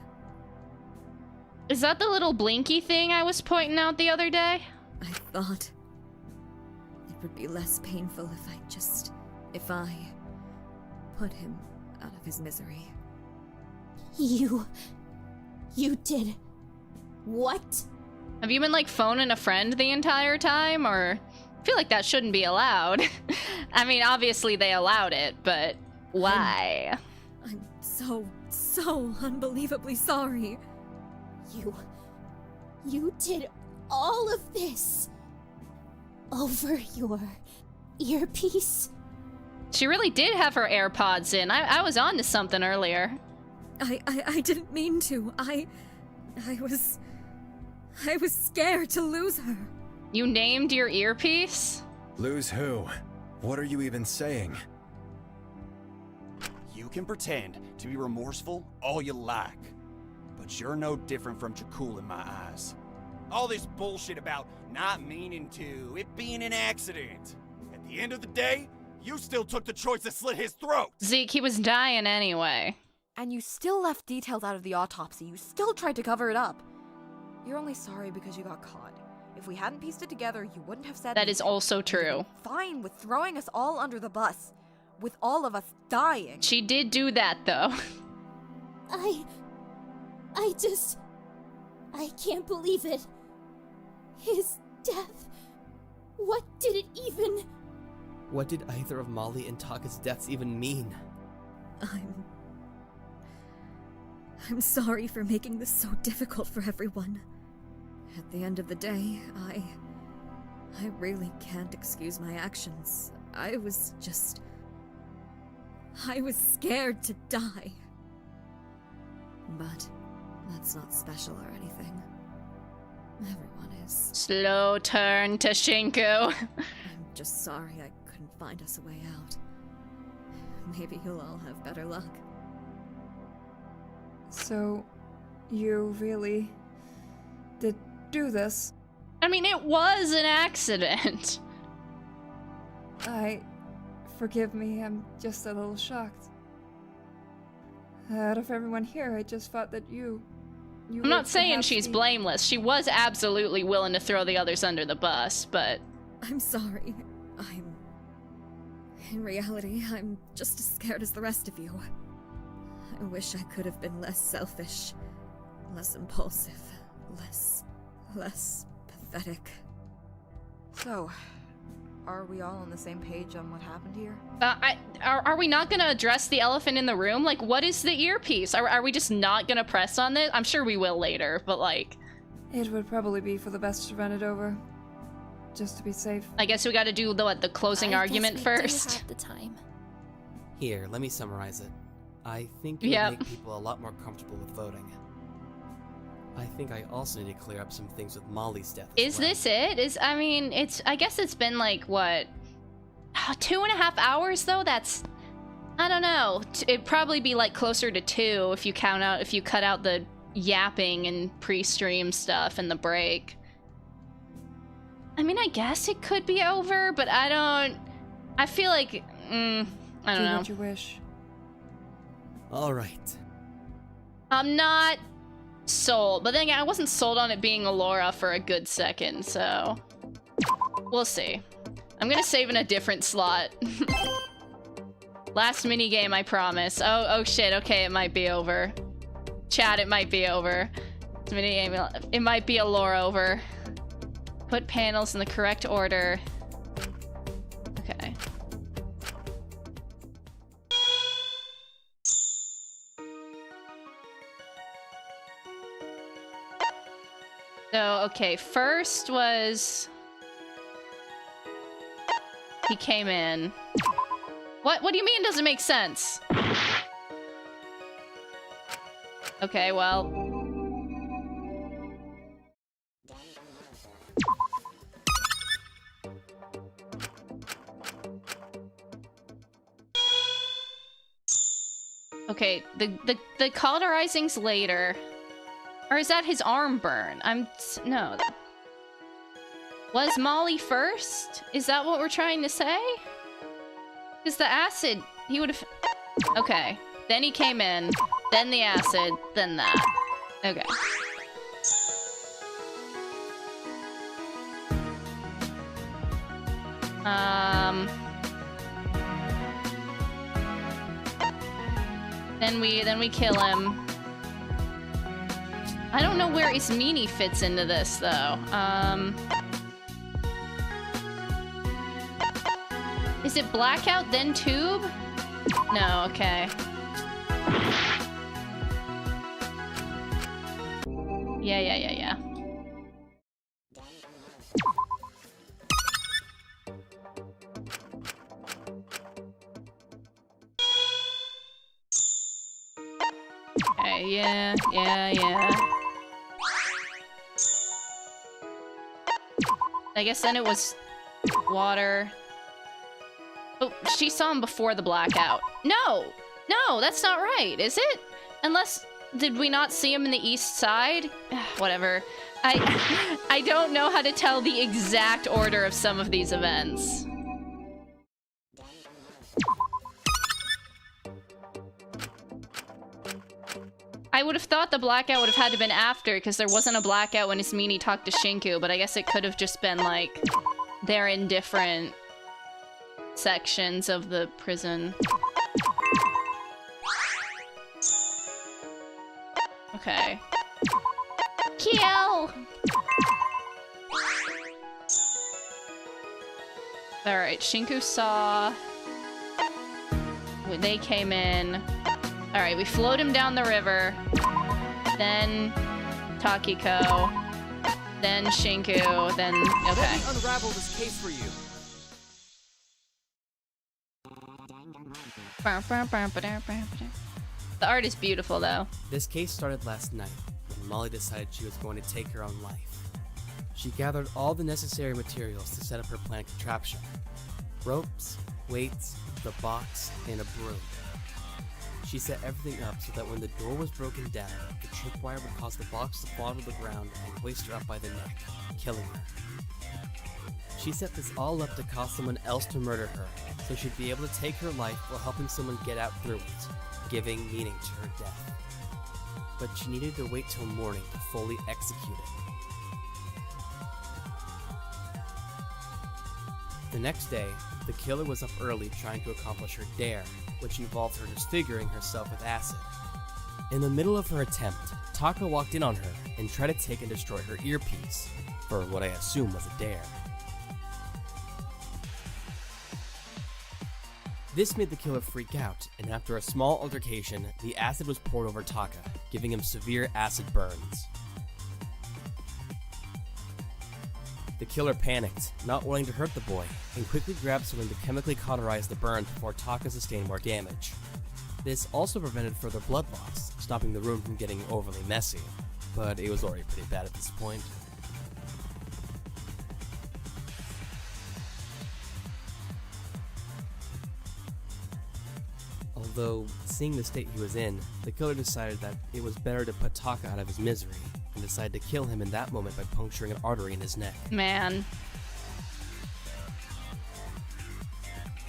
Is that the little blinky thing I was pointing out the other day? I thought it would be less painful if I put him out of his misery. You did what? Have you been like phoning a friend the entire time, or... I feel like that shouldn't be allowed. I mean, obviously they allowed it, but why? I'm so unbelievably sorry. You did all of this over your earpiece? She really did have her AirPods in. I was on to something earlier. I didn't mean to. I was scared to lose her. You named your earpiece? Lose who? What are you even saying? You can pretend to be remorseful all you like, but you're no different from Jakul in my eyes. All this bullshit about not meaning to, it being an accident. At the end of the day, you still took the choice to slit his throat. Zeke, he was dying anyway. And you still left details out of the autopsy. You still tried to cover it up. You're only sorry because you got caught. If we hadn't pieced it together, you wouldn't have said That is also true. Fine with throwing us all under the bus. With all of us dying. She did do that, though. I can't believe it. His death. What did it even... What did either of Molly and Taka's deaths even mean? I'm sorry for making this so difficult for everyone. At the end of the day, I really can't excuse my actions. I was scared to die. But that's not special or anything. Everyone is. Slow turn to Shinku. I'm just sorry I couldn't find us a way out. Maybe you'll all have better luck. So, you really did do this? I mean, it was an accident. Forgive me, I'm just a little shocked. Out of everyone here, I just thought that you I'm not saying perhaps she's be- blameless. She was absolutely willing to throw the others under the bus, but... I'm sorry. In reality, I'm just as scared as the rest of you. I wish I could have been less selfish, less impulsive, less pathetic. So, are we all on the same page on what happened here? Are we not gonna address the elephant in the room? Like, what is the earpiece? Are we just not gonna press on this? I'm sure we will later, but like... It would probably be for the best to run it over. Just to be safe. I guess we gotta do the closing argument first. Do have the time. Here, let me summarize it. I think it would make people a lot more comfortable with voting. I think I also need to clear up some things with Molly's death. Is this it? I guess it's been like, what? 2.5 hours though? That's, I don't know. It'd probably be like closer to 2 if you cut out the yapping and pre-stream stuff and the break. I mean, I guess it could be over, but I feel like, I don't know. Do what you wish. Alright. I'm not sold, but then again, I wasn't sold on it being Alora for a good second, so we'll see. I'm gonna save in a different slot. Last minigame, I promise. Oh shit, okay, it might be over. Chat, it might be over. This minigame, it might be Alora over. Put panels in the correct order. Okay. So, okay, first was... he came in. What do you mean doesn't make sense? Okay, well... okay, the cauterizing's later. Or is that his arm burn? No. Was Molly first? Is that what we're trying to say? Because the acid, he would have... okay. Then he came in, then the acid, then that. Okay. Then we kill him. I don't know where Ismini fits into this, though. Is it blackout, then tube? No, okay. Yeah. Okay, yeah. I guess then it was water. Oh, she saw him before the blackout. No, that's not right, is it? Unless, did we not see him in the east side? Whatever. I don't know how to tell the exact order of some of these events. I would have thought the blackout would have had to been after, because there wasn't a blackout when Ismini talked to Shinku, but I guess it could have just been like they're in different sections of the prison. Okay. Kill! Alright, Shinku saw... they came in. Alright, we float him down the river. Then Takiko. Then Shinku. Then... okay. Let me unravel this case for you. The art is beautiful, though. This case started last night, when Molly decided she was going to take her own life. She gathered all the necessary materials to set up her planned contraption. Ropes, weights, the box, and a broom. She set everything up so that when the door was broken down, the tripwire would cause the box to fall to the ground and hoist her up by the neck, killing her. She set this all up to cause someone else to murder her, so she'd be able to take her life while helping someone get out through it, giving meaning to her death. But she needed to wait till morning to fully execute it. The next day, the killer was up early trying to accomplish her dare, which involved her disfiguring herself with acid. In the middle of her attempt, Taka walked in on her and tried to take and destroy her earpiece, for what I assume was a dare. This made the killer freak out, and after a small altercation, the acid was poured over Taka, giving him severe acid burns. The killer panicked, not wanting to hurt the boy, and quickly grabbed someone to chemically cauterize the burns before Taka sustained more damage. This also prevented further blood loss, stopping the room from getting overly messy, but it was already pretty bad at this point. Although, seeing the state he was in, the killer decided that it was better to put Taka out of his misery, and decided to kill him in that moment by puncturing an artery in his neck. Man.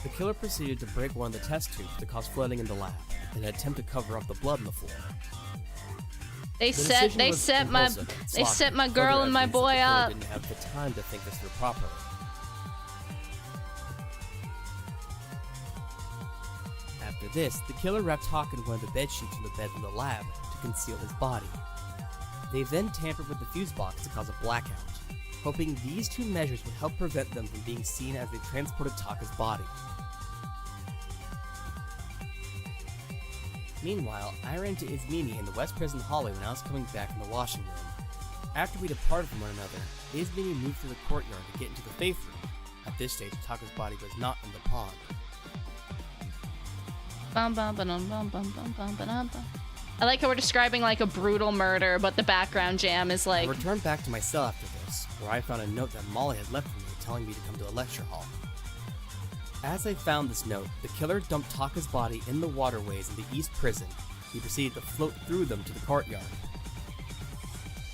The killer proceeded to break one of the test tubes to cause flooding in the lab, in an attempt to cover up the blood on the floor. They The set decision they was set my impulsive and they sloppy, set my further girl and my evidence that boy the killer up. didn't have the time to think this through properly. After this, the killer wrapped Hawk in one of the bed sheets from the bed in the lab to conceal his body. They then tampered with the fuse box to cause a blackout, hoping these two measures would help prevent them from being seen as they transported Taka's body. Meanwhile, I ran into Ismini in the West Prison hallway when I was coming back from the washing room. After we departed from one another, Ismini moved through the courtyard to get into the faith room. At this stage, Taka's body was not in the pond. I like how we're describing like a brutal murder, but the background jam is like. I returned back to my cell after this, where I found a note that Molly had left for me telling me to come to a lecture hall. As I found this note, the killer dumped Taka's body in the waterways in the East Prison. He proceeded to float through them to the courtyard.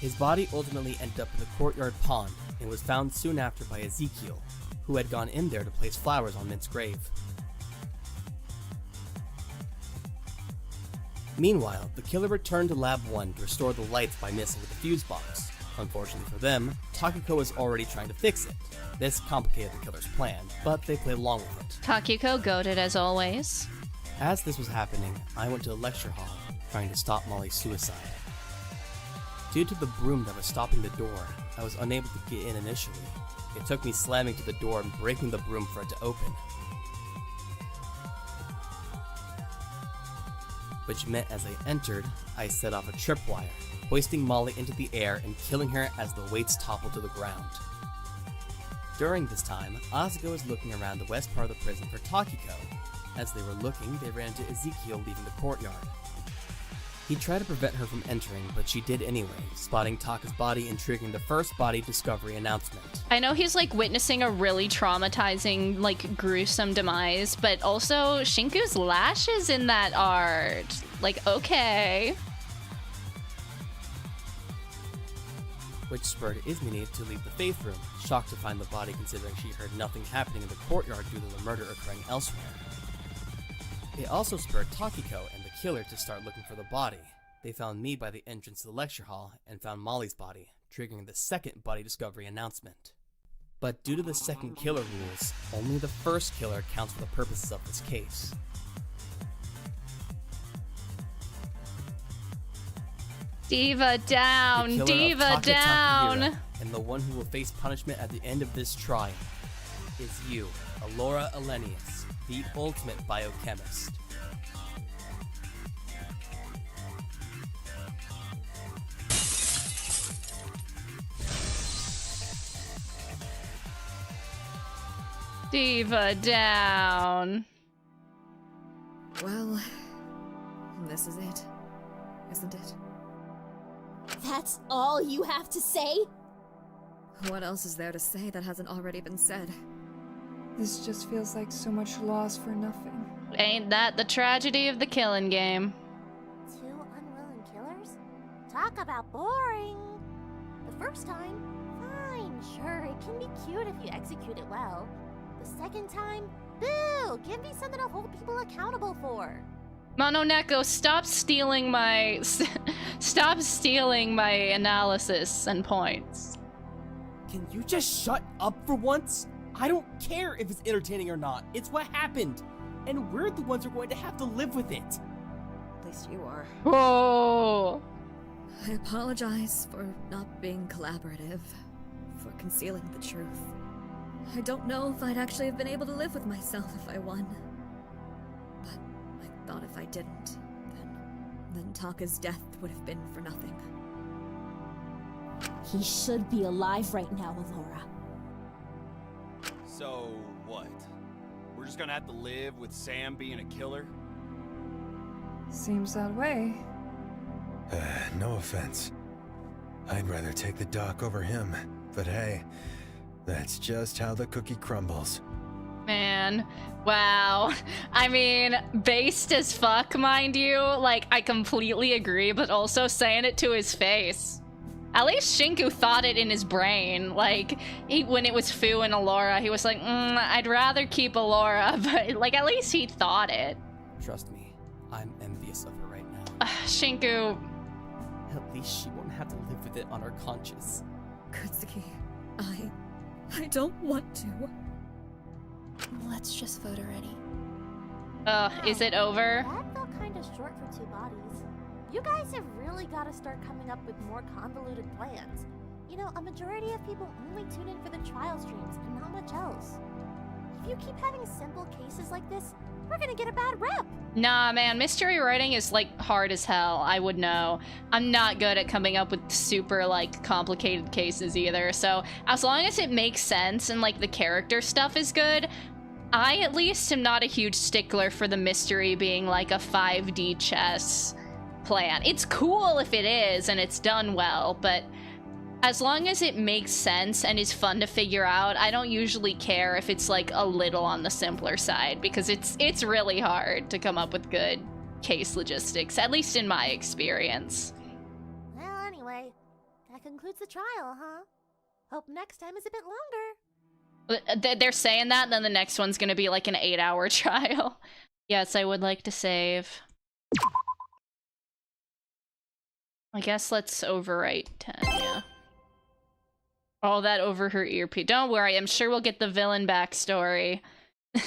His body ultimately ended up in the courtyard pond and was found soon after by Ezekiel, who had gone in there to place flowers on Mint's grave. Meanwhile, the killer returned to Lab 1 to restore the lights by messing with the fuse box. Unfortunately for them, Takiko was already trying to fix it. This complicated the killer's plan, but they played along with it. Takiko goated as always. As this was happening, I went to the lecture hall, trying to stop Molly's suicide. Due to the broom that was stopping the door, I was unable to get in initially. It took me slamming to the door and breaking the broom for it to open. Which meant as I entered, I set off a tripwire, hoisting Molly into the air and killing her as the weights toppled to the ground. During this time, Asuka was looking around the west part of the prison for Takiko. As they were looking, they ran into Ezekiel leaving the courtyard. He tried to prevent her from entering, but she did anyway, spotting Taka's body and triggering the first body discovery announcement. I know he's like witnessing a really traumatizing, like gruesome demise, but also Shinku's lashes in that art. Like, okay. Which spurred Ismini to leave the faith room, shocked to find the body considering she heard nothing happening in the courtyard due to the murder occurring elsewhere. It also spurred Takiko and the killer to start looking for the body. They found me by the entrance to the lecture hall and found Molly's body, triggering the second body discovery announcement. But due to the second killer rules, only the first killer counts for the purposes of this case. Diva down, The killer of diva Taka down. Takahira, and the one who will face punishment at the end of this trial is you, Alora Elenius, the ultimate biochemist. Diva down. Well, this is it, isn't it? That's all you have to say? What else is there to say that hasn't already been said? This just feels like so much loss for nothing. Ain't that the tragedy of the killing game? Two unwilling killers? Talk about boring. The first time, fine, sure, it can be cute if you execute it well. The second time, boo! Give me something to hold people accountable for. Mononeko, stop stealing my stop stealing my analysis and points. Can you just shut up for once? I don't care if it's entertaining or not. It's what happened. And we're the ones who are going to have to live with it. At least you are. Whoa. I apologize for not being collaborative, for concealing the truth. I don't know if I'd actually have been able to live with myself if I won. But I thought if I didn't, then Taka's death would have been for nothing. He should be alive right now, Alora. So, what? We're just gonna have to live with Sam being a killer? Seems that way. No offense. I'd rather take the doc over him, but hey, that's just how the cookie crumbles. Man, wow. I mean, based as fuck, mind you. Like, I completely agree, but also saying it to his face. At least Shinku thought it in his brain. Like, when it was Fu and Alora, he was like, I'd rather keep Alora, but, like, at least he thought it. Trust me, I'm envious of her right now. Shinku, At least she won't have to live with it on her conscience. Kutsuki, I don't want to. Let's just vote already. Is it over? That felt kind of short for 2 bodies. You guys have really got to start coming up with more convoluted plans. You know, a majority of people only tune in for the trial streams and not much else. If you keep having simple cases like this, we're gonna get a bad rep. Nah, man, mystery writing is, like, hard as hell. I would know. I'm not good at coming up with super, like, complicated cases either. So as long as it makes sense and, like, the character stuff is good, I at least am not a huge stickler for the mystery being, like, a 5D chess plan. It's cool if it is and it's done well, but as long as it makes sense and is fun to figure out, I don't usually care if it's, like, a little on the simpler side, because it's really hard to come up with good case logistics, at least in my experience. Well, anyway, that concludes the trial, huh? Hope next time is a bit longer. They're saying that, and then the next one's gonna be, like, an 8-hour trial. Yes, I would like to save. I guess let's overwrite 10, yeah. All that over her earpiece. Don't worry, I'm sure we'll get the villain backstory. It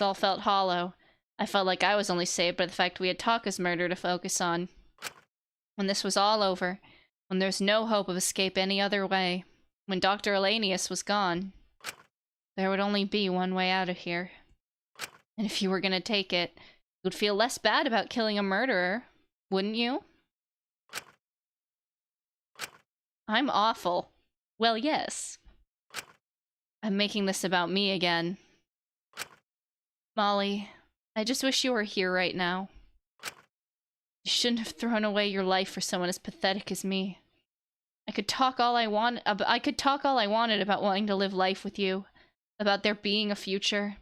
all felt hollow. I felt like I was only saved by the fact we had Taka's murder to focus on. When this was all over, when there's no hope of escape any other way, when Dr. Elanius was gone, there would only be one way out of here. And if you were gonna take it, you would feel less bad about killing a murderer, wouldn't you? I'm awful. Well, yes. I'm making this about me again. Molly, I just wish you were here right now. You shouldn't have thrown away your life for someone as pathetic as me. I could talk all I wanted about wanting to live life with you, about there being a future.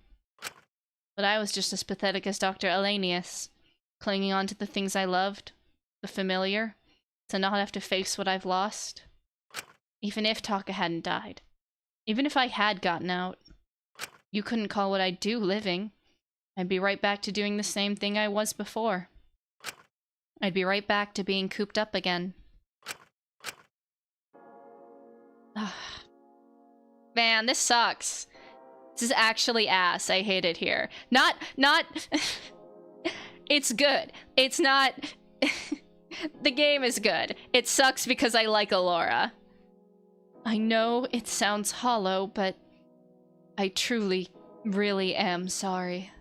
But I was just as pathetic as Dr. Elanius, clinging on to the things I loved, the familiar, to not have to face what I've lost. Even if Taka hadn't died. Even if I had gotten out. You couldn't call what I do living. I'd be right back to doing the same thing I was before. I'd be right back to being cooped up again. Man, this sucks. This is actually ass. I hate it here. Not... It's good. It's not... The game is good. It sucks because I like Alora. I know it sounds hollow, but I truly, really am sorry.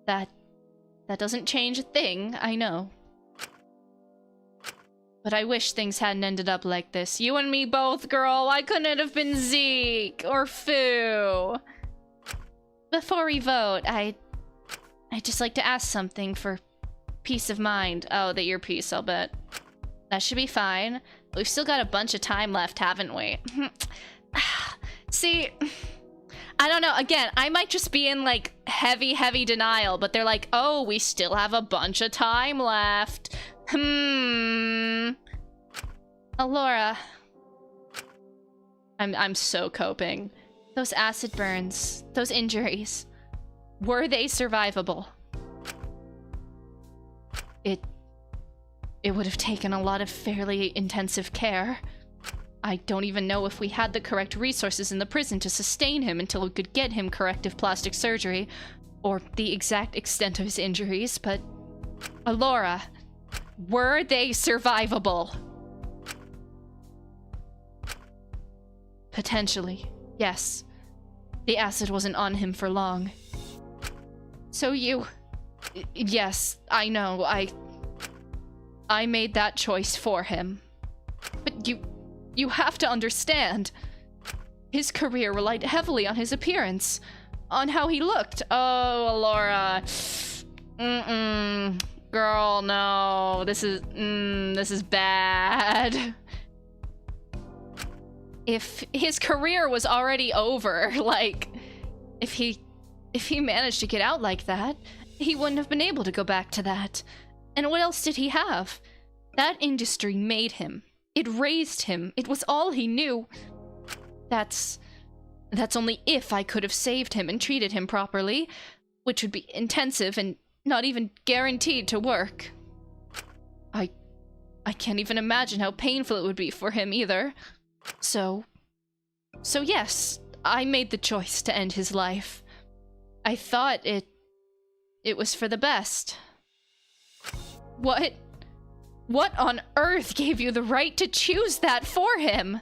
That doesn't change a thing, I know. But I wish things hadn't ended up like this. You and me both, girl. Why couldn't it have been Zeke or Fu? Before we vote, I'd just like to ask something for peace of mind. Oh, the earpiece, I'll bet. That should be fine. We've still got a bunch of time left, haven't we? See, I don't know. Again, I might just be in, like, heavy denial, but they're like, oh, we still have a bunch of time left. Alora. I'm so coping. Those acid burns, those injuries, were they survivable? It would have taken a lot of fairly intensive care. I don't even know if we had the correct resources in the prison to sustain him until we could get him corrective plastic surgery, or the exact extent of his injuries, but... Alora, were they survivable? Potentially, yes. The acid wasn't on him for long. So you... Yes, I know, I made that choice for him. But you have to understand. His career relied heavily on his appearance. On how he looked. Oh, Alora. Girl, no. This is bad. If his career was already over, like, if he managed to get out like that, he wouldn't have been able to go back to that. And what else did he have? That industry made him. It raised him. It was all he knew. That's only if I could have saved him and treated him properly, which would be intensive and not even guaranteed to work. I can't even imagine how painful it would be for him either. So yes, I made the choice to end his life. I thought it was for the best. What? What on earth gave you the right to choose that for him?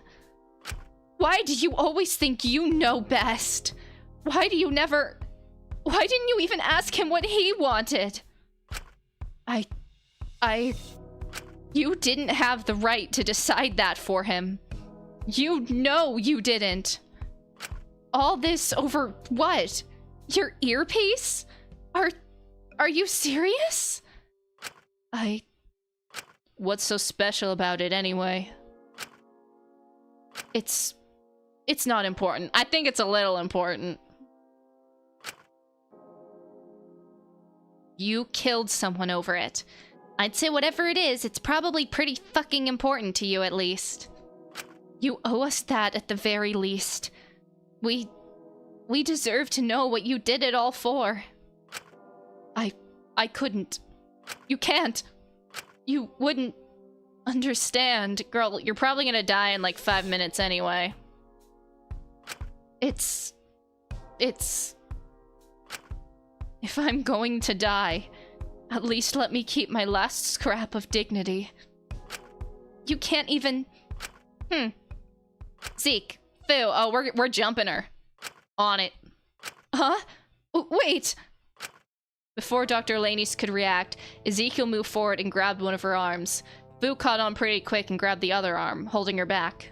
Why do you always think you know best? Why didn't you even ask him what he wanted? You didn't have the right to decide that for him. You know you didn't. All this over what? Your earpiece? Are you serious? What's so special about it anyway? It's not important. I think it's a little important. You killed someone over it. I'd say whatever it is, it's probably pretty fucking important to you at least. You owe us that at the very least. We deserve to know what you did it all for. I couldn't. You can't. You wouldn't understand. Girl, you're probably gonna die in like 5 minutes anyway. It's... If I'm going to die, at least let me keep my last scrap of dignity. You can't even... Zeke, Fu, oh, we're jumping her. On it. Huh? Wait! Before Dr. Laney's could react, Ezekiel moved forward and grabbed one of her arms. Fu caught on pretty quick and grabbed the other arm, holding her back.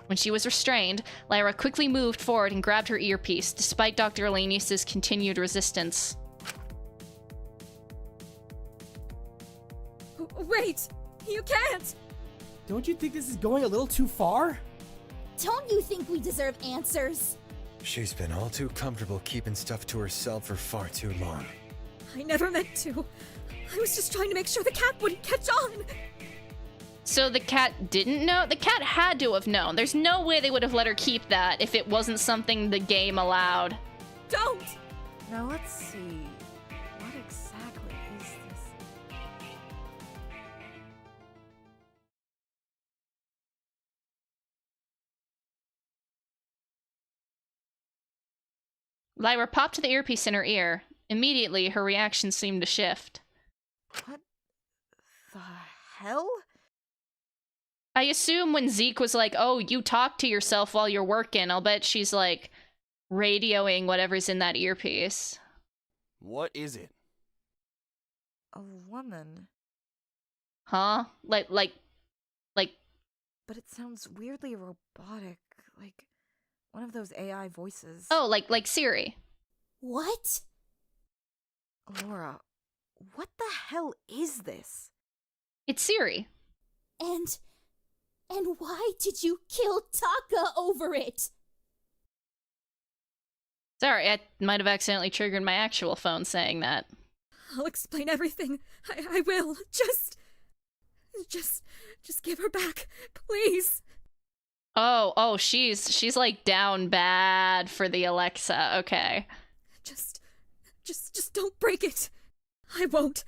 When she was restrained, Lyra quickly moved forward and grabbed her earpiece, despite Dr. Elenius' continued resistance. Wait! You can't! Don't you think this is going a little too far? Don't you think we deserve answers? She's been all too comfortable keeping stuff to herself for far too long. I never meant to. I was just trying to make sure the cat wouldn't catch on. So the cat didn't know? The cat had to have known. There's no way they would have let her keep that if it wasn't something the game allowed. Don't! Now let's see. What exactly is this? Lyra popped the earpiece in her ear. Immediately, her reaction seemed to shift. What the hell? I assume when Zeke was like, oh, you talk to yourself while you're working, I'll bet she's like radioing whatever's in that earpiece. What is it? A woman. Huh? Like... But it sounds weirdly robotic, like one of those AI voices. Oh, like Siri. What? Laura, what the hell is this? It's Siri. And why did you kill Taka over it? Sorry, I might have accidentally triggered my actual phone saying that. I'll explain everything. I will. Just give her back, please. Oh, she's like down bad for the Alexa. Okay. Just don't break it. I won't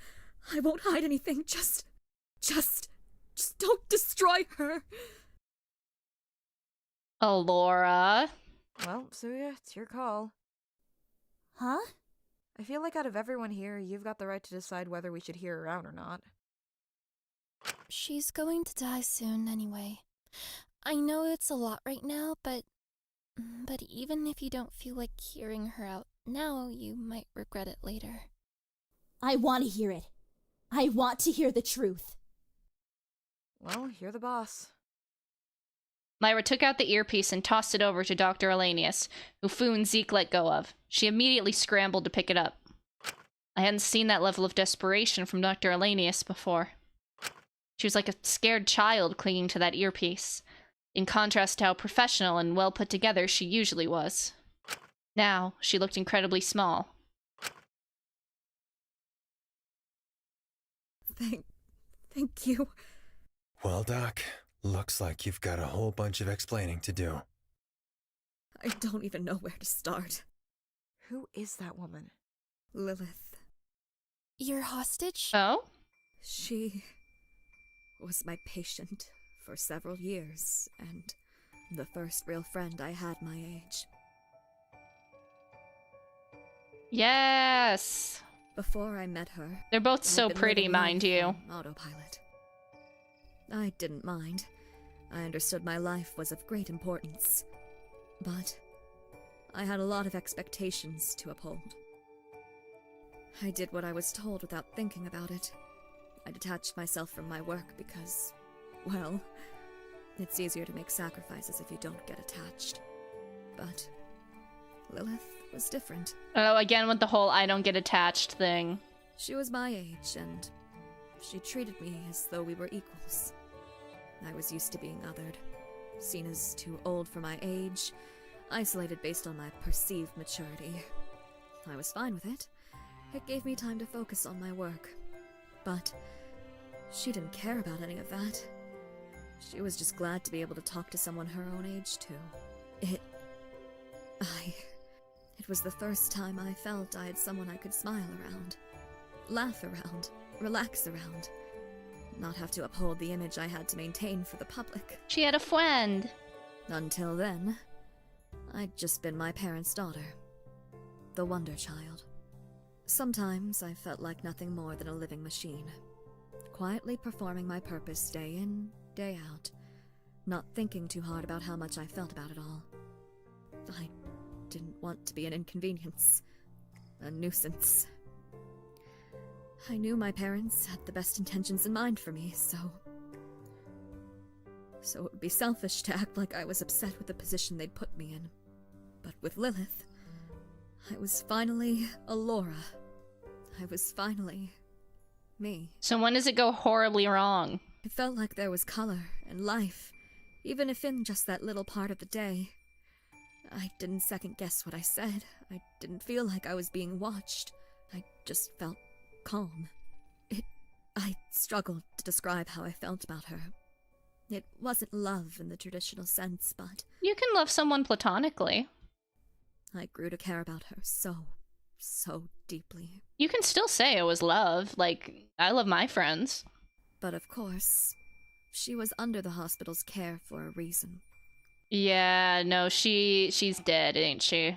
hide anything. Just don't destroy her. Oh, Laura. Well, Suya, it's your call. Huh? I feel like out of everyone here, you've got the right to decide whether we should hear her out or not. She's going to die soon anyway. I know it's a lot right now, but even if you don't feel like hearing her out now, you might regret it later. I want to hear it. I want to hear the truth. Well, you're the boss. Lyra took out the earpiece and tossed it over to Dr. Elenius, who Fu and Zeke let go of. She immediately scrambled to pick it up. I hadn't seen that level of desperation from Dr. Elenius before. She was like a scared child clinging to that earpiece, in contrast to how professional and well put together she usually was. Now, she looked incredibly small. Thank you. Well, Doc, looks like you've got a whole bunch of explaining to do. I don't even know where to start. Who is that woman? Lilith. Your hostage? Oh? She was my patient for several years, and the first real friend I had my age. Yes! Before I met her, They're both I'd so been pretty, living mind life you. on autopilot. I didn't mind. I understood my life was of great importance. But I had a lot of expectations to uphold. I did what I was told without thinking about it. I detached myself from my work because, well, it's easier to make sacrifices if you don't get attached. But Lilith was different. Oh, again with the whole I don't get attached thing. She was my age, and she treated me as though we were equals. I was used to being othered, seen as too old for my age, isolated based on my perceived maturity. I was fine with it. It gave me time to focus on my work. But she didn't care about any of that. She was just glad to be able to talk to someone her own age, too. It was the first time I felt I had someone I could smile around, laugh around, relax around, not have to uphold the image I had to maintain for the public. She had a friend. Until then, I'd just been my parents' daughter, the wonder child. Sometimes I felt like nothing more than a living machine, quietly performing my purpose day in, day out, not thinking too hard about how much I felt about it all. I didn't want to be an inconvenience, a nuisance. I knew my parents had the best intentions in mind for me, so it would be selfish to act like I was upset with the position they'd put me in. But with Lilith, I was finally Alora. I was finally me. So when does it go horribly wrong? It felt like there was color and life, even if in just that little part of the day. I didn't second-guess what I said. I didn't feel like I was being watched. I just felt calm. I struggled to describe how I felt about her. It wasn't love in the traditional sense, but You can love someone platonically. I grew to care about her so deeply. You can still say it was love. Like, I love my friends. But of course, she was under the hospital's care for a reason. Yeah, no, she's dead, ain't she?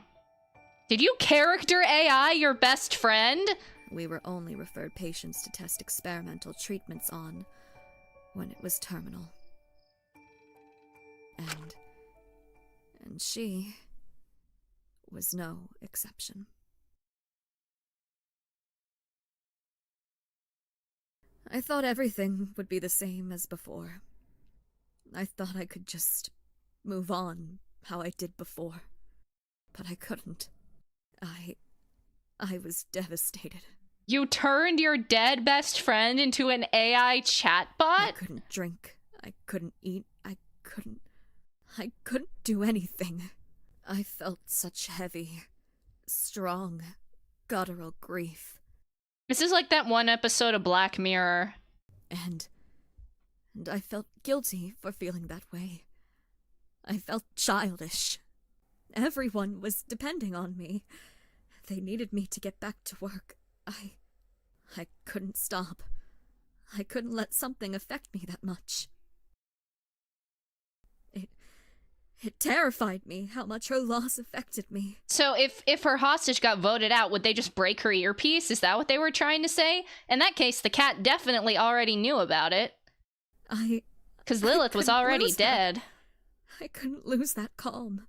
Did you character AI your best friend? We were only referred patients to test experimental treatments on when it was terminal. And she was no exception. I thought everything would be the same as before. I thought I could just move on how I did before. But I couldn't. I was devastated. You turned your dead best friend into an AI chatbot? I couldn't drink. I couldn't eat. I couldn't do anything. I felt such heavy, strong, guttural grief. This is like that one episode of Black Mirror. And I felt guilty for feeling that way. I felt childish. Everyone was depending on me. They needed me to get back to work. I couldn't stop. I couldn't let something affect me that much. It terrified me how much her loss affected me. So if her hostage got voted out, would they just break her earpiece? Is that what they were trying to say? In that case, the cat definitely already knew about it. Because Lilith was already dead. I couldn't lose that calm.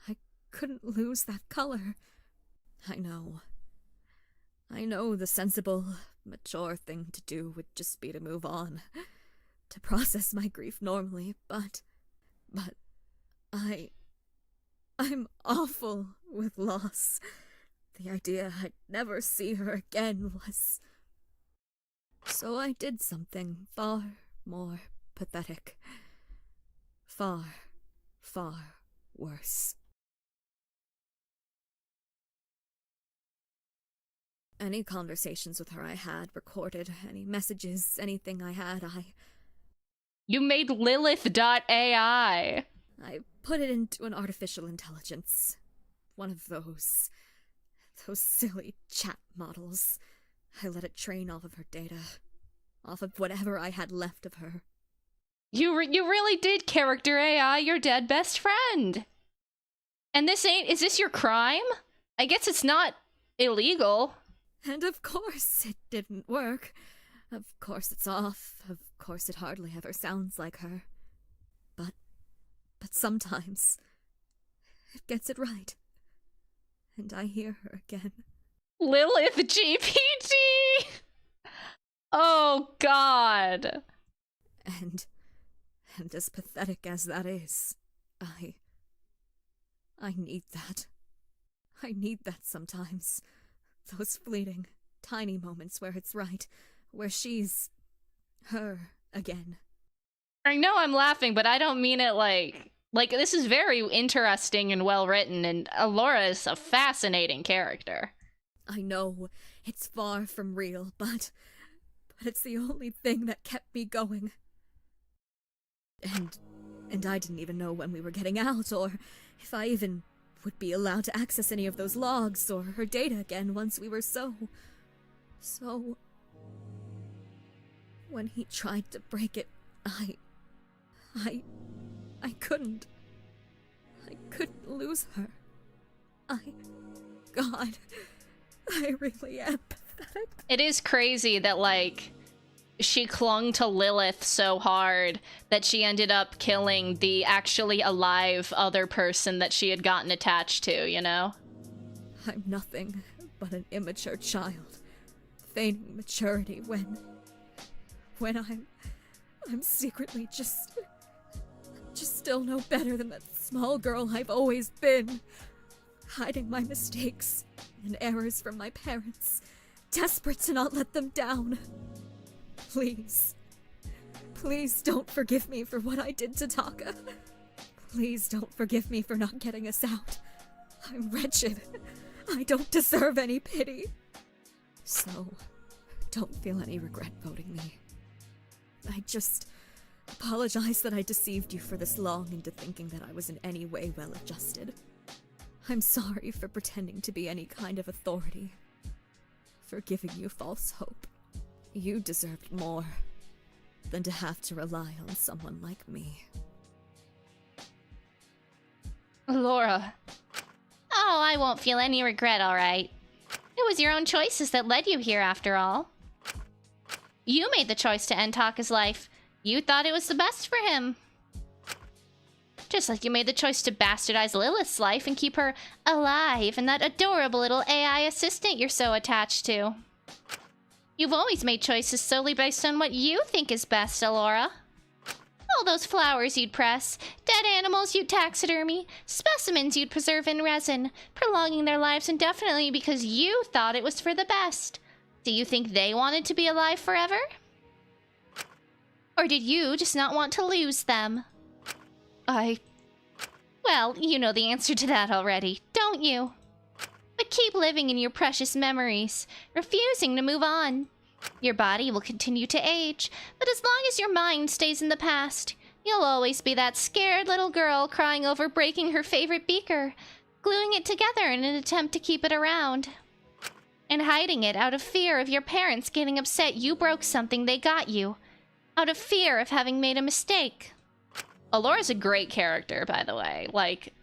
I couldn't lose that color. I know the sensible, mature thing to do would just be to move on, to process my grief normally, but I'm awful with loss. The idea I'd never see her again was... So I did something far more pathetic. Far worse. Any conversations with her I had recorded, any messages, anything I had, You made Lilith.ai. I put it into an artificial intelligence. One of those silly chat models. I let it train off of her data. Off of whatever I had left of her. You really did character AI your dead best friend. And this ain't... Is this your crime? I guess it's not illegal. And of course it didn't work. Of course it's off. Of course it hardly ever sounds like her. But sometimes it gets it right. And I hear her again. Lilith GPT! Oh, God. And as pathetic as that is, I need that. I need that sometimes. Those fleeting, tiny moments where it's right, where she's her again. I know I'm laughing, but I don't mean it like this is very interesting and well written, and Laura is a fascinating character. I know it's far from real, but it's the only thing that kept me going. And I didn't even know when we were getting out, or if I even would be allowed to access any of those logs or her data again once we were so... When he tried to break it, I couldn't. I couldn't lose her. God, I really am pathetic. It is crazy that, like, she clung to Lilith so hard that she ended up killing the actually alive other person that she had gotten attached to, you know? I'm nothing but an immature child, feigning maturity when I'm secretly just still no better than that small girl I've always been, hiding my mistakes and errors from my parents, desperate to not let them down. Please don't forgive me for what I did to Taka. Please don't forgive me for not getting us out. I'm wretched. I don't deserve any pity. So, don't feel any regret voting me. I just apologize that I deceived you for this long into thinking that I was in any way well-adjusted. I'm sorry for pretending to be any kind of authority, for giving you false hope. You deserved more than to have to rely on someone like me. Laura. Oh, I won't feel any regret, alright. It was your own choices that led you here, after all. You made the choice to end Taka's life. You thought it was the best for him. Just like you made the choice to bastardize Lilith's life and keep her alive and that adorable little AI assistant you're so attached to. You've always made choices solely based on what you think is best, Alora. All those flowers you'd press, dead animals you'd taxidermy, specimens you'd preserve in resin, prolonging their lives indefinitely because you thought it was for the best. Do you think they wanted to be alive forever? Or did you just not want to lose them? Well, you know the answer to that already, don't you? But keep living in your precious memories, refusing to move on. Your body will continue to age, but as long as your mind stays in the past, you'll always be that scared little girl crying over breaking her favorite beaker, gluing it together in an attempt to keep it around, and hiding it out of fear of your parents getting upset you broke something they got you, out of fear of having made a mistake. Alora's a great character, by the way. Like,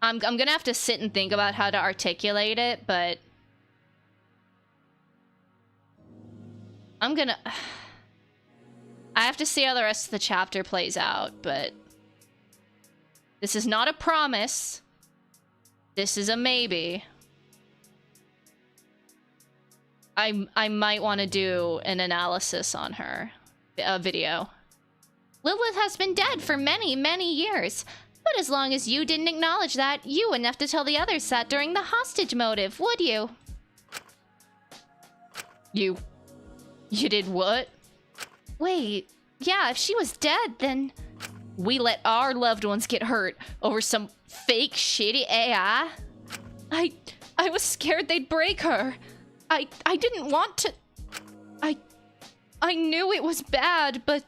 I'm gonna have to sit and think about how to articulate it, but I have to see how the rest of the chapter plays out, but this is not a promise. This is a maybe. I might want to do an analysis on her, a video. Lilith has been dead for many, many years. But as long as you didn't acknowledge that, you wouldn't have to tell the others that during the hostage motive, would you? You did what? Wait, yeah, if she was dead, then... We let our loved ones get hurt over some fake shitty AI? I was scared they'd break her. I didn't want to... I knew it was bad, but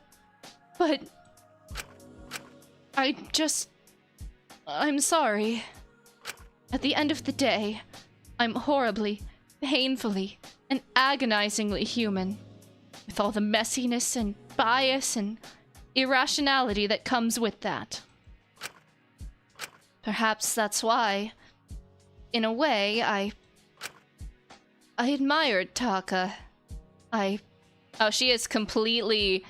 I'm sorry. At the end of the day, I'm horribly, painfully, and agonizingly human. With all the messiness and bias and irrationality that comes with that. Perhaps that's why, in a way, I admired Taka. Oh, she has completely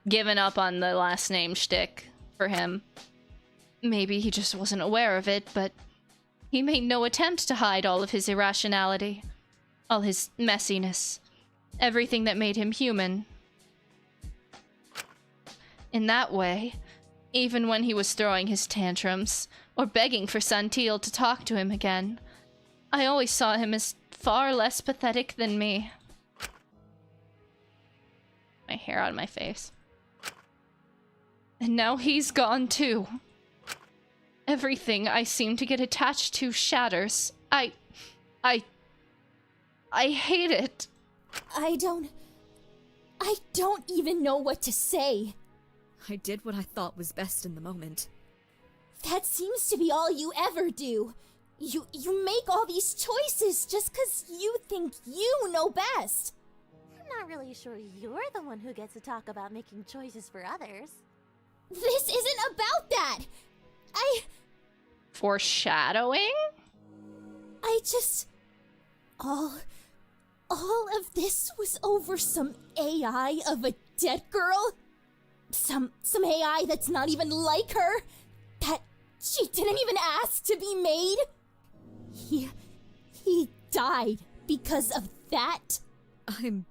given up on the last name shtick for him. Maybe he just wasn't aware of it, but he made no attempt to hide all of his irrationality, all his messiness, everything that made him human. In that way, even when he was throwing his tantrums, or begging for Santil to talk to him again, I always saw him as far less pathetic than me. My hair out of my face. And now he's gone too. Everything I seem to get attached to shatters. I hate it. I don't even know what to say. I did what I thought was best in the moment. That seems to be all you ever do. You make all these choices just 'cause you think you know best. I'm not really sure you're the one who gets to talk about making choices for others. This isn't about that. Foreshadowing? I just... All of this was over some AI of a dead girl? Some AI that's not even like her? That she didn't even ask to be made? He died because of that? I'm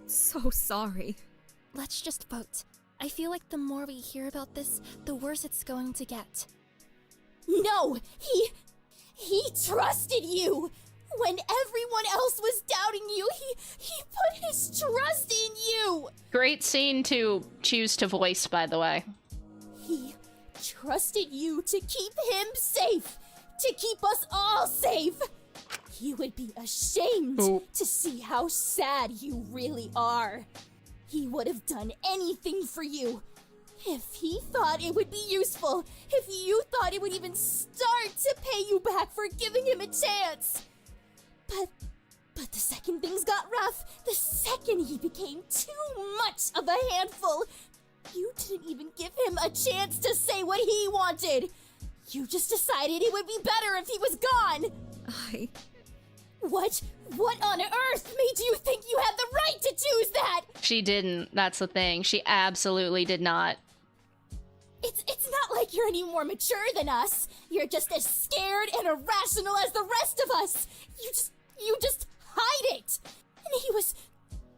so sorry. Let's just vote. I feel like the more we hear about this, the worse it's going to get. No! He trusted you! When everyone else was doubting you, he put his trust in you! Great scene to choose to voice, by the way. He trusted you to keep him safe! To keep us all safe! He would be ashamed to see how sad you really are. He would have done anything for you. If he thought it would be useful, if you thought it would even start to pay you back for giving him a chance. But the second things got rough, the second he became too much of a handful, you didn't even give him a chance to say what he wanted. You just decided it would be better if he was gone. What on earth made you think you had the right to choose that? She didn't. That's the thing. She absolutely did not. It's not like you're any more mature than us. You're just as scared and irrational as the rest of us. You just hide it. And he was...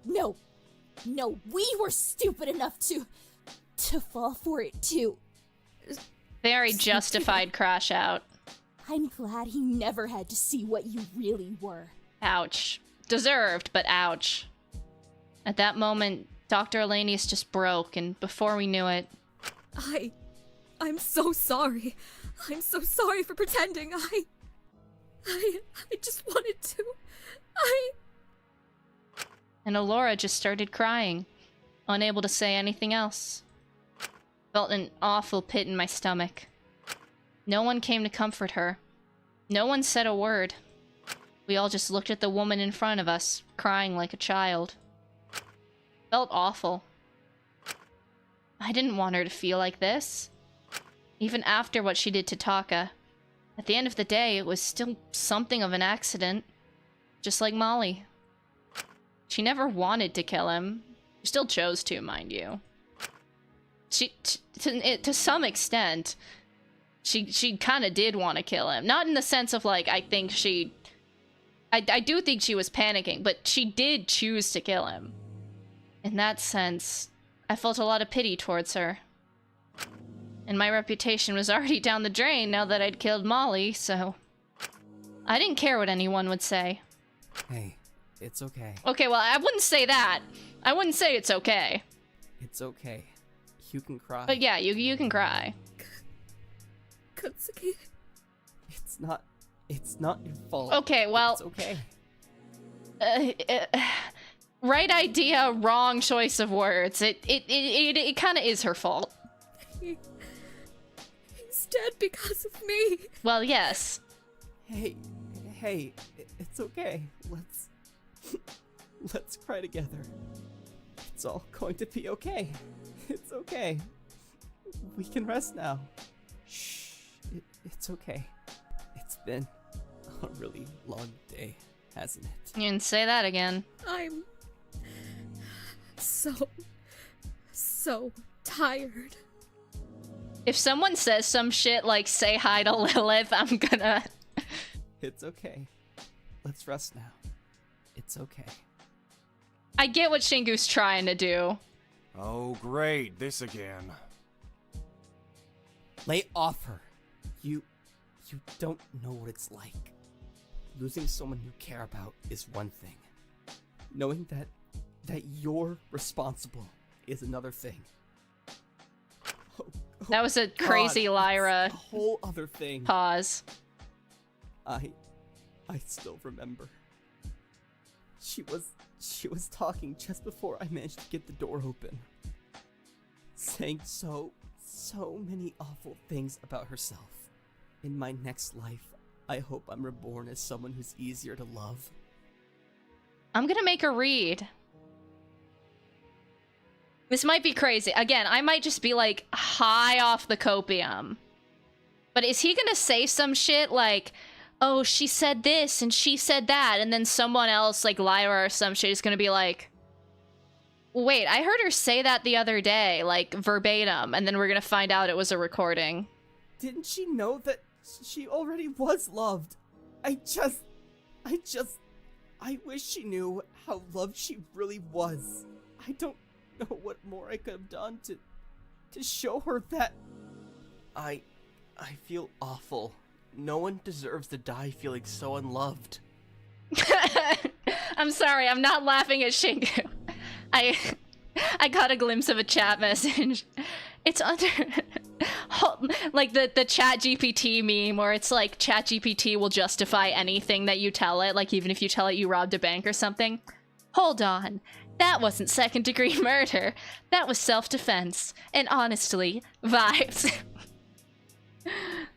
No, we were stupid enough to fall for it too. Very justified crash out. I'm glad he never had to see what you really were. Ouch. Deserved, but ouch. At that moment, Dr. Elenius just broke, and before we knew it... I'm so sorry. I'm so sorry for pretending. I just wanted to. And Alora just started crying, unable to say anything else. Felt an awful pit in my stomach. No one came to comfort her. No one said a word. We all just looked at the woman in front of us, crying like a child. Felt awful. I didn't want her to feel like this. Even after what she did to Taka. At the end of the day, it was still something of an accident. Just like Molly. She never wanted to kill him. She still chose to, mind you. To some extent, she kind of did want to kill him. Not in the sense of, like, I do think she was panicking, but she did choose to kill him. In that sense, I felt a lot of pity towards her. And my reputation was already down the drain now that I'd killed Molly, so... I didn't care what anyone would say. Hey, it's okay. Okay, well, I wouldn't say that. I wouldn't say it's okay. It's okay. You can cry. But yeah, you can cry. Katsuki. It's not your fault. Okay, well... It's okay. Right idea, wrong choice of words. It kind of is her fault. He's dead because of me. Well, yes. Hey, it's okay. Let's cry together. It's all going to be okay. It's okay. We can rest now. Shh. It's okay. It's been a really long day, hasn't it? You didn't say that again. I'm so tired. If someone says some shit like say hi to Lilith, I'm gonna... It's okay. Let's rest now. It's okay. I get what Shingu's trying to do. Oh, great. This again. Lay off her. You don't know what it's like. Losing someone you care about is one thing. Knowing that you're responsible is another thing. That was a crazy God, Lyra. a whole other thing. Pause. I still remember. She was talking just before I managed to get the door open. Saying so many awful things about herself. In my next life, I hope I'm reborn as someone who's easier to love. I'm gonna make her read. This might be crazy. Again, I might just be like high off the copium. But is he gonna say some shit like, oh, she said this and she said that, and then someone else, like Lyra or some shit, is gonna be like, wait, I heard her say that the other day, like verbatim, and then we're gonna find out it was a recording. Didn't she know that she already was loved? I wish she knew how loved she really was. I don't know what more I could have done to show her that. I feel awful. No one deserves to die feeling so unloved. I'm sorry, I'm not laughing at Shingu. I got a glimpse of a chat message. It's under like the chat GPT meme where it's like chat GPT will justify anything that you tell it, like even if you tell it you robbed a bank or something. Hold on. That wasn't second-degree murder. That was self-defense. And honestly, vibes.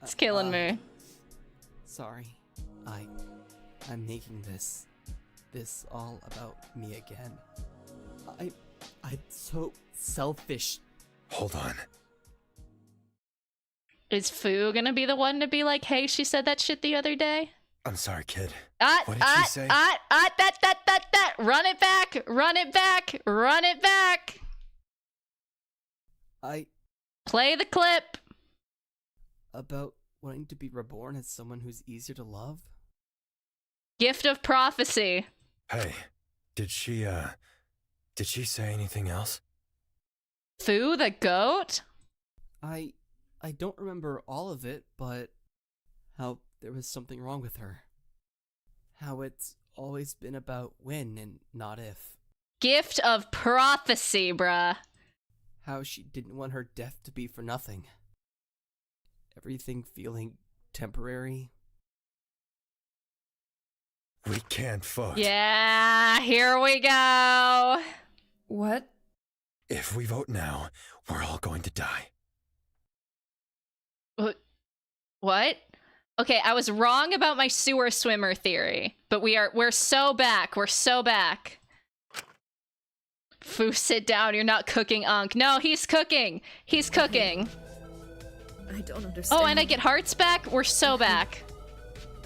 It's killing me. Sorry. I'm making this all about me again. I'm so selfish. Hold on. Is Fu gonna be the one to be like, hey, she said that shit the other day? I'm sorry, kid. What did she say? That. Run it back. Play the clip. About wanting to be reborn as someone who's easier to love? Gift of prophecy. Hey, did she say anything else? Fu the goat? I don't remember all of it, but how there was something wrong with her. How it's always been about when and not if. Gift of prophecy, bruh. How she didn't want her death to be for nothing. Everything feeling temporary. We can't vote. Yeah, here we go. What? If we vote now, we're all going to die. What? Okay, I was wrong about my sewer swimmer theory, but we're so back. We're so back. Fu, sit down. You're not cooking, Unk. No, he's cooking. He's cooking. I don't understand. Oh, and I get hearts back? We're so back.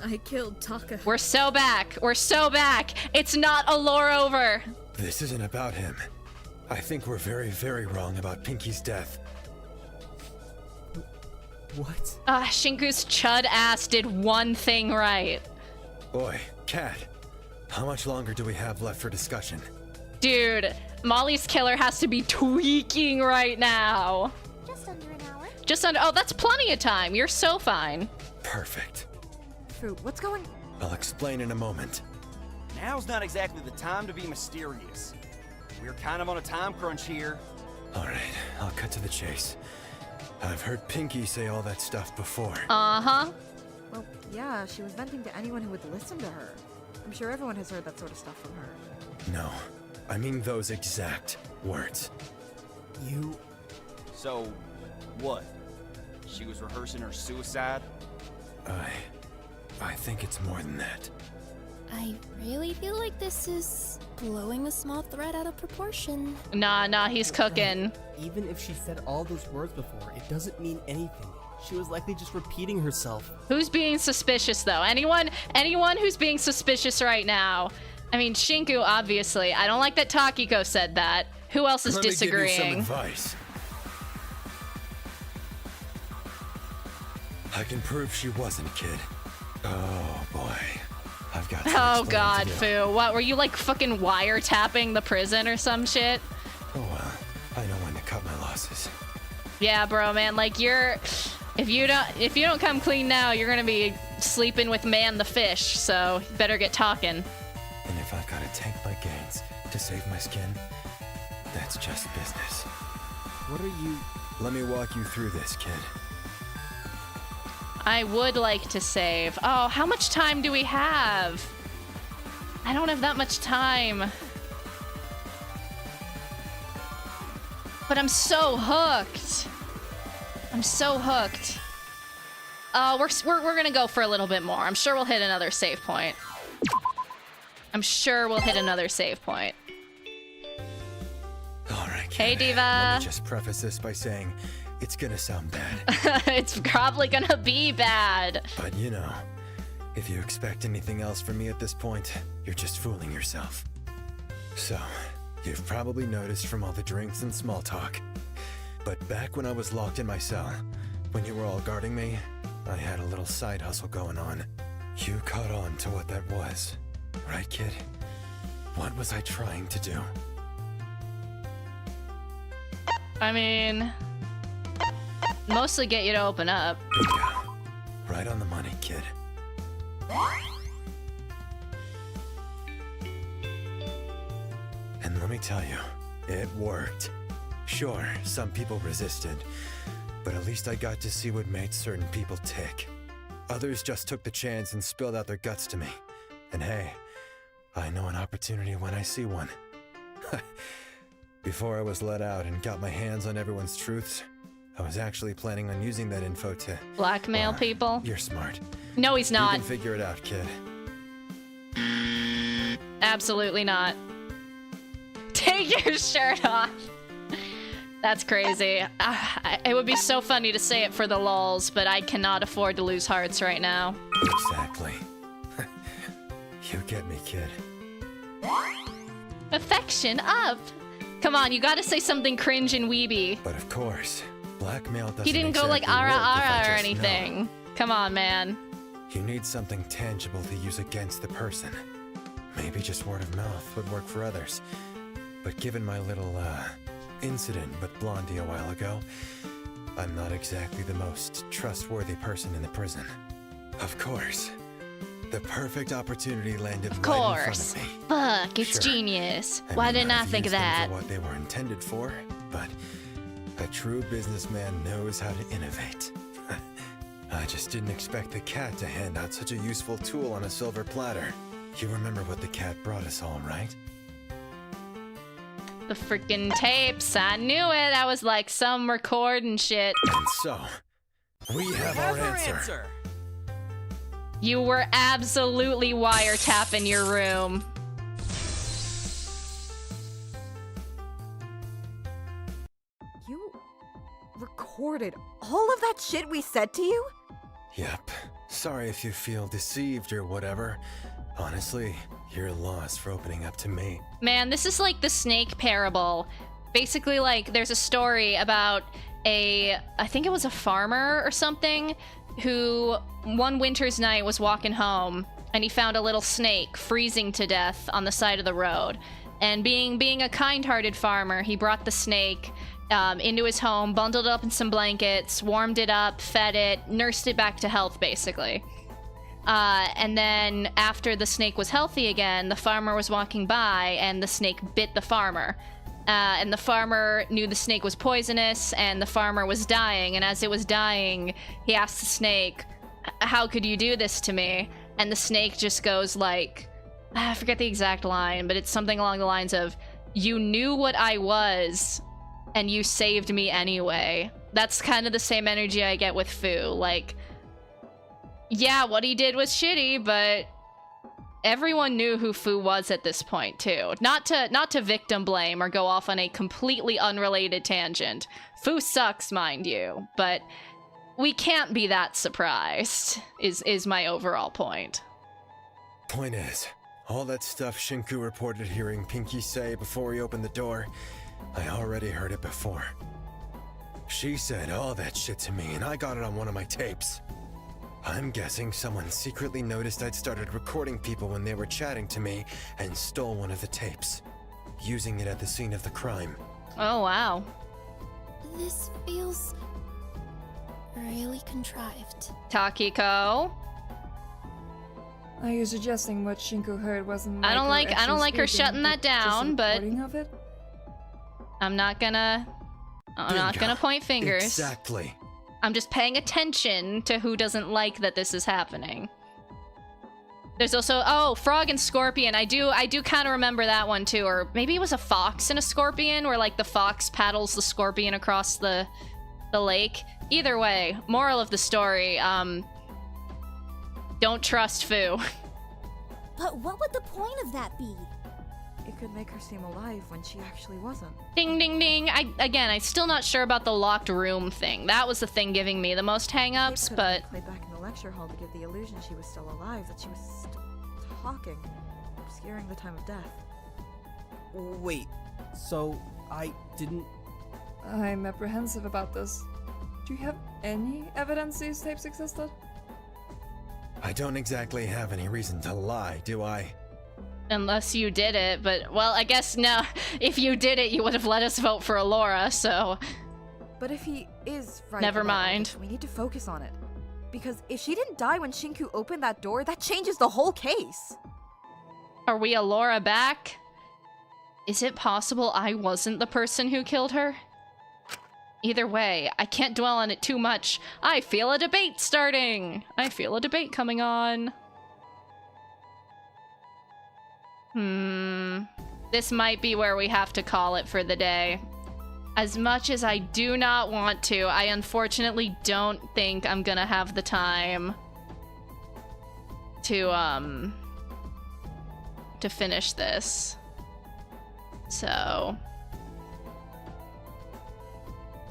I killed Taka. We're so back. We're so back. It's not a lore over. This isn't about him. I think we're very, very wrong about Pinky's death. What? Shingu's chud ass did one thing right. Boy, Cat, how much longer do we have left for discussion? Dude, Molly's killer has to be tweaking right now. Just under an hour. Oh, that's plenty of time. You're so fine. Perfect. Fruit, what's going? I'll explain in a moment. Now's not exactly the time to be mysterious. We're kind of on a time crunch here. Alright, I'll cut to the chase. I've heard Pinky say all that stuff before. Uh-huh. Well, yeah, she was venting to anyone who would listen to her. I'm sure everyone has heard that sort of stuff from her. No, I mean those exact words. You... So, what? She was rehearsing her suicide? I think it's more than that. I really feel like this is blowing a small thread out of proportion. Nah, he's cooking. Even if she said all those words before, it doesn't mean anything. She was likely just repeating herself. Who's being suspicious, though? Anyone who's being suspicious right now? I mean, Shinku, obviously. I don't like that Takiko said that. Who else is disagreeing? Let me give you some advice. I can prove she wasn't, kid. Oh, boy. I've got Oh god, Fu. What, were you like fucking wiretapping the prison or some shit? Oh well, I know when to cut my losses. Yeah, bro, man, like if you don't come clean now, you're gonna be sleeping with Man the Fish, so you better get talking. And if I've gotta tank my gains to save my skin, that's just business. What are you... Let me walk you through this, kid. I would like to save. Oh, how much time do we have? I don't have that much time. But I'm so hooked. I'm so hooked. We're gonna go for a little bit more. I'm sure we'll hit another save point. All right, kid. Hey, Diva. Let me just preface this by saying it's gonna sound bad. It's probably gonna be bad. But you know, if you expect anything else from me at this point, you're just fooling yourself. So, you've probably noticed from all the drinks and small talk. But back when I was locked in my cell, when you were all guarding me, I had a little side hustle going on. You caught on to what that was, right, kid? What was I trying to do? I mean, mostly get you to open up. Bingo. Right on the money, kid. And let me tell you, it worked. Sure, some people resisted, but at least I got to see what made certain people tick. Others just took the chance and spilled out their guts to me. And hey, I know an opportunity when I see one. Before I was let out and got my hands on everyone's truths, I was actually planning on using that info to... Blackmail people? You're smart. No, he's not. You can figure it out, kid. Absolutely not. Take your shirt off. That's crazy. It would be so funny to say it for the lulz, but I cannot afford to lose hearts right now. Exactly. You get me, kid. Affection up. Come on, you gotta say something cringe and weeby. But of course, blackmail doesn't He didn't go like exactly ara work if I ara or just anything. know. Come on, man. You need something tangible to use against the person. Maybe just word of mouth would work for others. But given my little, incident with Blondie a while ago, I'm not exactly the most trustworthy person in the prison. Of course. The perfect opportunity landed right in front of me. Fuck, it's Sure. genius. I Why may didn't not I have think of used them that? for what they were intended for, but a true businessman knows how to innovate. I just didn't expect the cat to hand out such a useful tool on a silver platter. You remember what the cat brought us all, right? The freaking tapes. I knew it. I was like some record and shit. And so, we have our answer. You were absolutely wiretapping your room. You recorded all of that shit we said to you? Yep. Sorry if you feel deceived or whatever. Honestly, you're lost for opening up to me. Man, this is like the snake parable. Basically, like, there's a story about I think it was a farmer or something, who one winter's night was walking home and he found a little snake freezing to death on the side of the road. And being a kind-hearted farmer, he brought the snake into his home, bundled it up in some blankets, warmed it up, fed it, nursed it back to health, basically. And then after the snake was healthy again, the farmer was walking by and the snake bit the farmer. And the farmer knew the snake was poisonous and the farmer was dying. And as it was dying, he asked the snake, "How could you do this to me?" And the snake just goes like, I forget the exact line, but it's something along the lines of, "You knew what I was and you saved me anyway." That's kind of the same energy I get with Fu. Like, yeah, what he did was shitty, but everyone knew who Fu was at this point too. Not to victim blame or go off on a completely unrelated tangent. Fu sucks, mind you, but we can't be that surprised, is my overall point. Point is, all that stuff Shinku reported hearing Pinky say before he opened the door, I already heard it before. She said all that shit to me, and I got it on one of my tapes. I'm guessing someone secretly noticed I'd started recording people when they were chatting to me and stole one of the tapes, using it at the scene of the crime. Oh, wow. This feels really contrived. Takiko? Are you suggesting what Shinku heard wasn't I don't like her shutting that down, but of it? I'm not gonna point fingers. Exactly. I'm just paying attention to who doesn't like that this is happening. There's also Frog and Scorpion. I do kind of remember that one too, or maybe it was a fox and a scorpion, where like the fox paddles the scorpion across the lake. Either way, moral of the story, don't trust Fu. But what would the point of that be? It could make her seem alive when she actually wasn't. Ding, ding, ding. I'm still not sure about the locked room thing. That was the thing giving me the most hang-ups, but... played back in the lecture hall to give the illusion she was still alive, that she was still talking, obscuring the time of death. Wait, so I didn't... I'm apprehensive about this. Do you have any evidence these tapes existed? I don't exactly have any reason to lie, do I? Unless you did it, but, well, I guess no. If you did it, you would have let us vote for Alora, so... But if he is right... Never mind. This, we need to focus on it. Because if she didn't die when Shinku opened that door, that changes the whole case. Are we Alora back? Is it possible I wasn't the person who killed her? Either way, I can't dwell on it too much. I feel a debate starting! I feel a debate coming on. This might be where we have to call it for the day. As much as I do not want to, I unfortunately don't think I'm gonna have the time to finish this. So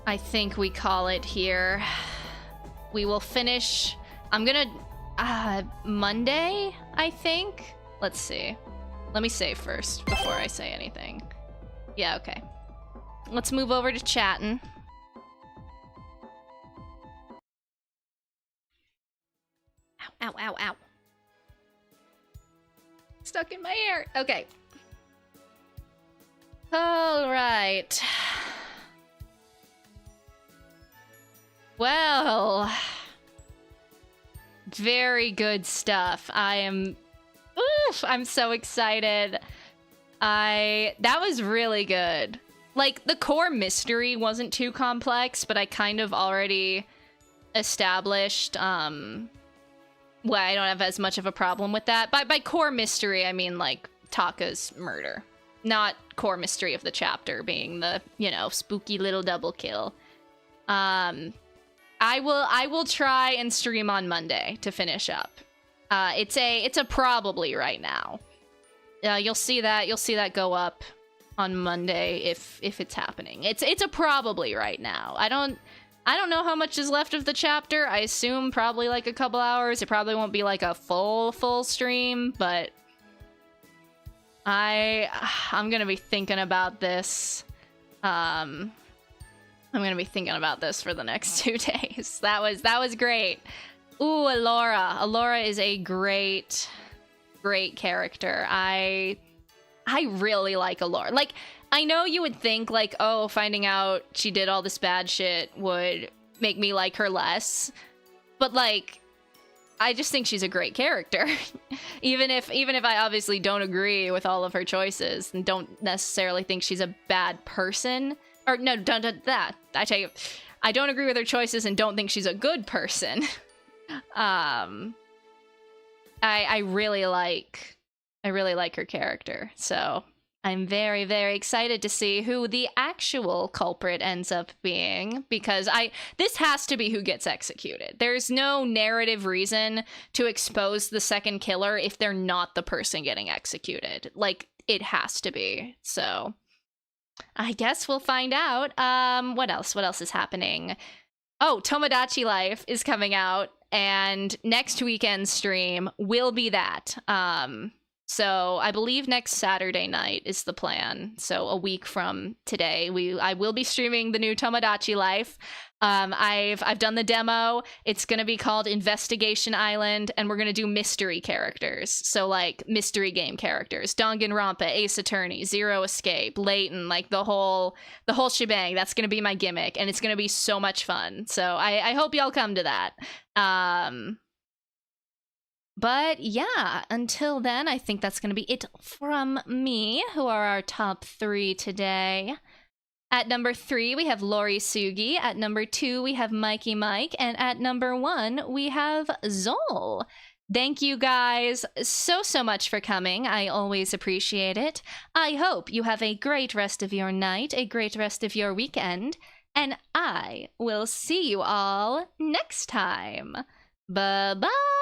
I think we call it here. We will finish, I'm gonna, Monday, I think? Let's see. Let me save first before I say anything. Yeah, okay. Let's move over to chatting. Ow, ow, ow, ow. Stuck in my ear. Okay. All right. Well, very good stuff. I'm so excited. That was really good. Like, the core mystery wasn't too complex, but I kind of already established, well, I don't have as much of a problem with that. By core mystery, I mean, like, Taka's murder. Not core mystery of the chapter being the, you know, spooky little double kill. I will try and stream on Monday to finish up. It's a probably right now. You'll see that go up on Monday if it's happening. It's a probably right now. I don't know how much is left of the chapter. I assume probably like a couple hours. It probably won't be like a full stream, but I'm gonna be thinking about this. I'm gonna be thinking about this for the next 2 days. That was great. Ooh, Alora. Alora is a great character. I really like Alora. Like, I know you would think, like, oh, finding out she did all this bad shit would make me like her less. But, like, I just think she's a great character. even if I obviously don't agree with all of her choices and don't necessarily think she's a bad person. Or, no, don't that. I tell you, I don't agree with her choices and don't think she's a good person. I really like her character, so I'm very, very excited to see who the actual culprit ends up being, because this has to be who gets executed. There's no narrative reason to expose the second killer if they're not the person getting executed. Like, it has to be. So I guess we'll find out. What else? What else is happening? Oh, Tomodachi Life is coming out, and next weekend's stream will be that. So I believe next Saturday night is the plan. So a week from today, I will be streaming the new Tomodachi Life. I've done the demo. It's gonna be called Investigation Island, and we're gonna do mystery characters. So like mystery game characters, Danganronpa, Ace Attorney, Zero Escape, Layton, like the whole shebang. That's gonna be my gimmick, and it's gonna be so much fun. So I hope y'all come to that. But yeah, until then, I think that's going to be it from me, who are our top 3 today. At number 3, we have Lori Sugi. At number 2, we have Mikey Mike. And at number 1, we have Zol. Thank you guys so much for coming. I always appreciate it. I hope you have a great rest of your night, a great rest of your weekend, and I will see you all next time. Bye-bye!